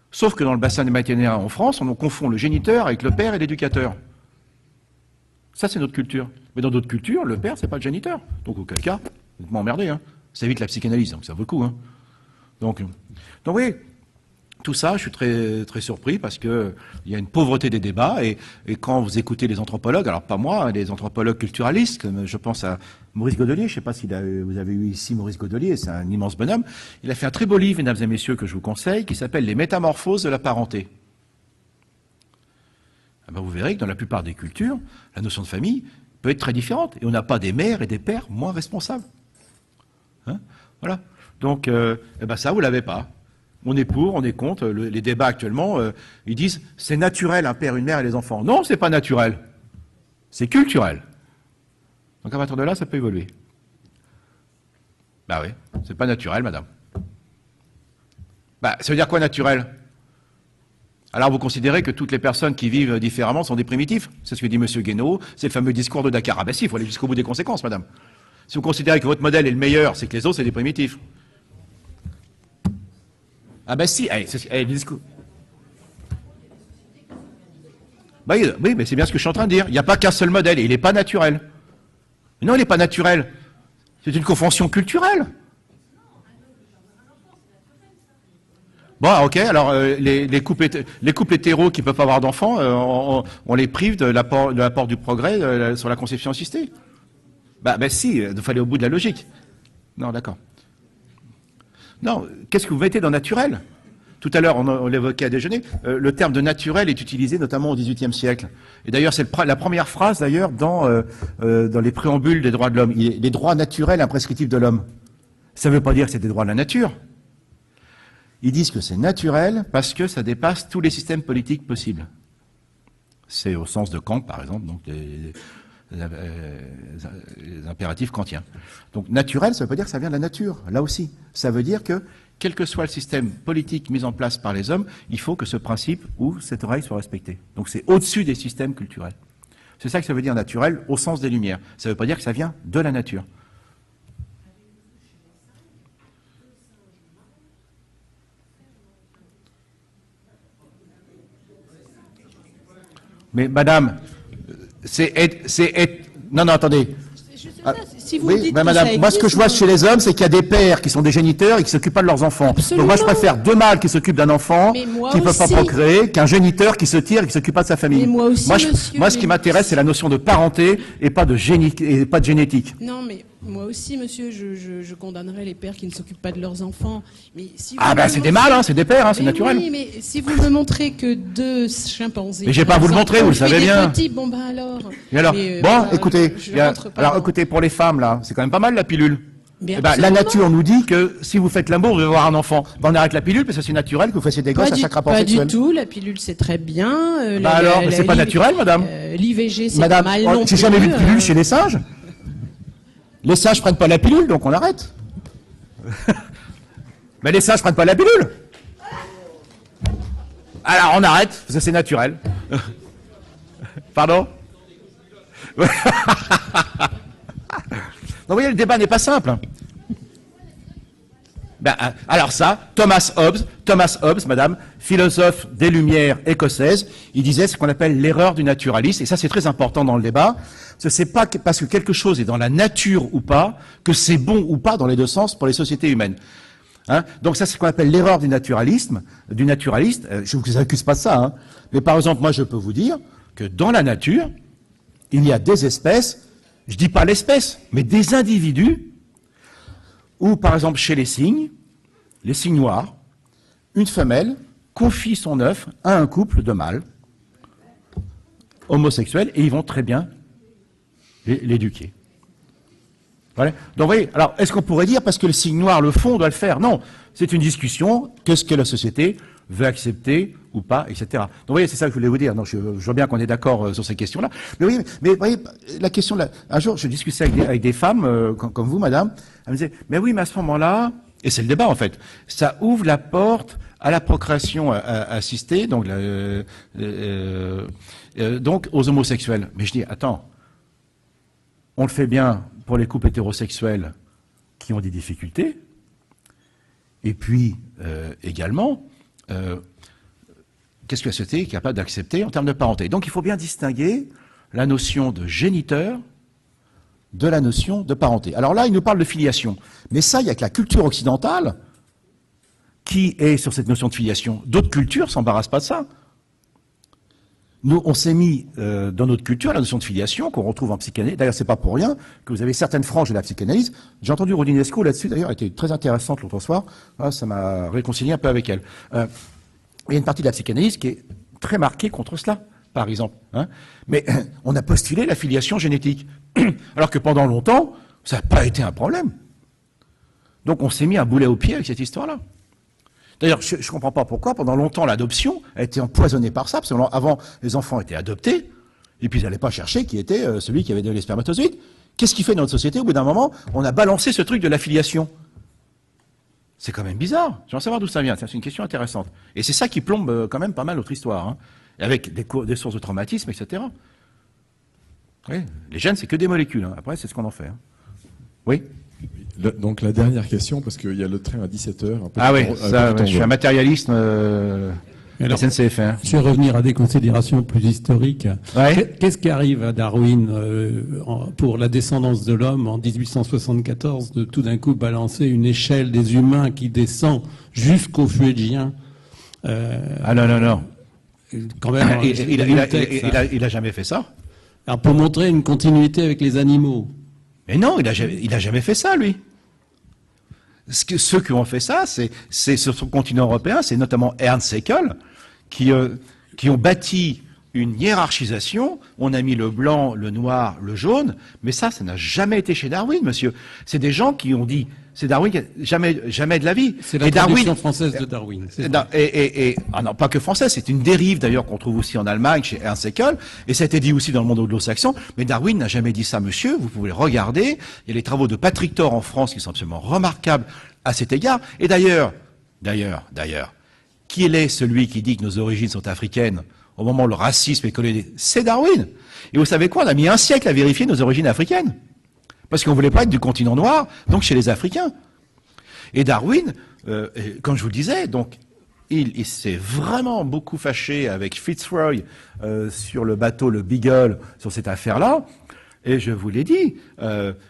Sauf que dans le bassin des Méditerranéens en France, on confond le géniteur avec le père et l'éducateur. Ça, c'est notre culture. Mais dans d'autres cultures, le père, c'est pas le géniteur. Donc, auquel cas, vous m'emmerdez. Hein. Ça évite la psychanalyse, donc ça vaut le coup. Hein. Donc oui, tout ça, je suis très, très surpris parce qu'il y a une pauvreté des débats. Et quand vous écoutez les anthropologues, alors pas moi, hein, les anthropologues culturalistes, comme je pense à Maurice Godelier, je ne sais pas si vous avez eu ici Maurice Godelier, c'est un immense bonhomme. Il a fait un très beau livre, mesdames et messieurs, que je vous conseille, qui s'appelle « Les métamorphoses de la parenté ». Ben vous verrez que dans la plupart des cultures, la notion de famille peut être très différente. Et on n'a pas des mères et des pères moins responsables. Hein, voilà. Donc, ça, vous ne l'avez pas. On est pour, on est contre. Les débats actuellement, ils disent c'est naturel un père, une mère et les enfants. Non, c'est pas naturel. C'est culturel. Donc à partir de là, ça peut évoluer. Bah oui, c'est pas naturel, madame. Bah, ça veut dire quoi naturel? Alors vous considérez que toutes les personnes qui vivent différemment sont des primitifs? C'est ce que dit M. Guénaud, c'est le fameux discours de Dakar. Ah ben si, il faut aller jusqu'au bout des conséquences, madame. Si vous considérez que votre modèle est le meilleur, c'est que les autres, c'est des primitifs. Ah ben si, le discours. Bah oui, mais c'est bien ce que je suis en train de dire. Il n'y a pas qu'un seul modèle, et il n'est pas naturel. Non, il n'est pas naturel. C'est une convention culturelle. Bon, ok, alors les couples hétéros qui ne peuvent pas avoir d'enfants, on les prive de l'apport du progrès sur la conception assistée. Bah si, il faut aller au bout de la logique. Non, d'accord. Non, qu'est-ce que vous mettez dans naturel? Tout à l'heure, on l'évoquait à déjeuner, le terme de naturel est utilisé notamment au XVIIIe siècle. Et d'ailleurs, c'est la première phrase d'ailleurs dans les préambules des droits de l'homme. Les droits naturels imprescriptibles de l'homme. Ça ne veut pas dire que c'est des droits de la nature. Ils disent que c'est naturel parce que ça dépasse tous les systèmes politiques possibles. C'est au sens de Kant, par exemple, donc les impératifs kantiens. Donc naturel, ça veut pas dire que ça vient de la nature, là aussi. Ça veut dire que, quel que soit le système politique mis en place par les hommes, il faut que ce principe ou cette règle soit respectée. Donc c'est au-dessus des systèmes culturels. C'est ça que ça veut dire naturel au sens des Lumières. Ça ne veut pas dire que ça vient de la nature. Mais madame, non, non, attendez. Si vous Oui, dites mais que madame, ça moi ce que je vois existe, chez les hommes, c'est qu'il y a des pères qui sont des géniteurs et qui s'occupent pas de leurs enfants. Absolument. Donc moi je préfère deux mâles qui s'occupent d'un enfant, Mais moi qui ne peuvent pas aussi. procréer, qu'un géniteur qui se tire et qui s'occupe pas de sa famille. Mais moi aussi, monsieur, moi ce qui mais- m'intéresse, c'est la notion de parenté et pas de génétique. Non, mais moi aussi, monsieur, je condamnerais les pères qui ne s'occupent pas de leurs enfants. Mais si vous Ah ben me c'est des montrez- mâles, hein, c'est des pères, hein, c'est Mais naturel. Oui, mais si vous me montrez que deux chimpanzés. Mais j'ai par pas à vous le exemple, montrer, vous ont le fait savez des bien. petits, bon ben alors. Et alors, Mais, bon, voilà, écoutez, je il y a- rentre pas alors dans- écoutez, pour les femmes là, c'est quand même pas mal la pilule. Mais Eh ben, la absolument. nature nous dit que si vous faites l'amour, vous allez avoir un enfant. Ben, on arrête la pilule parce que c'est naturel que vous fassiez des gosses à chaque rapport pas sexuel. du tout, la pilule c'est très bien. Bah alors, mais c'est pas naturel, madame. L'IVG c'est Madame, mal oh, non j'ai plus. jamais vu de pilule chez les singes. Les singes prennent pas la pilule, donc on arrête. Mais les singes prennent pas la pilule. Alors on arrête, parce que c'est naturel. Pardon? Donc vous voyez, le débat n'est pas simple. Ben, alors ça, Thomas Hobbes, madame, philosophe des Lumières écossaise, il disait ce qu'on appelle l'erreur du naturaliste, et ça c'est très important dans le débat, parce que c'est pas parce que quelque chose est dans la nature ou pas, que c'est bon ou pas dans les deux sens pour les sociétés humaines. Hein, donc ça c'est ce qu'on appelle l'erreur du naturaliste. Je ne vous accuse pas de ça, hein, mais par exemple, moi je peux vous dire que dans la nature, il y a des espèces, je dis pas l'espèce, mais des individus, où, par exemple, chez les cygnes noirs, une femelle confie son œuf à un couple de mâles homosexuels et ils vont très bien l'éduquer. Voilà. Donc, vous voyez, alors, est-ce qu'on pourrait dire, parce que les cygnes noirs le font, on doit le faire? Non. C'est une discussion, qu'est-ce que la société veut accepter ou pas, etc. Donc, vous voyez, c'est ça que je voulais vous dire. Donc, je vois bien qu'on est d'accord sur ces questions-là. Mais vous voyez, la question, un jour, je discutais avec des femmes, comme vous, madame, elles me disaient, mais oui, mais à ce moment-là, et c'est le débat, en fait, ça ouvre la porte à la procréation assistée, donc, donc aux homosexuels. Mais je dis, attends, on le fait bien pour les couples hétérosexuels qui ont des difficultés, et puis, également, qu'est-ce que la société est capable d'accepter en termes de parenté? Donc il faut bien distinguer la notion de géniteur de la notion de parenté. Alors là, il nous parle de filiation. Mais ça, il n'y a que la culture occidentale qui est sur cette notion de filiation. D'autres cultures ne s'embarrassent pas de ça. Nous, on s'est mis dans notre culture la notion de filiation qu'on retrouve en psychanalyse. D'ailleurs, c'est pas pour rien que vous avez certaines franges de la psychanalyse. J'ai entendu Rodinesco là-dessus, d'ailleurs, elle était très intéressante l'autre soir. Ah, ça m'a réconcilié un peu avec elle. Il y a une partie de la psychanalyse qui est très marquée contre cela, par exemple. Hein. Mais on a postulé la filiation génétique. Alors que pendant longtemps, ça n'a pas été un problème. Donc on s'est mis un boulet au pied avec cette histoire-là. D'ailleurs, je ne comprends pas pourquoi, pendant longtemps, l'adoption a été empoisonnée par ça, parce qu'avant, les enfants étaient adoptés, et puis ils n'allaient pas chercher qui était celui qui avait donné les spermatozoïdes. Qu'est-ce qui fait dans notre société? Au bout d'un moment, on a balancé ce truc de la filiation. C'est quand même bizarre. Je veux savoir d'où ça vient. C'est une question intéressante. Et c'est ça qui plombe quand même pas mal notre histoire, hein, avec des sources de traumatisme, etc. Oui, les gènes, c'est que des molécules. Hein. Après, c'est ce qu'on en fait. Hein. Oui. Donc la dernière question, parce qu'il y a le train à 17h. Ah oui, ça, je suis un matérialiste SNCF. Hein. Je vais revenir à des considérations plus historiques. Ouais. Qu'est-ce qui arrive à Darwin pour la descendance de l'homme en 1874 de tout d'un coup balancer une échelle des humains qui descend jusqu'aux Fuégiens Ah non, non, non. Quand même, il a jamais fait ça. Alors pour montrer une continuité avec les animaux. Mais non, il a jamais fait ça, lui. Ceux qui ont fait ça, c'est sur le continent européen, c'est notamment Ernst Haeckel, qui ont bâti une hiérarchisation. On a mis le blanc, le noir, le jaune, mais ça n'a jamais été chez Darwin, monsieur. C'est des gens qui ont dit, c'est Darwin, jamais de la vie. C'est la traduction française de Darwin. Ah non, pas que française, c'est une dérive d'ailleurs qu'on trouve aussi en Allemagne chez Ernst Haeckel, et ça a été dit aussi dans le monde anglo-saxon, mais Darwin n'a jamais dit ça, monsieur. Vous pouvez le regarder. Il y a les travaux de Patrick Thor en France qui sont absolument remarquables à cet égard. Et d'ailleurs, qui est celui qui dit que nos origines sont africaines au moment où le racisme est colonisé? C'est Darwin. Et vous savez quoi? On a mis un siècle à vérifier nos origines africaines. Parce qu'on ne voulait pas être du continent noir, donc chez les Africains. Et Darwin, comme je vous le disais, donc, il s'est vraiment beaucoup fâché avec Fitzroy sur le bateau, le Beagle, sur cette affaire-là. Et je vous l'ai dit,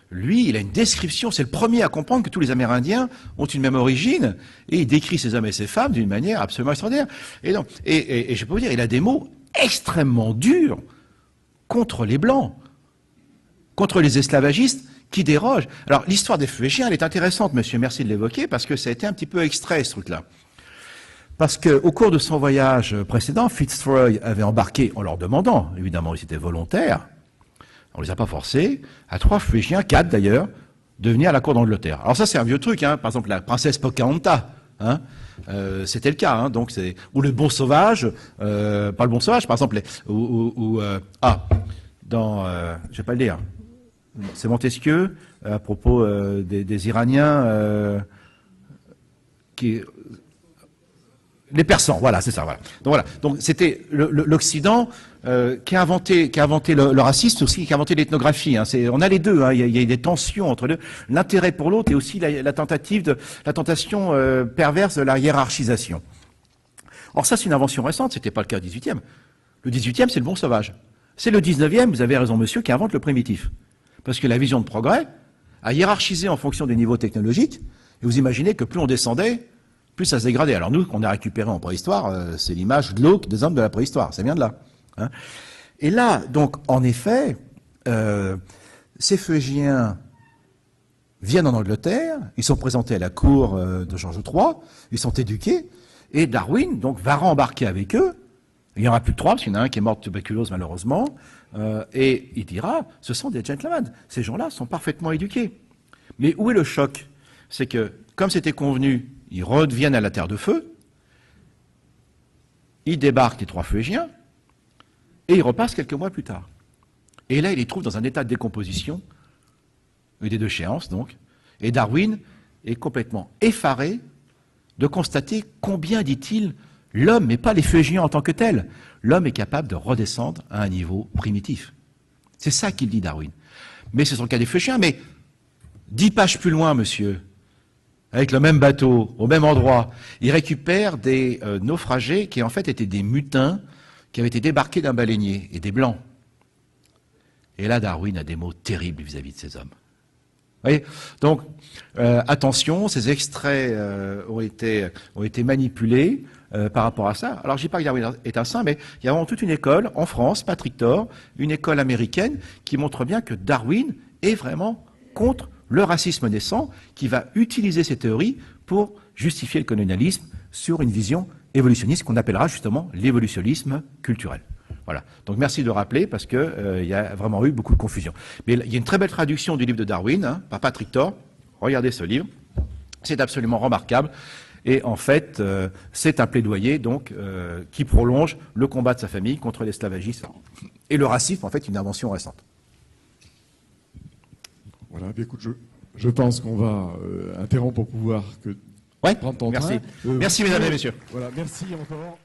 lui, il a une description, c'est le premier à comprendre que tous les Amérindiens ont une même origine, et il décrit ces hommes et ces femmes d'une manière absolument extraordinaire. Et, donc, et je peux vous dire, il a des mots extrêmement durs contre les Blancs, contre les esclavagistes qui dérogent. Alors, l'histoire des Fuégiens, elle est intéressante, monsieur, merci de l'évoquer, parce que ça a été un petit peu extrait, ce truc-là. Parce qu'au cours de son voyage précédent, Fitzroy avait embarqué, en leur demandant, évidemment, ils étaient volontaires, on les a pas forcés, à 3 Fuégiens, 4 d'ailleurs, de venir à la cour d'Angleterre. Alors ça, c'est un vieux truc, hein. Par exemple, la princesse Pocahontas, hein. C'était le cas, hein. Donc c'est ou le Bon Sauvage, pas le Bon Sauvage, par exemple, dans, je vais pas le dire, c'est Montesquieu à propos des Iraniens les Persans, voilà, c'est ça, voilà. Donc c'était l'Occident qui a inventé le racisme aussi, qui a inventé l'ethnographie. Hein. On a les deux, hein. Il y a des tensions entre les deux. L'intérêt pour l'autre et aussi la tentation perverse de la hiérarchisation. Or ça, c'est une invention récente, c'était pas le cas au XVIIIe. Le XVIIIe, c'est le Bon Sauvage. C'est le XIXe, vous avez raison, monsieur, qui invente le primitif. Parce que la vision de progrès a hiérarchisé en fonction des niveaux technologiques. Et vous imaginez que plus on descendait, plus ça se dégradait. Alors nous, qu'on a récupéré en préhistoire, c'est l'image glauque des hommes de la préhistoire. C'est bien de là. Hein. Et là, donc, en effet, ces Fuégiens viennent en Angleterre, ils sont présentés à la cour de George III, ils sont éduqués, et Darwin, donc, va rembarquer avec eux. Il n'y en aura plus que 3, parce qu'il y en a un qui est mort de tuberculose, malheureusement, et il dira, ce sont des gentlemen. Ces gens-là sont parfaitement éduqués. Mais où est le choc? C'est que, comme c'était convenu, ils reviennent à la terre de feu, ils débarquent les 3 Fuégiens, et ils repassent quelques mois plus tard. Et là, ils les trouvent dans un état de décomposition, et des 2 chéances, donc, et Darwin est complètement effaré de constater combien, dit-il, l'homme, mais pas les Fuégiens en tant que tels, l'homme est capable de redescendre à un niveau primitif. C'est ça qu'il dit, Darwin. Mais ce sont le cas des Fuégiens, mais 10 pages plus loin, monsieur, avec le même bateau, au même endroit, il récupère des naufragés qui en fait étaient des mutins qui avaient été débarqués d'un baleinier, et des blancs. Et là, Darwin a des mots terribles vis-à-vis de ces hommes. Vous voyez? Donc, attention, ces extraits ont été manipulés par rapport à ça. Alors, je ne dis pas que Darwin est un saint, mais il y a vraiment toute une école, en France, Patrick Thor, une école américaine, qui montre bien que Darwin est vraiment contre le racisme naissant, qui va utiliser ces théories pour justifier le colonialisme sur une vision évolutionniste qu'on appellera justement l'évolutionnisme culturel. Voilà. Donc merci de rappeler parce que il y a vraiment eu beaucoup de confusion. Mais il y a une très belle traduction du livre de Darwin, hein, par Patrick Thor. Regardez ce livre. C'est absolument remarquable. Et en fait, c'est un plaidoyer donc qui prolonge le combat de sa famille contre l'esclavagisme et le racisme, en fait, une invention récente. Voilà, bien, écoute, je pense qu'on va interrompre pour pouvoir prendre ton merci. train. Merci mesdames et messieurs. Voilà, merci encore.